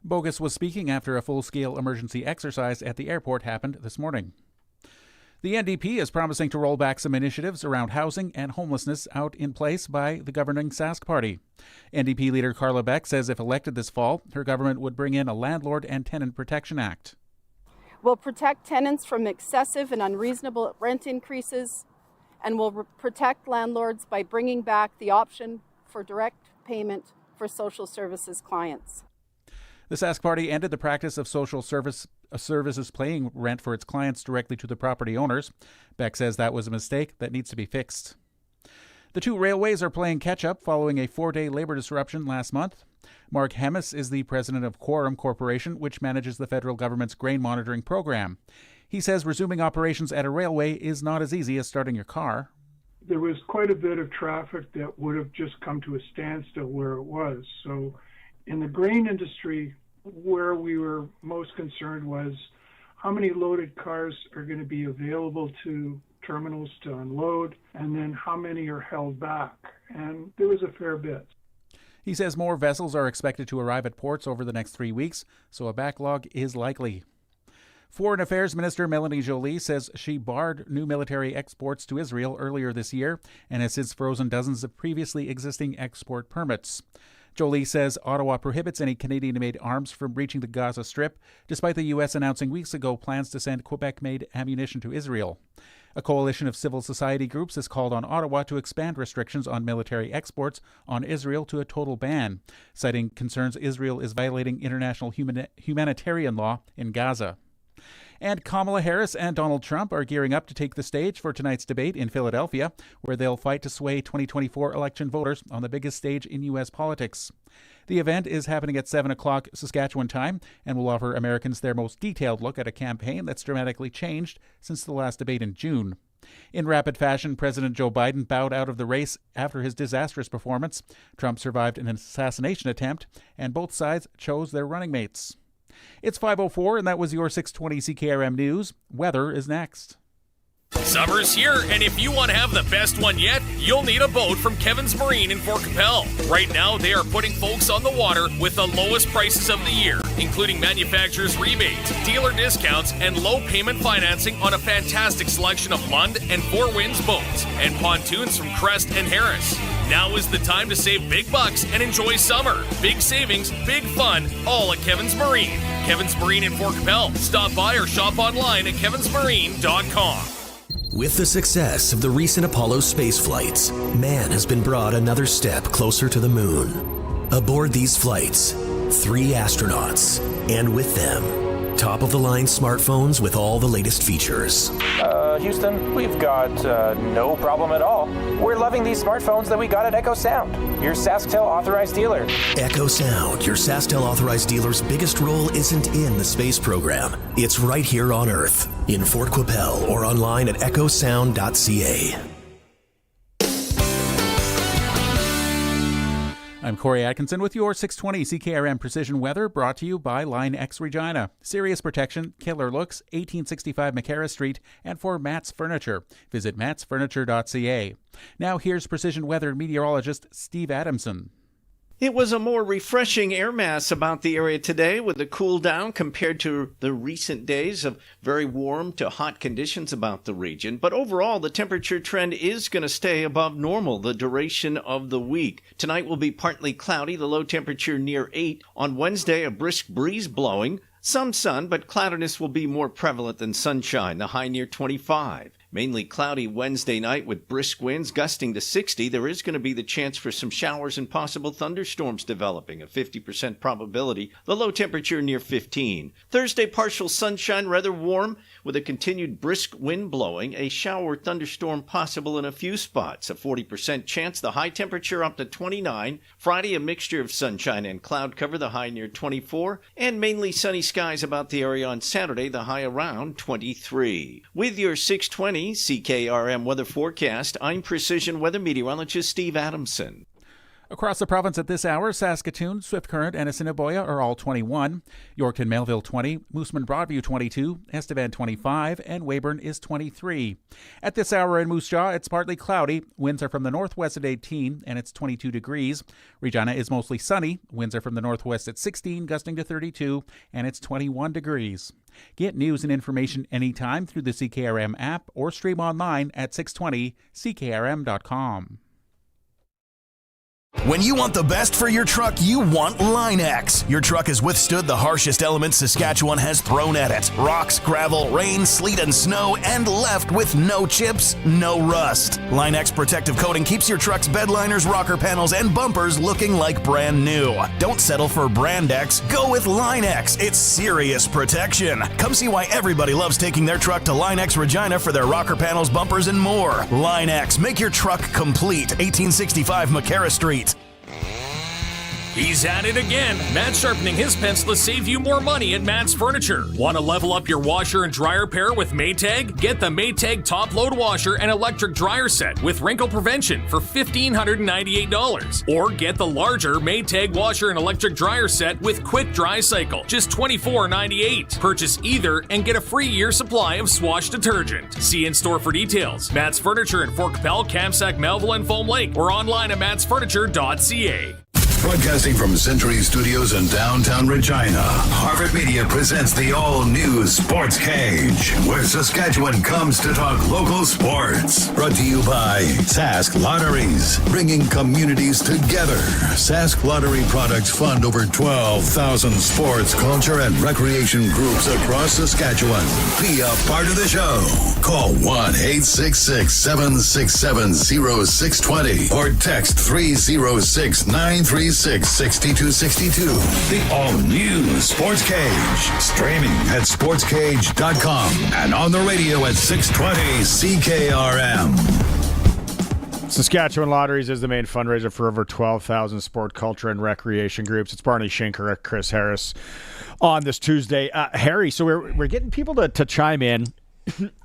Bogus was speaking after a full-scale emergency exercise at the airport happened this morning. The NDP is promising to roll back some initiatives around housing and homelessness out in place by the governing Sask Party. NDP leader Carla Beck says if elected this fall, her government would bring in a Landlord and Tenant Protection Act. We'll protect tenants from excessive and unreasonable rent increases, and will protect landlords by bringing back the option for direct payment for social services clients. The Sask Party ended the practice of social services paying rent for its clients directly to the property owners. Beck says that was a mistake that needs to be fixed. The two railways are playing catch-up following a 4-day labor disruption last month. Mark Hemis is the president of Quorum Corporation, which manages the federal government's grain monitoring program. He says resuming operations at a railway is not as easy as starting your car. There was quite a bit of traffic that would have just come to a standstill where it was. So in the grain industry, where we were most concerned was how many loaded cars are going to be available to terminals to unload, and then how many are held back. And there was a fair bit. He says more vessels are expected to arrive at ports over the next 3 weeks, so a backlog is likely. Foreign Affairs Minister Melanie Joly says she barred new military exports to Israel earlier this year and has since frozen dozens of previously existing export permits. Joly says Ottawa prohibits any Canadian-made arms from reaching the Gaza Strip, despite the U.S. announcing weeks ago plans to send Quebec-made ammunition to Israel. A coalition of civil society groups has called on Ottawa to expand restrictions on military exports on Israel to a total ban, citing concerns Israel is violating international humanitarian law in Gaza. And Kamala Harris and Donald Trump are gearing up to take the stage for tonight's debate in Philadelphia, where they'll fight to sway 2024 election voters on the biggest stage in U.S. politics. The event is happening at 7 o'clock Saskatchewan time and will offer Americans their most detailed look at a campaign that's dramatically changed since the last debate in June. In rapid fashion, President Joe Biden bowed out of the race after his disastrous performance. Trump survived an assassination attempt, and both sides chose their running mates. It's 5:04, and that was your 620 CKRM News. Weather is next. Summer's here, and if you want to have the best one yet, you'll need a boat from Kevin's Marine in Fort Qu'Appelle. Right now, they are putting folks on the water with the lowest prices of the year, including manufacturer's rebates, dealer discounts, and low payment financing on a fantastic selection of Lund and Four Winds boats and pontoons from Crest and Harris. Now is the time to save big bucks and enjoy summer. Big savings, big fun, all at Kevin's Marine. Kevin's Marine in Fort Qu'Appelle. Stop by or shop online at kevinsmarine.com. With the success of the recent Apollo space flights, man has been brought another step closer to the moon. Aboard these flights, 3 astronauts, and with them, top-of-the-line smartphones with all the latest features. Houston, we've got no problem at all. We're loving these smartphones that we got at Echo Sound, your SaskTel authorized dealer. Echo Sound, your SaskTel authorized dealer's biggest role isn't in the space program. It's right here on Earth, in Fort Qu'Appelle, or online at echosound.ca. I'm Corey Atkinson with your 620 CKRM Precision Weather, brought to you by Line X Regina. Serious protection, killer looks, 1865 McCarra Street, and for Matt's Furniture. Visit mattsfurniture.ca. Now here's Precision Weather meteorologist Steve Adamson. It was a more refreshing air mass about the area today, with a cool down compared to the recent days of very warm to hot conditions about the region. But overall, the temperature trend is going to stay above normal the duration of the week. Tonight will be partly cloudy, the low temperature near 8. On Wednesday, a brisk breeze blowing. Some sun, but cloudiness will be more prevalent than sunshine, the high near 25. Mainly cloudy Wednesday night with brisk winds gusting to 60. There is going to be the chance for some showers and possible thunderstorms developing, a 50% probability. The low temperature near 15. Thursday, partial sunshine, rather warm, with a continued brisk wind blowing. A shower or thunderstorm possible in a few spots, a 40% chance. The high temperature up to 29. Friday, a mixture of sunshine and cloud cover, the high near 24. And mainly sunny skies about the area on Saturday, the high around 23. With your 620 CKRM weather forecast, I'm Precision Weather Meteorologist Steve Adamson. Across the province at this hour, Saskatoon, Swift Current, and Assiniboia are all 21. Yorkton, Melville 20, Moosomin, Broadview 22, Estevan 25, and Weyburn is 23. At this hour in Moose Jaw, it's partly cloudy. Winds are from the northwest at 18, and it's 22 degrees. Regina is mostly sunny. Winds are from the northwest at 16, gusting to 32, and it's 21 degrees. Get news and information anytime through the CKRM app or stream online at 620ckrm.com. When you want the best for your truck, you want Line X. Your truck has withstood the harshest elements Saskatchewan has thrown at it. Rocks, gravel, rain, sleet, and snow, and left with no chips, no rust. Line X protective coating keeps your truck's bed liners, rocker panels, and bumpers looking like brand new. Don't settle for Brand X. Go with Line X. It's serious protection. Come see why everybody loves taking their truck to Line X Regina for their rocker panels, bumpers, and more. Line X. Make your truck complete. 1865 McCarra Street. He's at it again. Matt's sharpening his pencil to save you more money at Matt's Furniture. Want to level up your washer and dryer pair with Maytag? Get the Maytag top load washer and electric dryer set with wrinkle prevention for $1,598. Or get the larger Maytag washer and electric dryer set with quick dry cycle, just $24.98. Purchase either and get a free year supply of Swash detergent. See in store for details. Matt's Furniture in Fort Qu'Appelle, Kamsack, Melville, and Foam Lake, or online at mattsfurniture.ca. Broadcasting from Century Studios in downtown Regina, Harvard Media presents the all-new Sportscage, where Saskatchewan comes to talk local sports. Brought to you by Sask Lotteries, bringing communities together. Sask Lottery products fund over 12,000 sports, culture, and recreation groups across Saskatchewan. Be a part of the show. Call 1-866-767-0620 or text 306-936-6262. The all-new Sportscage. Streaming at sportscage.com and on the radio at 620 CKRM. Saskatchewan Lotteries is the main fundraiser for over 12,000 sport, culture, and recreation groups. It's Barney Schinker, Chris Harris on this Tuesday. Harry, so we're getting people to chime in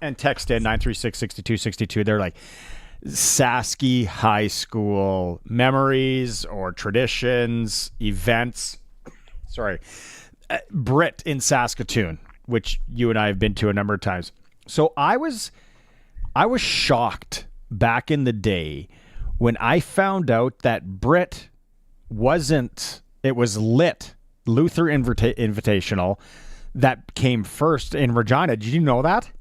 and text in 936-6262. They're like, Sasky High School memories or traditions, events. Brit in Saskatoon, which you and I have been to a number of times. So I was shocked back in the day when I found out that Brit wasn't. It was Lit Luther Invitational that came first in Regina. Did you know that?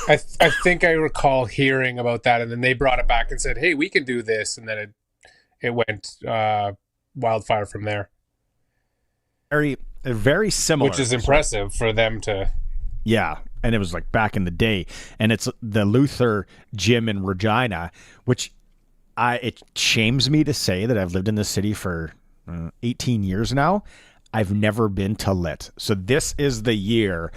I think I recall hearing about that, and then they brought it back and said, "Hey, we can do this," and then it went wildfire from there. Very similar, which is impressive for them to. Yeah, and it was like back in the day, and it's the Luther Gym in Regina, which it shames me to say that I've lived in this city for 18 years now. I've never been to Lit, so this is the year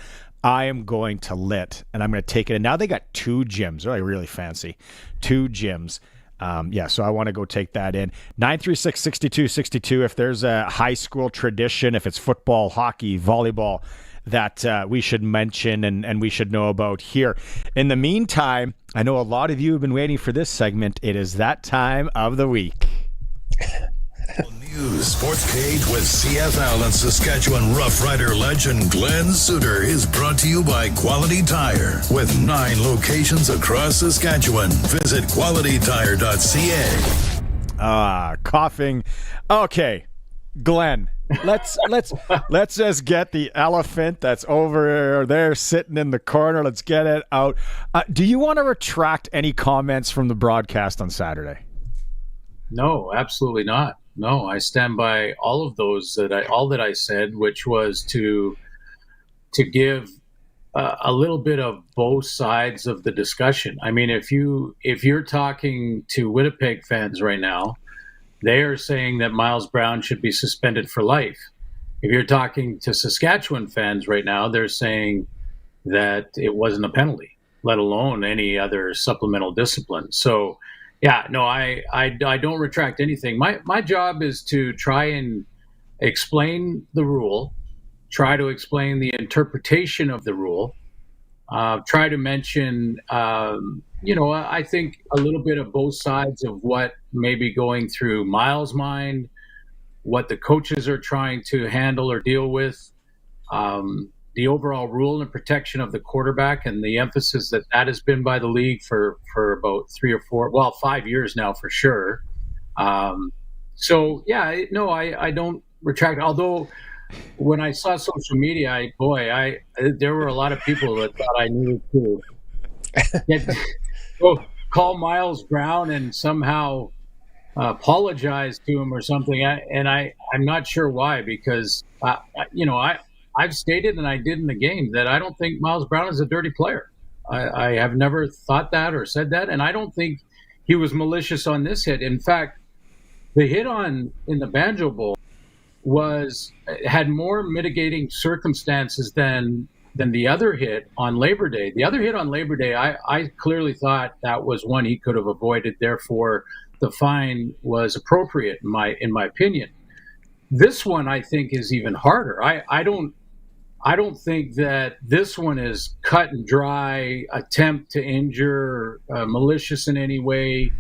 I am going to Lit, and I'm going to take it. And now they got 2 gyms, really, really fancy, 2 gyms. So I want to go take that in. 936-6262. If there's a high school tradition, if it's football, hockey, volleyball, that we should mention and we should know about here. In the meantime, I know a lot of you have been waiting for this segment. It is that time of the week. News Sportscage with CFL and Saskatchewan Roughrider legend Glen Suitor is brought to you by Quality Tire. With 9 locations across Saskatchewan, visit qualitytire.ca. Coughing. Okay, Glenn, let's just get the elephant that's over there sitting in the corner. Let's get it out. Do you want to retract any comments from the broadcast on Saturday? No, absolutely not. No, I stand by all of those all that I said, which was to give a little bit of both sides of the discussion. I mean, if you're talking to Winnipeg fans right now, they are saying that Miles Brown should be suspended for life. If you're talking to Saskatchewan fans right now, they're saying that it wasn't a penalty, let alone any other supplemental discipline. So, yeah, no, I don't retract anything. My job is to try and explain the rule, try to explain the interpretation of the rule, try to mention, I think a little bit of both sides of what may be going through Miles' mind, what the coaches are trying to handle or deal with, the overall rule and protection of the quarterback, and the emphasis that has been by the league for about 5 years now for sure. I don't retract. Although when I saw social media, there were a lot of people that thought I needed to call Miles Brown and somehow apologize to him or something. I'm not sure why, because I've stated, and I did in the game, that I don't think Miles Brown is a dirty player. I have never thought that or said that, and I don't think he was malicious on this hit. In fact, the hit in the Banjo Bowl had more mitigating circumstances than the other hit on Labor Day. The other hit on Labor Day, I clearly thought that was one he could have avoided. Therefore, the fine was appropriate in my opinion. This one, I think, is even harder. I don't think that this one is cut and dry, attempt to injure, malicious in any way.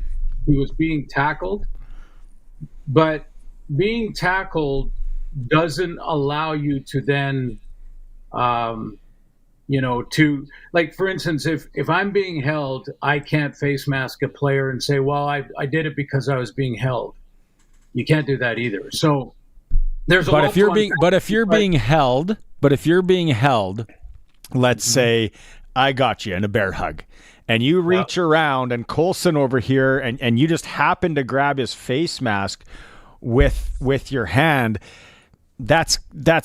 He was being tackled, but being tackled doesn't allow you to then, for instance, if I'm being held, I can't face mask a player and say, well, I did it because I was being held. You can't do that either. So there's if you're being held, let's say I got you in a bear hug and you reach around and Coulson over here and you just happen to grab his face mask with your hand, that's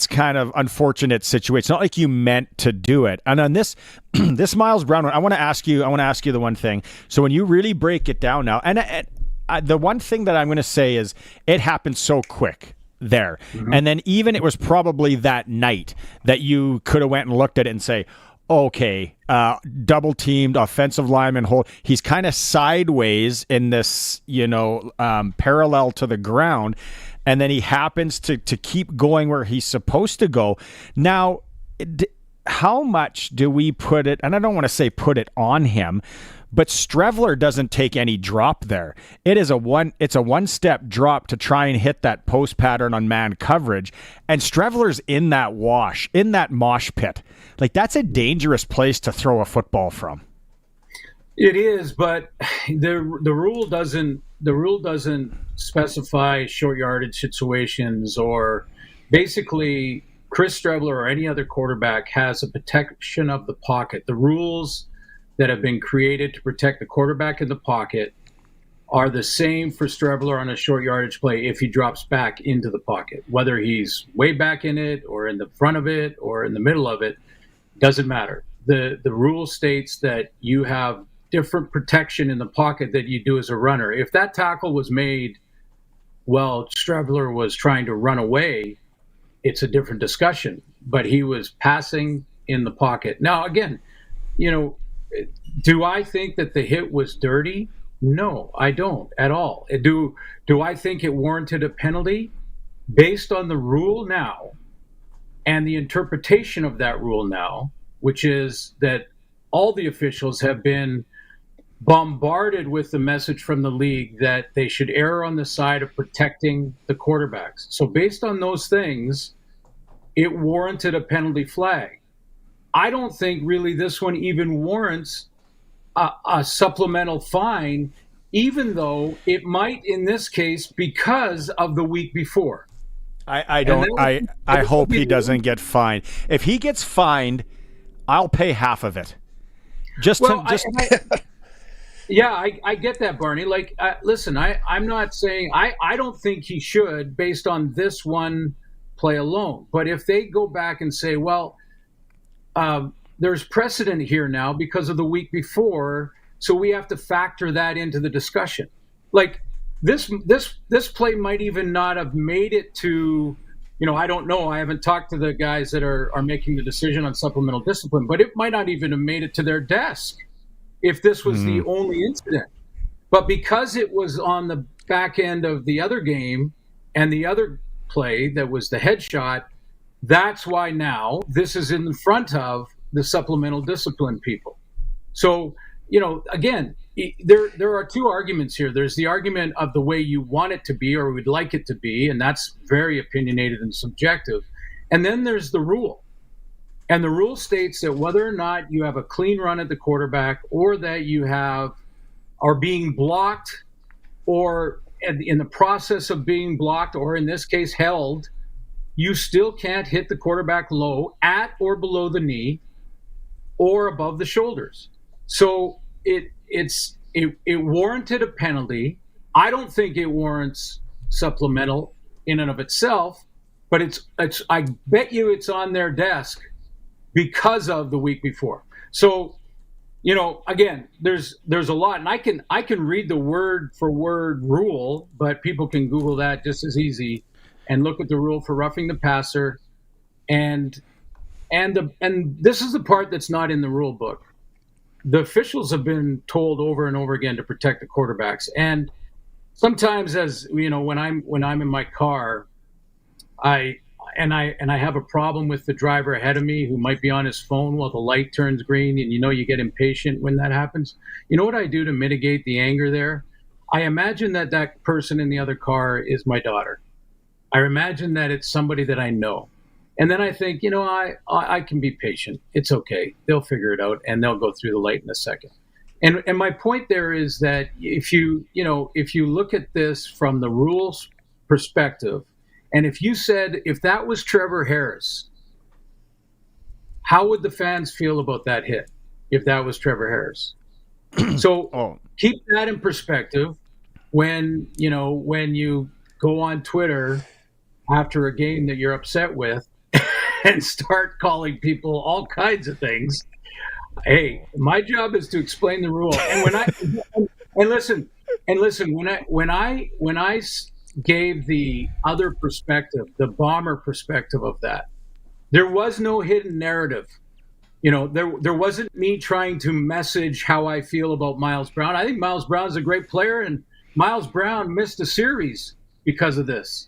kind of unfortunate situation. It's not like you meant to do it. And on this Miles Brown one, I want to ask you the one thing. So when you really break it down now, and the one thing that I'm going to say is it happened so quick there. Mm-hmm. And then even it was probably that night that you could have went and looked at it and say, okay, double teamed offensive lineman hold. He's kind of sideways in this, parallel to the ground. And then he happens to keep going where he's supposed to go. Now, how much do we put it, and I don't want to say put it on him, but Strevler doesn't take any drop there. It's a one-step drop to try and hit that post pattern on man coverage, and Strevler's in that mosh pit. Like, that's a dangerous place to throw a football from. It is, but the rule doesn't specify short yardage situations, or basically Chris Strevler or any other quarterback has a protection of the pocket. The rules that have been created to protect the quarterback in the pocket are the same for Strevler on a short yardage play if he drops back into the pocket. Whether he's way back in it or in the front of it or in the middle of it, doesn't matter. The rule states that you have different protection in the pocket that you do as a runner. If that tackle was made while Strevler was trying to run away, it's a different discussion. But he was passing in the pocket. Now, again, do I think that the hit was dirty? No, I don't at all. Do I think it warranted a penalty? Based on the rule now and the interpretation of that rule now, which is that all the officials have been bombarded with the message from the league that they should err on the side of protecting the quarterbacks. So based on those things, it warranted a penalty flag. I don't think really this one even warrants a supplemental fine, even though it might in this case because of the week before. I hope he doesn't get fined. If he gets fined, I'll pay half of it. Yeah, I get that, Barney. Like, listen, I'm not saying I don't think he should based on this one play alone. But if they go back and say, well, there's precedent here now because of the week before, so we have to factor that into the discussion. Like this play might even not have made it to, I don't know. I haven't talked to the guys that are making the decision on supplemental discipline, but it might not even have made it to their desk if this was the only incident. But because it was on the back end of the other game and the other play that was the headshot, that's why now this is in front of the supplemental discipline people. So, again, there are two arguments here. There's the argument of the way you want it to be or would like it to be, and that's very opinionated and subjective. And then there's the rule. And the rule states that whether or not you have a clean run at the quarterback or that you are being blocked or in the process of being blocked or in this case held, you still can't hit the quarterback low at or below the knee or above the shoulders. So it warranted a penalty. I don't think it warrants supplemental in and of itself, but it's I bet you it's on their desk because of the week before. So, again, there's a lot, and I can read the word for word rule, but people can Google that just as easy and look at the rule for roughing the passer, and this is the part that's not in the rule book. The officials have been told over and over again to protect the quarterbacks, and sometimes, as when I'm in my car, I have a problem with the driver ahead of me who might be on his phone while the light turns green, and you get impatient when that happens. You know what I do to mitigate the anger there? I imagine that person in the other car is my daughter. I imagine that it's somebody that I know. And then I think, I can be patient. It's okay. They'll figure it out and they'll go through the light in a second. And my point there is that if you look at this from the rules perspective, and if that was Trevor Harris, how would the fans feel about that hit if that was Trevor Harris? So keep that in perspective when you go on Twitter after a game that you're upset with and start calling people all kinds of things. Hey, my job is to explain the rule. And listen, when I gave the other perspective, the bomber perspective of that, there was no hidden narrative. There wasn't me trying to message how I feel about Miles Brown. I think Miles Brown is a great player, and Miles Brown missed a series because of this.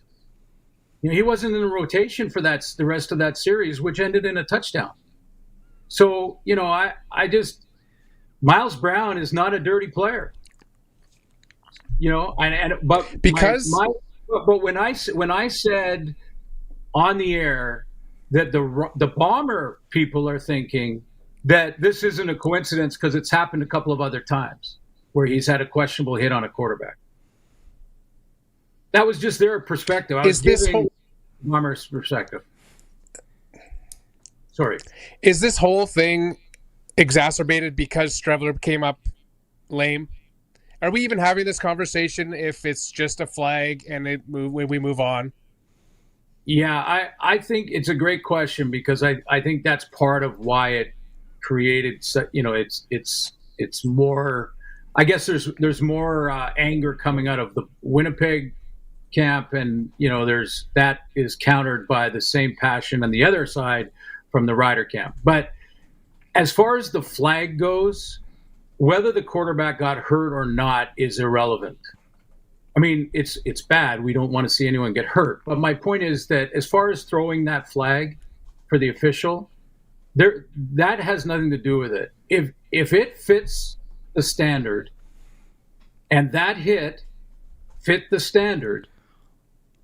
He wasn't in the rotation for the rest of that series, which ended in a touchdown. So, Miles Brown is not a dirty player. But when I said on the air that the bomber people are thinking that this isn't a coincidence because it's happened a couple of other times where he's had a questionable hit on a quarterback. That was just their perspective. I was giving bomber's perspective. Sorry. Is this whole thing exacerbated because Strevler came up lame? Are we even having this conversation if it's just a flag and we move on? Yeah, I think it's a great question because I think that's part of why it created. It's more. I guess there's more anger coming out of the Winnipeg camp, and that is countered by the same passion on the other side the Rider camp. But as far as the flag goes, whether the quarterback got hurt or not is irrelevant. I mean, it's bad. We don't want to see anyone get hurt. But my point is that as far as throwing that flag for the official, that has nothing to do with it. If it fits the standard and that hit fit the standard,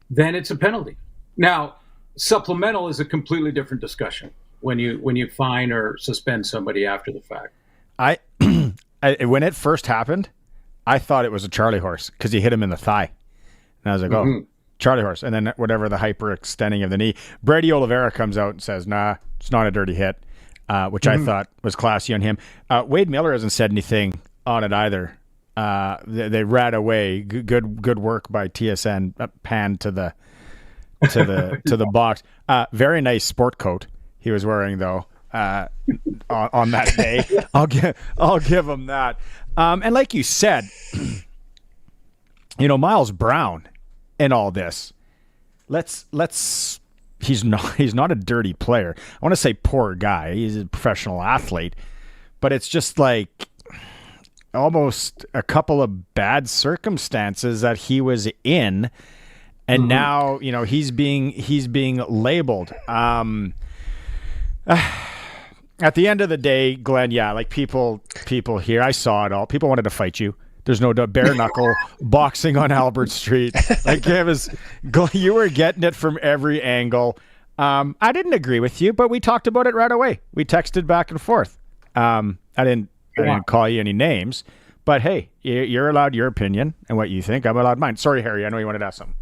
then it's a penalty. Now, supplemental is a completely different discussion when you fine or suspend somebody after the fact. When it first happened, I thought it was a Charlie horse because he hit him in the thigh. And I was like, oh, Charlie horse. And then whatever the hyperextending of the knee. Brady Oliveira comes out and says, nah, it's not a dirty hit, which I thought was classy on him. Wade Miller hasn't said anything on it either. They ran away. Good work by TSN. Pan to the box. Very nice sport coat he was wearing though. On that day, I'll give him that. And like you said, Miles Brown in all this. He's not a dirty player. I want to say poor guy. He's a professional athlete, but it's just like almost a couple of bad circumstances that he was in, and now he's being labeled. At the end of the day, Glenn, yeah, like people here, I saw it all. People wanted to fight you. There's no doubt. Bare knuckle boxing on Albert Street. Like you were getting it from every angle. I didn't agree with you, but we talked about it right away. We texted back and forth. I didn't call you any names, but hey, you're allowed your opinion and what you think. I'm allowed mine. Sorry, Harry. I know you wanted to ask something.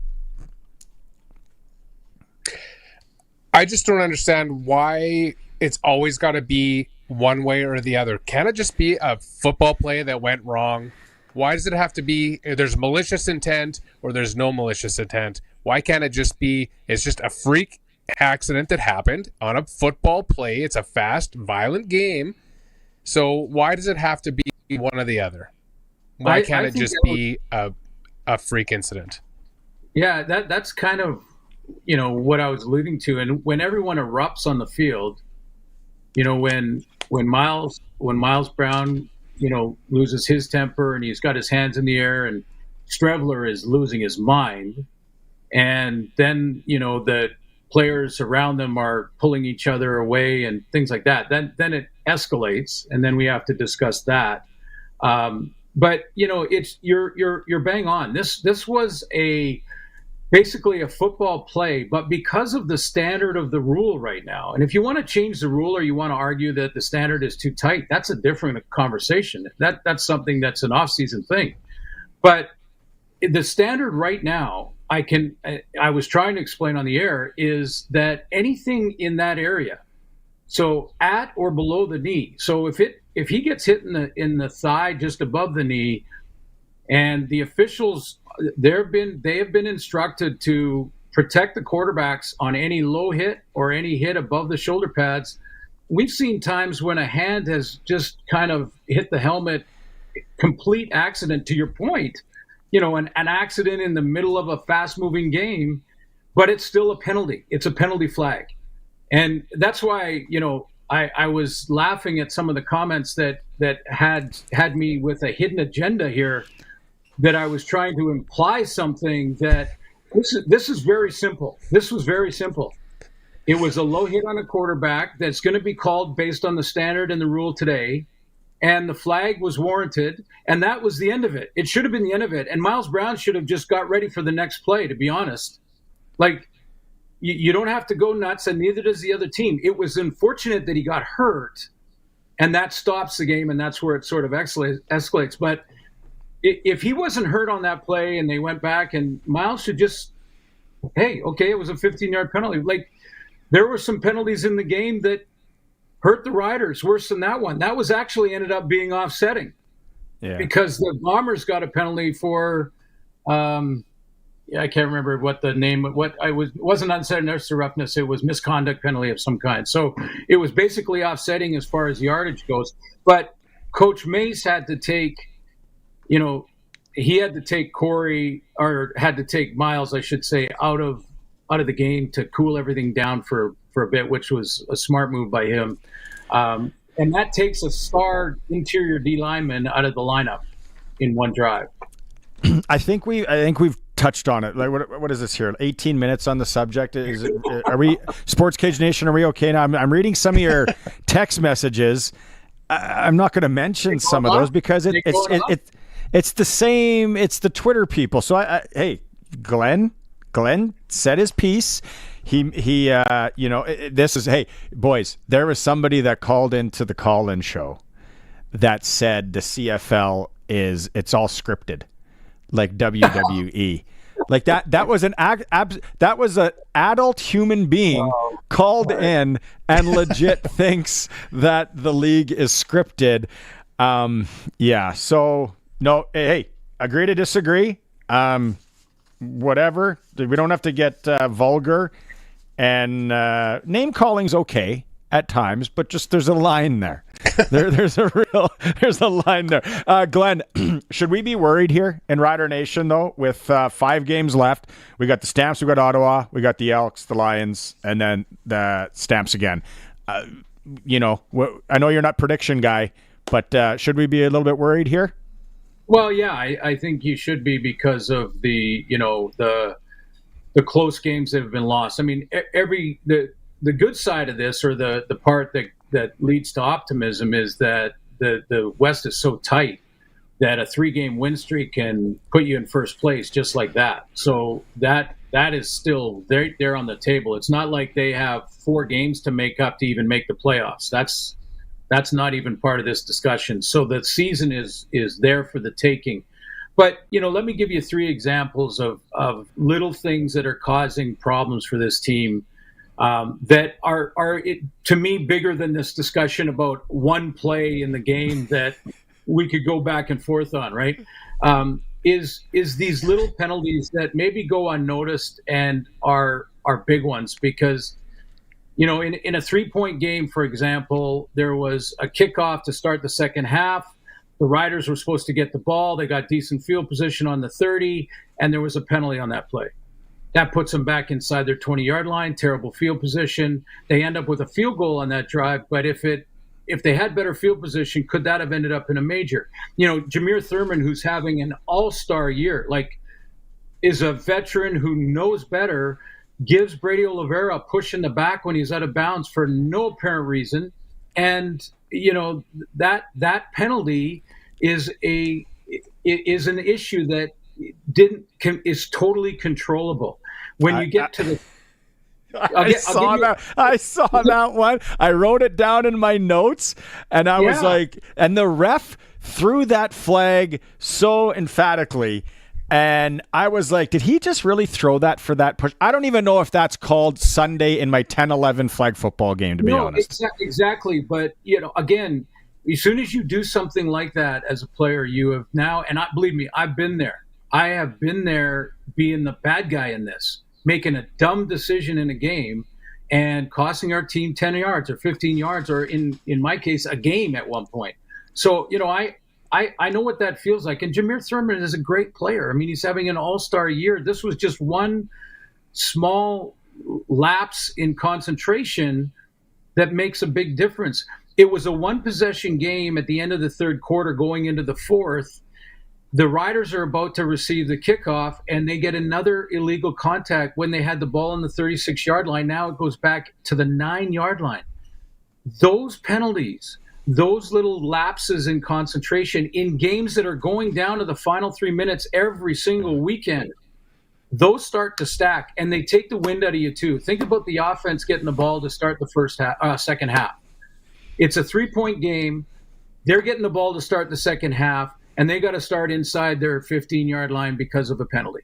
I just don't understand why it's always got to be one way or the other. Can it just be a football play that went wrong? Why does it have to be there's malicious intent or there's no malicious intent? Why can't it just be it's just a freak accident that happened on a football play? It's a fast, violent game. So why does it have to be one or the other? Why can't it just be a freak incident? Yeah, that's kind of what I was alluding to. And when everyone erupts on the field, when Miles Brown, loses his temper and he's got his hands in the air and Streveler is losing his mind. And then, the players around them are pulling each other away and things like that. Then it escalates, and then we have to discuss that. But it's you're bang on. This was basically a football play, but because of the standard of the rule right now, and if you want to change the rule or you want to argue that the standard is too tight, that's a different conversation. That's something that's an off-season thing. But the standard right now, I was trying to explain on the air, is that anything in that area, so at or below the knee. So if he gets hit in the thigh just above the knee, and the officials they have been instructed to protect the quarterbacks on any low hit or any hit above the shoulder pads. We've seen times when a hand has just kind of hit the helmet, complete accident to your point, an accident in the middle of a fast moving game, but it's still a penalty. It's a penalty flag. And that's why, I was laughing at some of the comments that had me with a hidden agenda here, that I was trying to imply something that this is very simple. This was very simple. It was a low hit on a quarterback that's going to be called based on the standard and the rule today, and the flag was warranted, and that was the end of it. It should have been the end of it, and Miles Brown should have just got ready for the next play, to be honest. Like, you don't have to go nuts, and neither does the other team. It was unfortunate that he got hurt, and that stops the game, and that's where it sort of escalates. But if he wasn't hurt on that play and they went back, and Miles should just, hey, okay, it was a 15-yard penalty. Like, there were some penalties in the game that hurt the Riders worse than that one. That was actually ended up being offsetting, because the Bombers got a penalty for, I can't remember what the name, it wasn't unsaid roughness. It was misconduct penalty of some kind. So it was basically offsetting as far as yardage goes. But Coach Mace had to take, he had to take Corey, or had to take Miles, I should say, out of the game to cool everything down for a bit, which was a smart move by him. And that takes a star interior D lineman out of the lineup in one drive. I think we've touched on it. Like, what is this here? 18 minutes on the subject. Are we Sportscage Nation? Are we okay now? I'm reading some of your text messages. I'm not going to mention some of those because it's the same. It's the Twitter people. So hey, Glenn said his piece. He this is, hey, boys, there was somebody that called into the call-in show that said the CFL it's all scripted, like WWE. Like that was an adult human being called in and legit thinks that the league is scripted. Yeah. So no, hey, agree to disagree. Whatever. We don't have to get vulgar, and name calling's okay at times, but just there's a line there. There's a line there. Glenn, should we be worried here in Rider Nation though? With 5 games left, we got the Stamps, we got Ottawa, we got the Elks, the Lions, and then the Stamps again. I know you're not prediction guy, but should we be a little bit worried here? Well, yeah, I think you should be because of the close games that have been lost. I mean, the good side of this, or the part that leads to optimism, is that the West is so tight that a 3-game win streak can put you in first place just like that. So that is still there on the table. It's not like they have 4 games to make up to even make the playoffs. That's not even part of this discussion. So the season is there for the taking. But, let me give you 3 examples of little things that are causing problems for this team that are to me, bigger than this discussion about one play in the game that we could go back and forth on, right? Is these little penalties that maybe go unnoticed and are big ones, because in a 3-point game, for example, there was a kickoff to start the second half. The Riders were supposed to get the ball. They got decent field position on the 30, and there was a penalty on that play. That puts them back inside their 20-yard line, terrible field position. They end up with a field goal on that drive, but if they had better field position, could that have ended up in a major? Jameer Thurman, who's having an all-star year, is a veteran who knows better, gives Brady Oliveira a push in the back when he's out of bounds for no apparent reason. And, that penalty is an issue that is totally controllable. When you get to the... I saw that one. I wrote it down in my notes, and I was like, and the ref threw that flag so emphatically. And I was like, did he just really throw that for that push? I don't even know if that's called Sunday in my 10-11 flag football game, to be honest. Exactly. But, again, as soon as you do something like that as a player, you have now, and believe me, I've been there. I have been there being the bad guy in this, making a dumb decision in a game and costing our team 10 yards or 15 yards, or in my case, a game at one point. So, I know what that feels like. And Jameer Thurman is a great player. I mean, he's having an all-star year. This was just one small lapse in concentration that makes a big difference. It was a 1-possession game at the end of the third quarter going into the fourth. The Riders are about to receive the kickoff, and they get another illegal contact when they had the ball on the 36-yard line. Now it goes back to the 9-yard line. Those penalties, those little lapses in concentration in games that are going down to the final 3 minutes every single weekend, those start to stack, and they take the wind out of you too. Think about the offense getting the ball to start the second half. It's a 3-point game. They're getting the ball to start the second half, and they got to start inside their 15-yard line because of a penalty.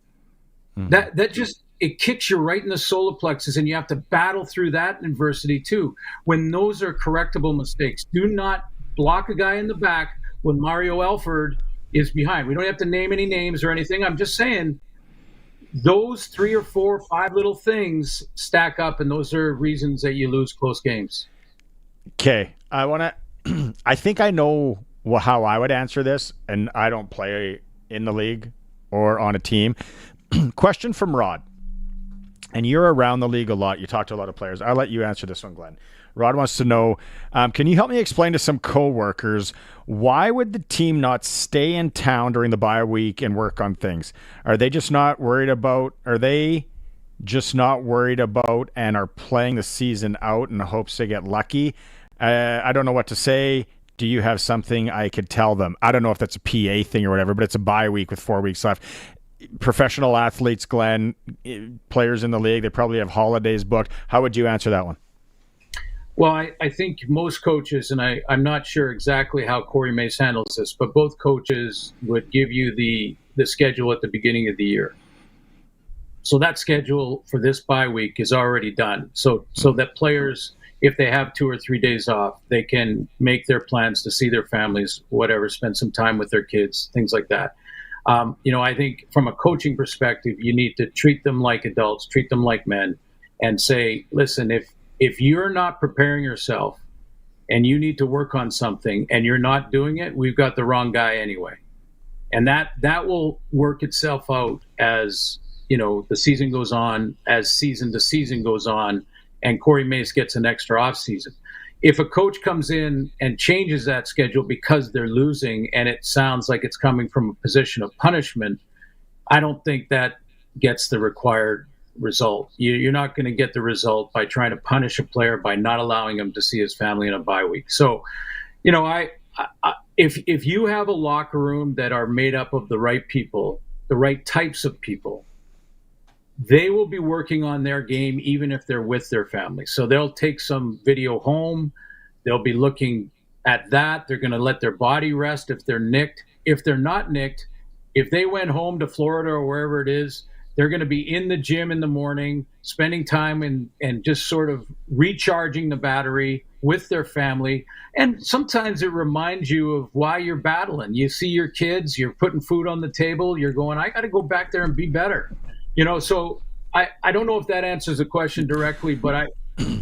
Mm-hmm. That just, it kicks you right in the solar plexus, and you have to battle through that adversity too. When those are correctable mistakes, do not block a guy in the back when Mario Alford is behind. We don't have to name any names or anything. I'm just saying those 3 or 4 or 5 little things stack up, and those are reasons that you lose close games. Okay, I think I know how I would answer this, and I don't play in the league or on a team. Question from Rod. and you're around the league a lot. You talk to a lot of players. I'll let you answer this one, Glenn. Rod wants to know, can you help me explain to some coworkers why would the team not stay in town during the bye week and work on things? Are they just not worried about and are playing the season out in the hopes to get lucky? I don't know what to say. Do you have something I could tell them? I don't know if that's a PA thing or whatever, but it's a bye week with 4 weeks left. Professional athletes, Glenn, players in the league, they probably have holidays booked. How would you answer that one? Well, I think most coaches, and I'm not sure exactly how Corey Mace handles this, but both coaches would give you the schedule at the beginning of the year. So that schedule for this bye week is already done. So that players, if they have 2 or 3 days off, they can make their plans to see their families, whatever, spend some time with their kids, things like that. I think from a coaching perspective, you need to treat them like adults, treat them like men, and say, listen, if you're not preparing yourself and you need to work on something and you're not doing it, we've got the wrong guy anyway. And that will work itself out as, the season goes on, as season to season goes on, and Corey Mace gets an extra off season. If a coach comes in and changes that schedule because they're losing and it sounds like it's coming from a position of punishment, I don't think that gets the required result. You're not going to get the result by trying to punish a player by not allowing him to see his family in a bye week. So, if you have a locker room that are made up of the right people, the right types of people, they will be working on their game even if they're with their family. So they'll take some video home. They'll be looking at that. They're going to let their body rest if they're nicked. If they're not nicked, if they went home to Florida or wherever it is, they're going to be in the gym in the morning, spending time and just sort of recharging the battery with their family. And sometimes it reminds you of why you're battling. You see your kids, you're putting food on the table, you're going, I got to go back there and be better. So I don't know if that answers the question directly, but I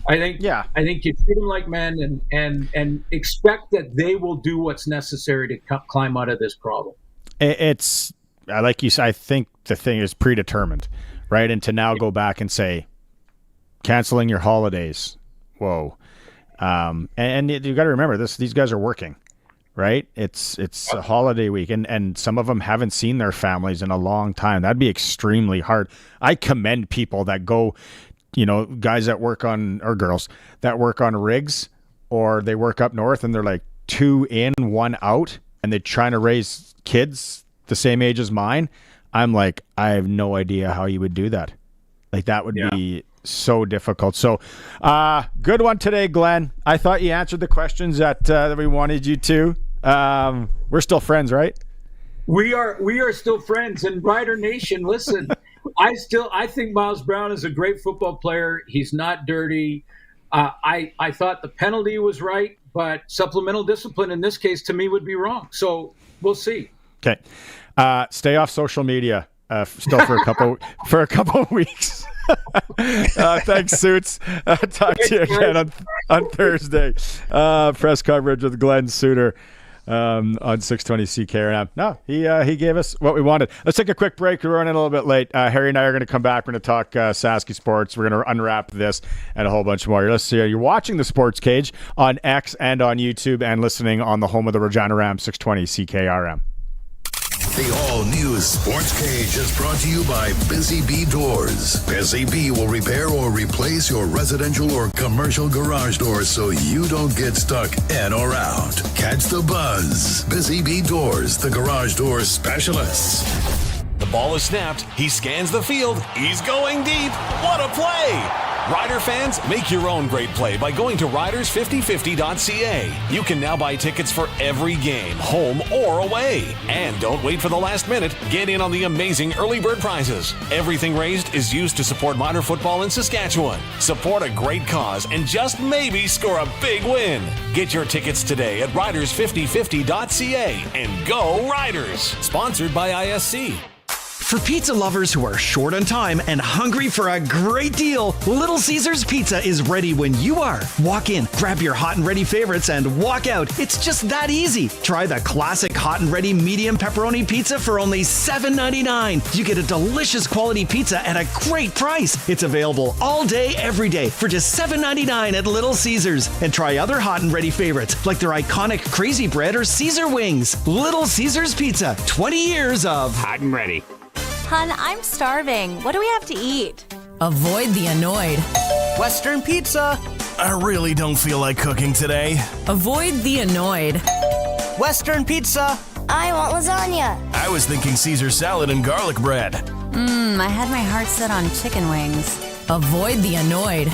think you treat them like men and expect that they will do what's necessary to climb out of this problem. It's like you said, I think the thing is predetermined, right? And to now go back and say, canceling your holidays, whoa. And you got to remember this: these guys are working, right? It's a holiday week, and some of them haven't seen their families in a long time. That'd be extremely hard. I commend people that go, guys that work on, or girls that work on rigs, or they work up north and they're like 2 in, 1 out, and they're trying to raise kids the same age as mine. I'm like, I have no idea how you would do that. Like, that would be so difficult. So good one today, Glenn. I thought you answered the questions that we wanted you to. We're still friends, right? We are still friends. And Rider Nation, listen, I think Miles Brown is a great football player. He's not dirty. I thought the penalty was right, but supplemental discipline in this case to me would be wrong. So we'll see. Okay. Stay off social media still for a couple of weeks. Thanks, Suits. Talk to you again on Thursday. Press coverage with Glen Suitor on 620 CKRM. No, he gave us what we wanted. Let's take a quick break. We're running a little bit late. Harry and I are going to come back. We're going to talk Saski sports. We're going to unwrap this and a whole bunch more. Let's see. You're watching the Sports Cage on X and on YouTube and listening on the home of the Regina Rams, 620 CKRM. The all-new Sports Cage is brought to you by Busy Bee Doors. Busy Bee will repair or replace your residential or commercial garage doors so you don't get stuck in or out. Catch the buzz. Busy Bee Doors, the garage door specialists. The ball is snapped. He scans the field. He's going deep. What a play! Rider fans, make your own great play by going to riders5050.ca. You can now buy tickets for every game, home or away. And don't wait for the last minute. Get in on the amazing early bird prizes. Everything raised is used to support minor football in Saskatchewan. Support a great cause and just maybe score a big win. Get your tickets today at riders5050.ca and go Riders! Sponsored by ISC. For pizza lovers who are short on time and hungry for a great deal, Little Caesars Pizza is ready when you are. Walk in, grab your hot and ready favorites, and walk out. It's just that easy. Try the classic hot and ready medium pepperoni pizza for only $7.99. You get a delicious quality pizza at a great price. It's available all day, every day for just $7.99 at Little Caesars. And try other hot and ready favorites like their iconic Crazy Bread or Caesar Wings. Little Caesars Pizza, 20 years of hot and ready. Hun, I'm starving. What do we have to eat? Avoid the annoyed. Western Pizza. I really don't feel like cooking today. Avoid the annoyed. Western Pizza. I want lasagna. I was thinking Caesar salad and garlic bread. I had my heart set on chicken wings. Avoid the annoyed.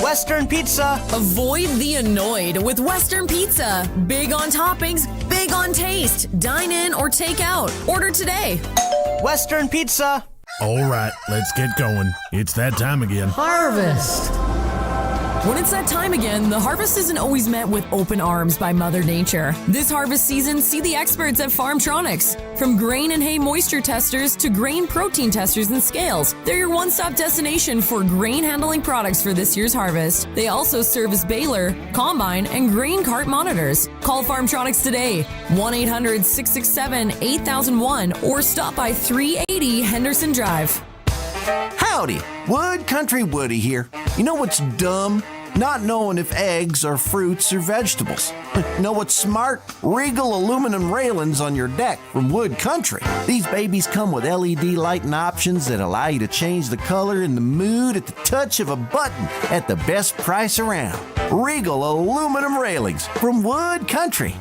Western Pizza. Avoid the annoyed with Western Pizza. Big on toppings, big on taste. Dine in or take out. Order today. Western Pizza. All right, let's get going. It's that time again. Harvest. When it's that time again, the harvest isn't always met with open arms by Mother Nature. This harvest season, see the experts at Farmtronics. From grain and hay moisture testers to grain protein testers and scales, they're your one-stop destination for grain handling products for this year's harvest. They also service baler, combine, and grain cart monitors. Call Farmtronics today, 1-800-667-8001, or stop by 380 Henderson Drive. Howdy, Wood Country Woody here. You know what's dumb? Not knowing if eggs are fruits or vegetables. Know what's smart? Regal aluminum railings on your deck from Wood Country. These babies come with LED lighting options that allow you to change the color and the mood at the touch of a button at the best price around. Regal aluminum railings from Wood Country.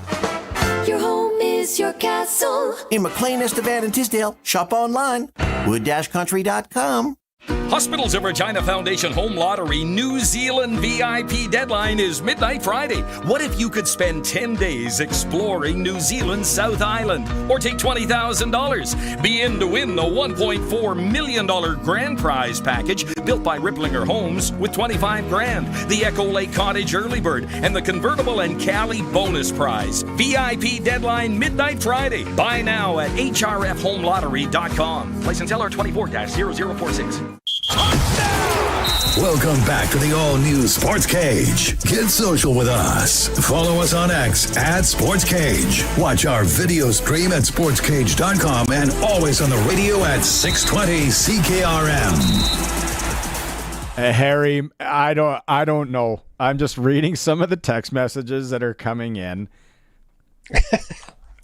Your home is your castle. In McLean, Estevan, and Tisdale. Shop online. wood-country.com. Hospitals of Regina Foundation Home Lottery New Zealand VIP deadline is midnight Friday. What if you could spend 10 days exploring New Zealand's South Island? Or take $20,000. Be in to win the $1.4 million grand prize package built by Ripplinger Homes with $25,000, the Echo Lake Cottage Early Bird, and the convertible and Cali bonus prize. VIP deadline midnight Friday. Buy now at hrfhomelottery.com. License LR24-0046. Welcome back to the all-new Sports Cage. Get social with us. Follow us on X at Sports Cage. Watch our video stream at sportscage.com and always on the radio at 620 CKRM. Harry, I don't know. I'm just reading some of the text messages that are coming in.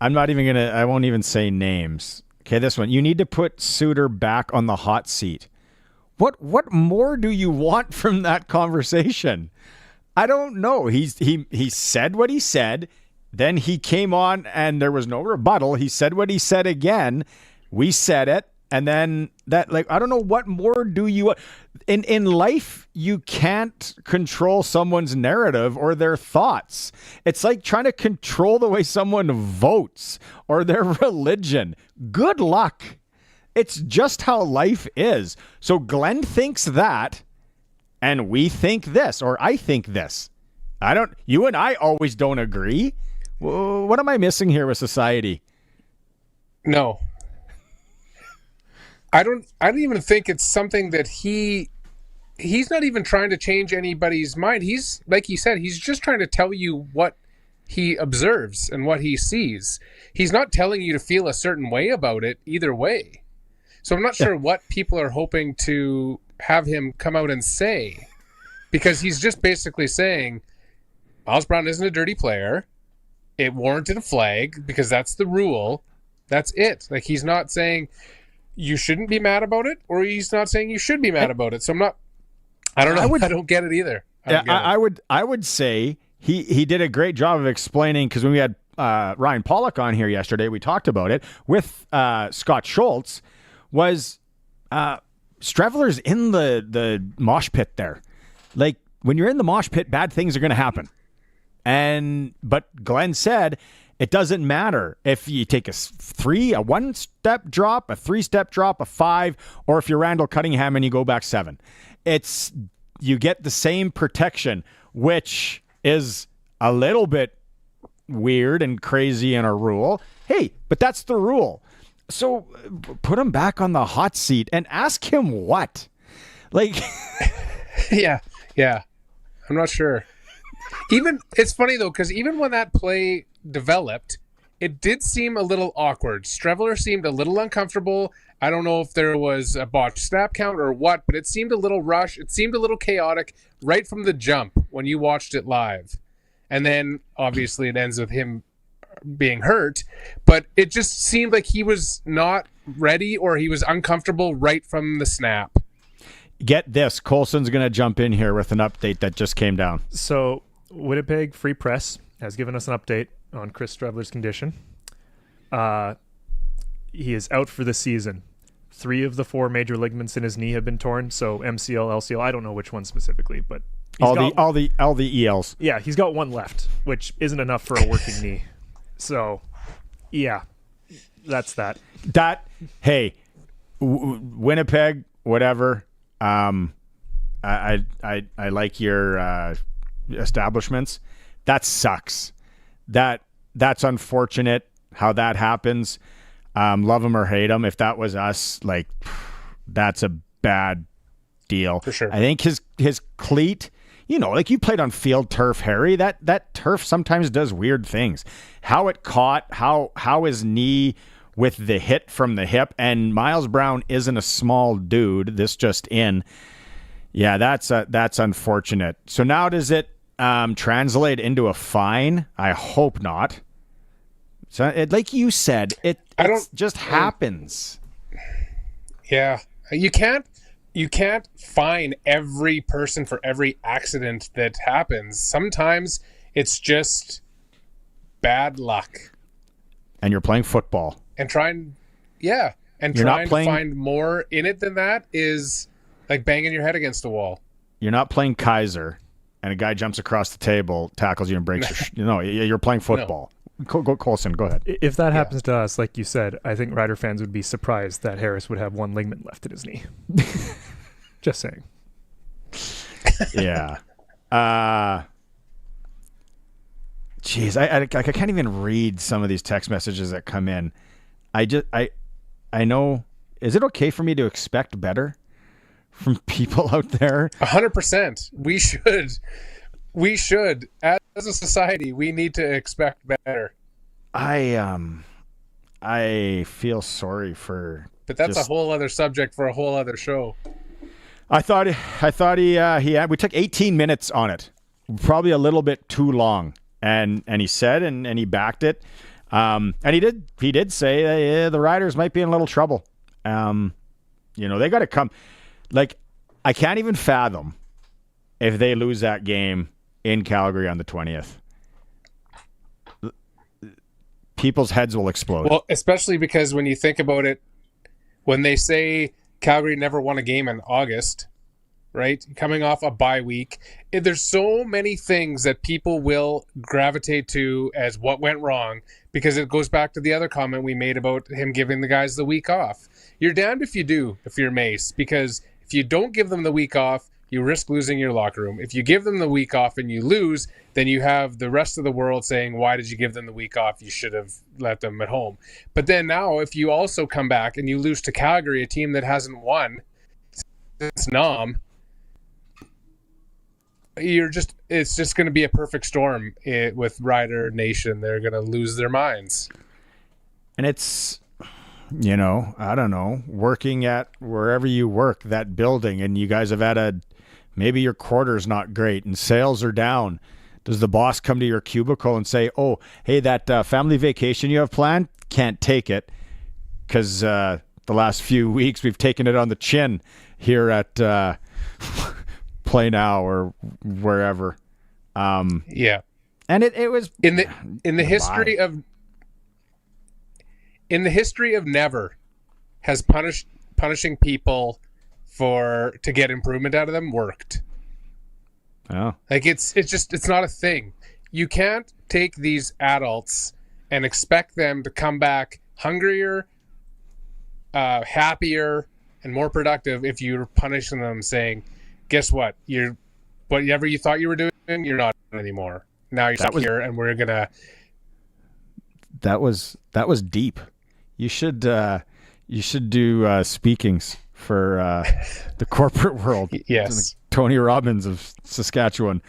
I won't even say names. Okay, this one. You need to put Suitor back on the hot seat. What more do you want from that conversation? I don't know. He said what he said. Then he came on and there was no rebuttal. He said what he said again. We said it. And then that, I don't know, what more do you want? In life, you can't control someone's narrative or their thoughts. It's like trying to control the way someone votes or their religion. Good luck. It's just how life is. So Glenn thinks that, and we think this, or I think this. You and I always don't agree. What am I missing here with society? No. I don't even think it's something that he's not even trying to change anybody's mind. He's, like he said, he's just trying to tell you what he observes and what he sees. He's not telling you to feel a certain way about it either way. So I'm not sure what people are hoping to have him come out and say, because he's just basically saying Miles Brown isn't a dirty player. It warranted a flag because that's the rule. That's it. Like, he's not saying you shouldn't be mad about it, or he's not saying you should be mad about it. So I don't know. I don't get it either. I would say he did a great job of explaining, because when we had Ryan Pollock on here yesterday, we talked about it with Scott Schultz. Was Streveler's in the mosh pit there. Like, when you're in the mosh pit, bad things are going to happen. But Glenn said it doesn't matter if you take a one-step drop, a three-step drop, a 5, or if you're Randall Cunningham and you go back 7. You get the same protection, which is a little bit weird and crazy in a rule. Hey, but that's the rule. So put him back on the hot seat and ask him what? Like, yeah. I'm not sure. Even it's funny though, because even when that play developed, it did seem a little awkward. Streveler seemed a little uncomfortable. I don't know if there was a botched snap count or what, but it seemed a little rushed. It seemed a little chaotic right from the jump when you watched it live. And then obviously it ends with him being hurt, but it just seemed like he was not ready or he was uncomfortable right from the snap. Get this, Colson's going to jump in here with an update that just came down. So Winnipeg Free Press has given us an update on Chris Streveler's condition. He is out for the season. 3 of the 4 major ligaments in his knee have been torn, so MCL, LCL, I don't know which one specifically, but all the ELs. Yeah, he's got 1 left, which isn't enough for a working knee. So, yeah, that's that. Hey, Winnipeg, whatever. I like your establishments. That sucks. That's unfortunate how that happens. Love him or hate him. If that was us, like, that's a bad deal. For sure. I think his cleat, like you played on field turf, Harry, that turf sometimes does weird things. How it caught, how his knee with the hit from the hip, and Miles Brown isn't a small dude. This just in. Yeah, that's unfortunate. So now does it translate into a fine? I hope not. So like you said, it just happens. Yeah, you can't fine every person for every accident that happens. Sometimes it's just bad luck. And you're playing football. And trying to find more in it than that is like banging your head against a wall. You're not playing Kaiser, and a guy jumps across the table, tackles you, and breaks your you're playing football. No. Go Colson, go ahead. If that happens to us, like you said, I think Rider fans would be surprised that Harris would have 1 ligament left in his knee. Just saying. Yeah. Jeez, I can't even read some of these text messages that come in. I know. Is it okay for me to expect better from people out there? 100%. We should. As a society, we need to expect better. I feel sorry for. But that's a whole other subject for a whole other show. I thought we took 18 minutes on it, probably a little bit too long, and he said and he backed it, and he did say the Riders might be in a little trouble. They got to come. Like, I can't even fathom if they lose that game in Calgary on the 20th. People's heads will explode. Well, especially because when you think about it, when they say Calgary never won a game in August, right? Coming off a bye week, there's so many things that people will gravitate to as what went wrong, because it goes back to the other comment we made about him giving the guys the week off. You're damned if you do, if you're Mace, because if you don't give them the week off, you risk losing your locker room. If you give them the week off and you lose, then you have the rest of the world saying, why did you give them the week off? You should have let them at home. But then now, if you also come back and you lose to Calgary, a team that hasn't won since Nam, it's just going to be a perfect storm with Rider Nation. They're going to lose their minds. And it's, I don't know, working at wherever you work, that building, and you guys have had maybe your quarter's not great and sales are down. Does the boss come to your cubicle and say, oh, hey, that family vacation you have planned, can't take it because the last few weeks we've taken it on the chin here at Play Now or wherever. Yeah. And it was in the history of never has punishing people to get improvement out of them worked. Oh. Like it's not a thing. You can't take these adults and expect them to come back hungrier, happier, and more productive if you're punishing them, saying, guess what? Whatever you thought you were doing, you're not anymore. Now you're stuck here, and we're gonna. That was deep. You should do speakings for the corporate world. Yes. Tony Robbins of Saskatchewan.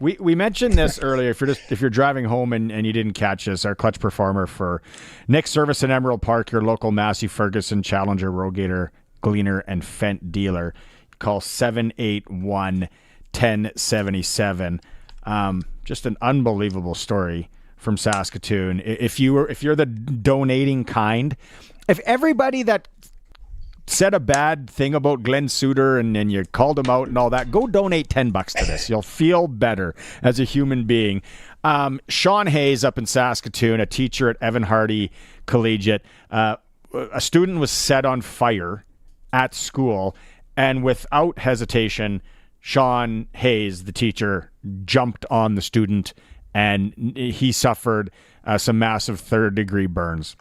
We mentioned this earlier. If you're driving home and you didn't catch this, our clutch performer for Nick Service in Emerald Park, your local Massey Ferguson Challenger Rogator Gleaner and Fent dealer. Call 781-1077. Just an unbelievable story from Saskatoon. If you're the donating kind, if everybody that said a bad thing about Glen Suitor and you called him out and all that, go donate $10 to this. You'll feel better as a human being. Sean Hayes up in Saskatoon, a teacher at Evan Hardy Collegiate. A student was set on fire at school, and without hesitation, Sean Hayes, the teacher, jumped on the student, and he suffered some massive third-degree burns.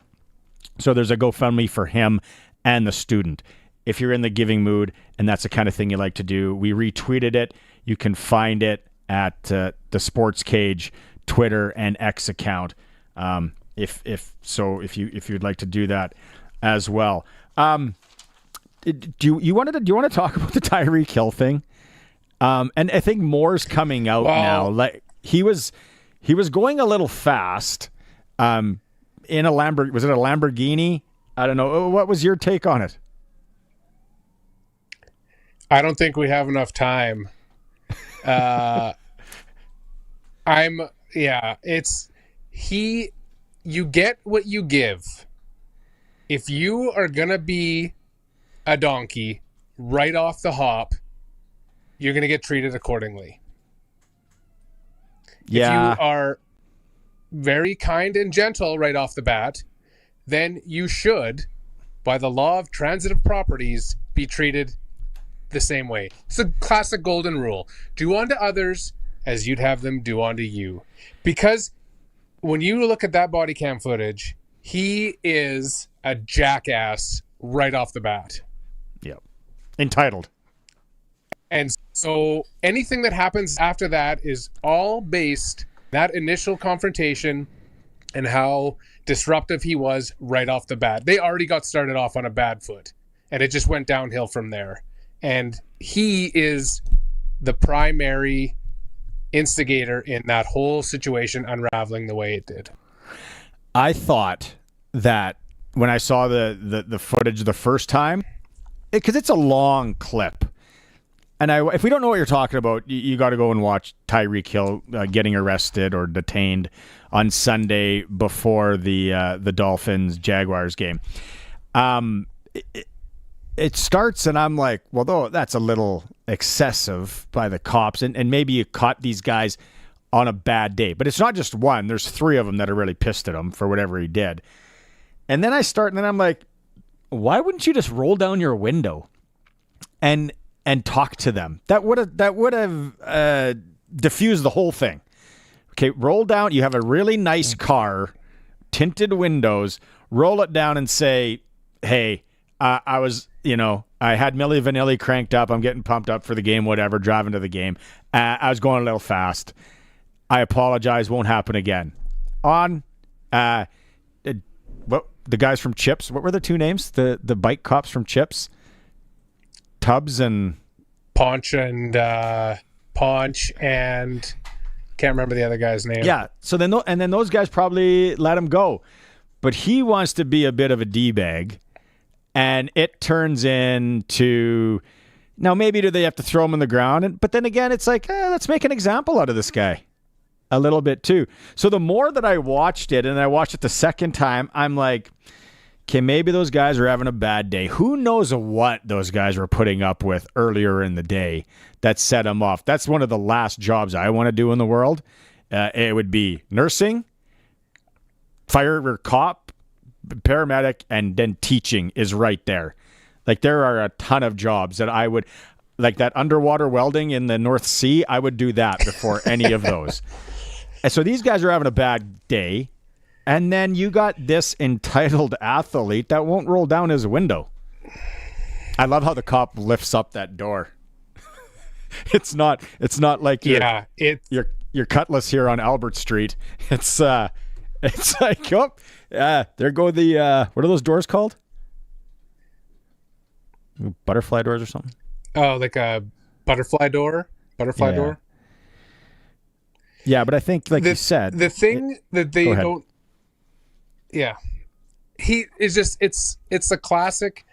So there's a GoFundMe for him and the student. If you're in the giving mood and that's the kind of thing you like to do, we retweeted it. You can find it at the Sportscage Twitter and X account. If you'd like to do that as well. Do you want to talk about the Tyreek Hill thing? And I think more's coming out now. Like he was going a little fast. In a Lamborghini. Was it a Lamborghini? I don't know. What was your take on it? I don't think we have enough time. You get what you give. If you are going to be a donkey right off the hop, you're going to get treated accordingly. Yeah. If you are very kind and gentle right off the bat, then you should, by the law of transitive properties, be treated the same way. It's a classic golden rule. Do unto others as you'd have them do unto you. Because when you look at that body cam footage, he is a jackass right off the bat. Yep. Entitled. And so anything that happens after that is all based that initial confrontation and how disruptive he was right off the bat. They already got started off on a bad foot, and it just went downhill from there. And he is the primary instigator in that whole situation unraveling the way it did. I thought that when I saw the footage the first time, because it's a long clip, and if we don't know what you're talking about, you got to go and watch Tyreek Hill getting arrested or detained on Sunday before the Dolphins-Jaguars game. It starts, and I'm like, well, though that's a little excessive by the cops, and maybe you caught these guys on a bad day. But it's not just one. There's three of them that are really pissed at him for whatever he did. And then I start, and then I'm like, why wouldn't you just roll down your window and talk to them? That would have diffused the whole thing. Okay, roll down. You have a really nice car, tinted windows. Roll it down and say, hey, I had Milli Vanilli cranked up. I'm getting pumped up for the game, whatever, driving to the game. I was going a little fast. I apologize. Won't happen again. The guys from Chips, what were the two names? The bike cops from Chips? Tubbs and... Ponch and can't remember the other guy's name. Yeah, so then those guys probably let him go. But he wants to be a bit of a D-bag. And it turns into, now maybe do they have to throw him on the ground? But then again, it's like, let's make an example out of this guy a little bit too. So the more that I watched it, and I watched it the second time, I'm like, okay, maybe those guys are having a bad day. Who knows what those guys were putting up with earlier in the day that set them off? That's one of the last jobs I want to do in the world. It would be nursing, fire or cop, paramedic, and then teaching is right there. Like there are a ton of jobs that I would, like that underwater welding in the North Sea, I would do that before any of those. And so these guys are having a bad day, and then you got this entitled athlete that won't roll down his window. I love how the cop lifts up that door. It's not like your Cutlass here on Albert Street. It's It's like, oh, there go the, what are those doors called? Butterfly doors or something? Oh, like a butterfly door? Butterfly door? Yeah, but I think, like you said. The thing that they don't. Yeah. He is just, it's the classic.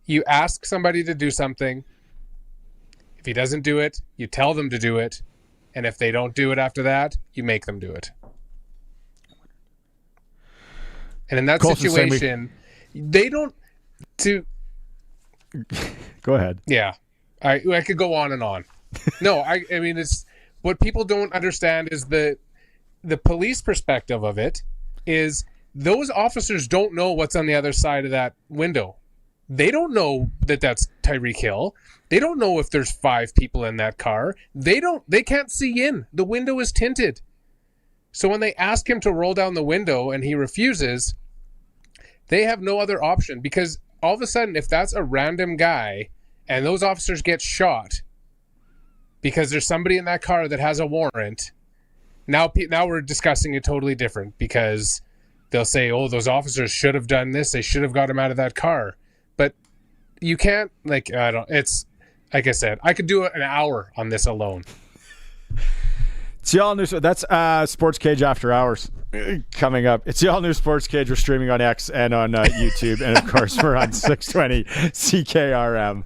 You ask somebody to do something. If he doesn't do it, you tell them to do it. And if they don't do it after that, you make them do it. And in that situation, they don't. Go ahead. Yeah. I could go on and on. No, I mean, it's what people don't understand is the police perspective of it is those officers don't know what's on the other side of that window. They don't know that that's Tyreek Hill. They don't know if there's 5 people in that car. They can't see in. The window is tinted. So when they ask him to roll down the window and he refuses, they have no other option, because all of a sudden, if that's a random guy and those officers get shot because there's somebody in that car that has a warrant, now we're discussing it totally different, because they'll say, oh, those officers should have done this. They should have got him out of that car. But you can't, it's, like I said, I could do an hour on this alone. It's the all-new, that's Sportscage After Hours coming up. It's the all-new Sportscage. We're streaming on X and on YouTube. And, of course, we're on 620 CKRM.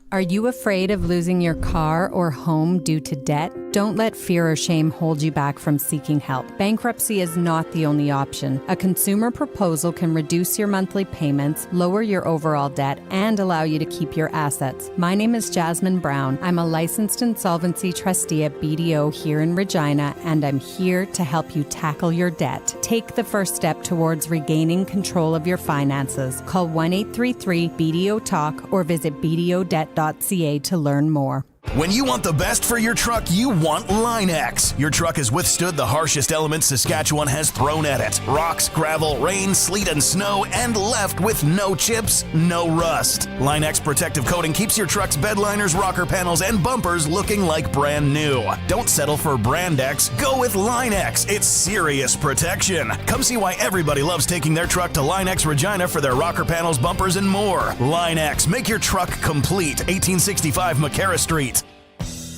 Are you afraid of losing your car or home due to debt? Don't let fear or shame hold you back from seeking help. Bankruptcy is not the only option. A consumer proposal can reduce your monthly payments, lower your overall debt, and allow you to keep your assets. My name is Jasmine Brown. I'm a licensed insolvency trustee at BDO here in Regina, and I'm here to help you tackle your debt. Take the first step towards regaining control of your finances. Call 1-833-BDO-TALK or visit BDOdebt.ca to learn more. When you want the best for your truck, you want Line-X. Your truck has withstood the harshest elements Saskatchewan has thrown at it. Rocks, gravel, rain, sleet, and snow, and left with no chips, no rust. Line-X protective coating keeps your truck's bed liners, rocker panels, and bumpers looking like brand new. Don't settle for Brand X. Go with Line-X. It's serious protection. Come see why everybody loves taking their truck to Line-X Regina for their rocker panels, bumpers, and more. Line-X. Make your truck complete. 1865 McCarra Street.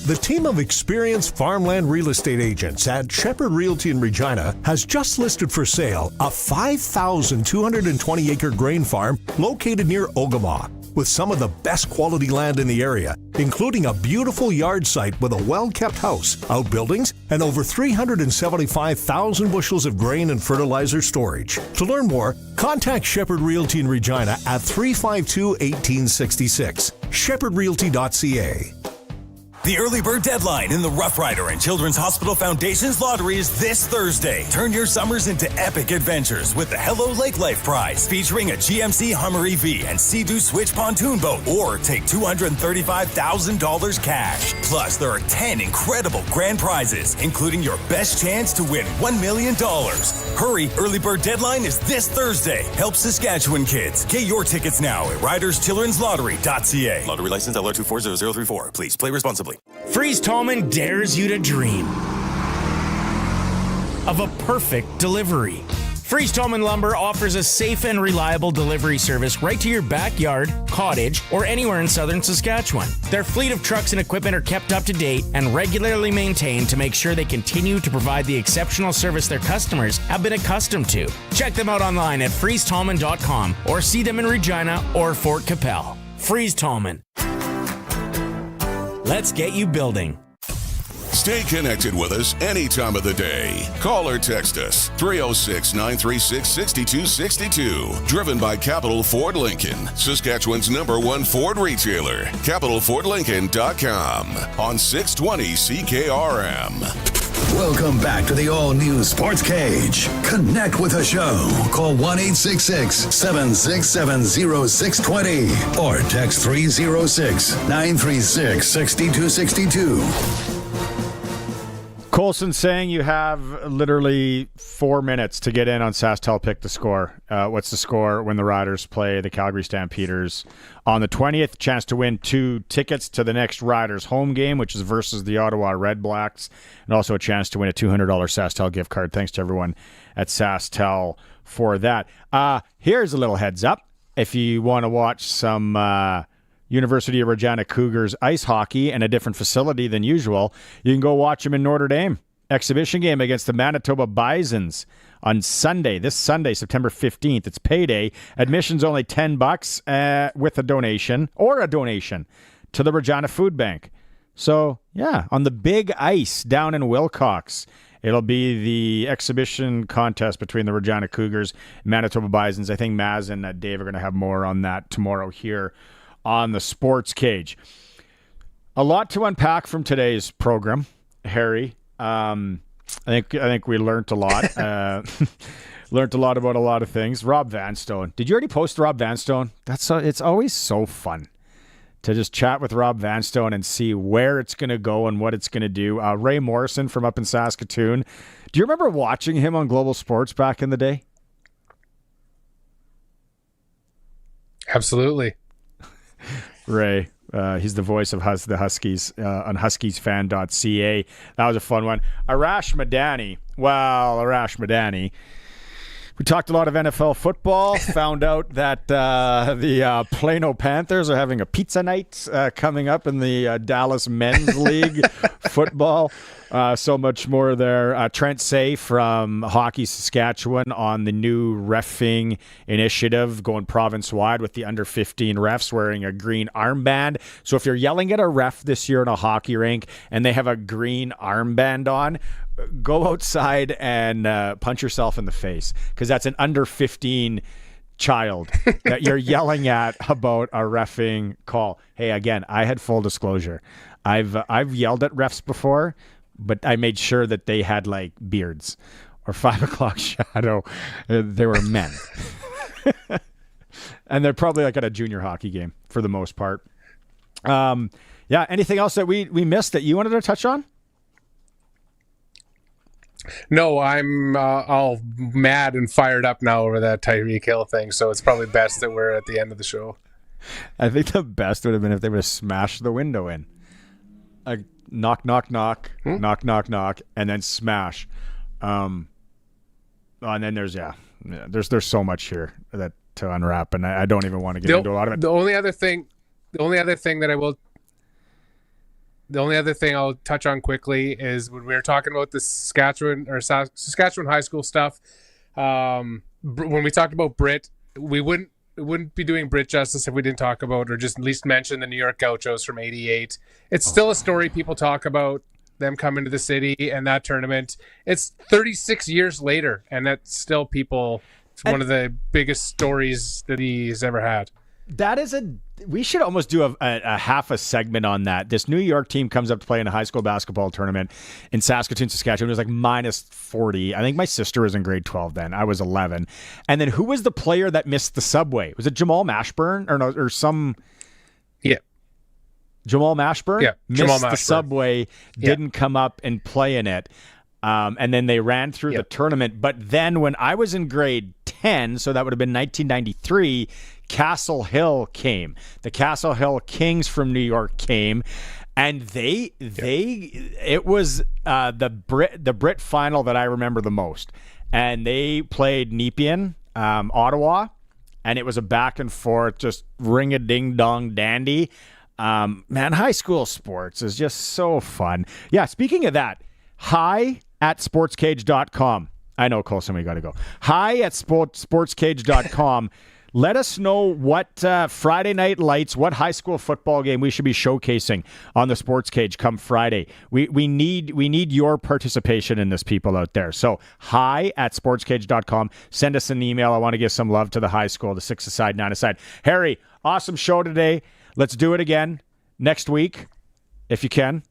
The team of experienced farmland real estate agents at Shepherd Realty in Regina has just listed for sale a 5,220-acre grain farm located near Ogama, with some of the best quality land in the area, including a beautiful yard site with a well-kept house, outbuildings, and over 375,000 bushels of grain and fertilizer storage. To learn more, contact Shepherd Realty in Regina at 352-1866, shepherdrealty.ca. The early bird deadline in the Roughrider and Children's Hospital Foundation's lottery is this Thursday. Turn your summers into epic adventures with the Hello Lake Life Prize, featuring a GMC Hummer EV and Sea-Doo Switch pontoon boat, or take $235,000 cash. Plus, there are 10 incredible grand prizes, including your best chance to win $1 million. Hurry, early bird deadline is this Thursday. Help Saskatchewan kids. Get your tickets now at riderschildrenslottery.ca. Lottery license LR240034. Please play responsibly. Freeze Tallman dares you to dream of a perfect delivery. Freeze Tallman Lumber offers a safe and reliable delivery service right to your backyard, cottage, or anywhere in southern Saskatchewan. Their fleet of trucks and equipment are kept up to date and regularly maintained to make sure they continue to provide the exceptional service their customers have been accustomed to. Check them out online at freezetallman.com or see them in Regina or Fort Capel. Freeze Tallman. Let's get you building. Stay connected with us any time of the day. Call or text us 306-936-6262. Driven by Capital Ford Lincoln, Saskatchewan's #1 Ford retailer. CapitalFordLincoln.com on 620 CKRM. Welcome back to the all-new Sports Cage. Connect with the show. Call 1-866-767-0620 or text 306-936-6262. Colson saying you have literally 4 minutes to get in on SaskTel Pick the Score. What's the score when the Riders play the Calgary Stampeders on the 20th? Chance to win 2 tickets to the next Riders home game, which is versus the Ottawa Red Blacks, and also a chance to win a $200 SaskTel gift card. Thanks to everyone at SaskTel for that. Here's a little heads up. If you want to watch some University of Regina Cougars ice hockey and a different facility than usual, you can go watch them in Notre Dame. Exhibition game against the Manitoba Bisons on Sunday, this Sunday, September 15th. It's payday. Admission's only $10 with a donation to the Regina Food Bank. So, yeah, on the big ice down in Wilcox, it'll be the exhibition contest between the Regina Cougars and Manitoba Bisons. I think Maz and Dave are going to have more on that tomorrow here on the Sports Cage. A lot to unpack from today's program, Harry. I think we learned a lot. Learned a lot about a lot of things. Rob Vanstone. Did you already post Rob Vanstone? It's always so fun to just chat with Rob Vanstone and see where it's going to go and what it's going to do. Ray Morrison from up in Saskatoon. Do you remember watching him on Global Sports back in the day? Absolutely. Ray, he's the voice of the Huskies on huskiesfan.ca. That was a fun one. Arash Madani. We talked a lot of NFL football, found out that the Plano Panthers are having a pizza night coming up in the Dallas Men's League football. So much more there. Trent Say from Hockey Saskatchewan on the new reffing initiative going province-wide with the under 15 refs wearing a green armband. So if you're yelling at a ref this year in a hockey rink and they have a green armband on, go outside and punch yourself in the face, because that's an under 15 child that you're yelling at about a reffing call. Hey, again, I had full disclosure. I've yelled at refs before, but I made sure that they had like beards or 5 o'clock shadow. They were men. And they're probably like at a junior hockey game for the most part. Yeah. Anything else that we missed that you wanted to touch on? No, I'm all mad and fired up now over that Tyreek Hill thing, so it's probably best that we're at the end of the show. I think the best would have been if they would have smashed the window in. Knock, knock, knock, knock, knock, knock, and then smash. And then there's so much here that to unwrap, and I don't even want to get into a lot of it. The only other thing I'll touch on quickly is when we were talking about the Saskatchewan high school stuff. When we talked about Brit, we wouldn't be doing Brit justice if we didn't talk about, or just at least mention, the New York Gauchos from '88. It's still a story people talk about, them coming to the city and that tournament. It's 36 years later, and that's still it's one of the biggest stories that he's ever had. We should almost do a half a segment on that. This New York team comes up to play in a high school basketball tournament in Saskatoon, Saskatchewan. It was like minus 40. I think my sister was in grade 12 then. I was 11. And then who was the player that missed the subway? Was it Jamal Mashburn or some? Yeah. Jamal Mashburn? Yeah. Missed the subway, didn't come up and play in it. And then they ran through the tournament. But then when I was in grade 10, so that would have been 1993, Castle Hill came. The Castle Hill Kings from New York came, and it was the Brit final that I remember the most. And they played Nepean, Ottawa, and it was a back and forth, just ring a ding dong dandy. Man, high school sports is just so fun. Yeah, speaking of that, hi@sportscage.com. I know, Colson, we got to go. hi@sportscage.com. Let us know what Friday Night Lights, what high school football game we should be showcasing on the Sports Cage come Friday. We need your participation in this, people out there. So hi@sportscage.com. Send us an email. I want to give some love to the high school, the 6-a-side, 9-a-side. Harry, awesome show today. Let's do it again next week, if you can.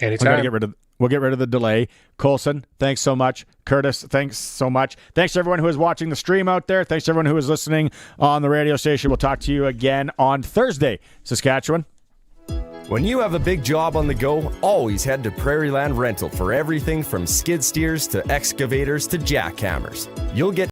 Anytime. We'll get rid of the delay. Colson, thanks so much. Curtis, thanks so much. Thanks to everyone who is watching the stream out there. Thanks to everyone who is listening on the radio station. We'll talk to you again on Thursday, Saskatchewan. When you have a big job on the go, always head to Prairieland Rental for everything from skid steers to excavators to jackhammers. You'll get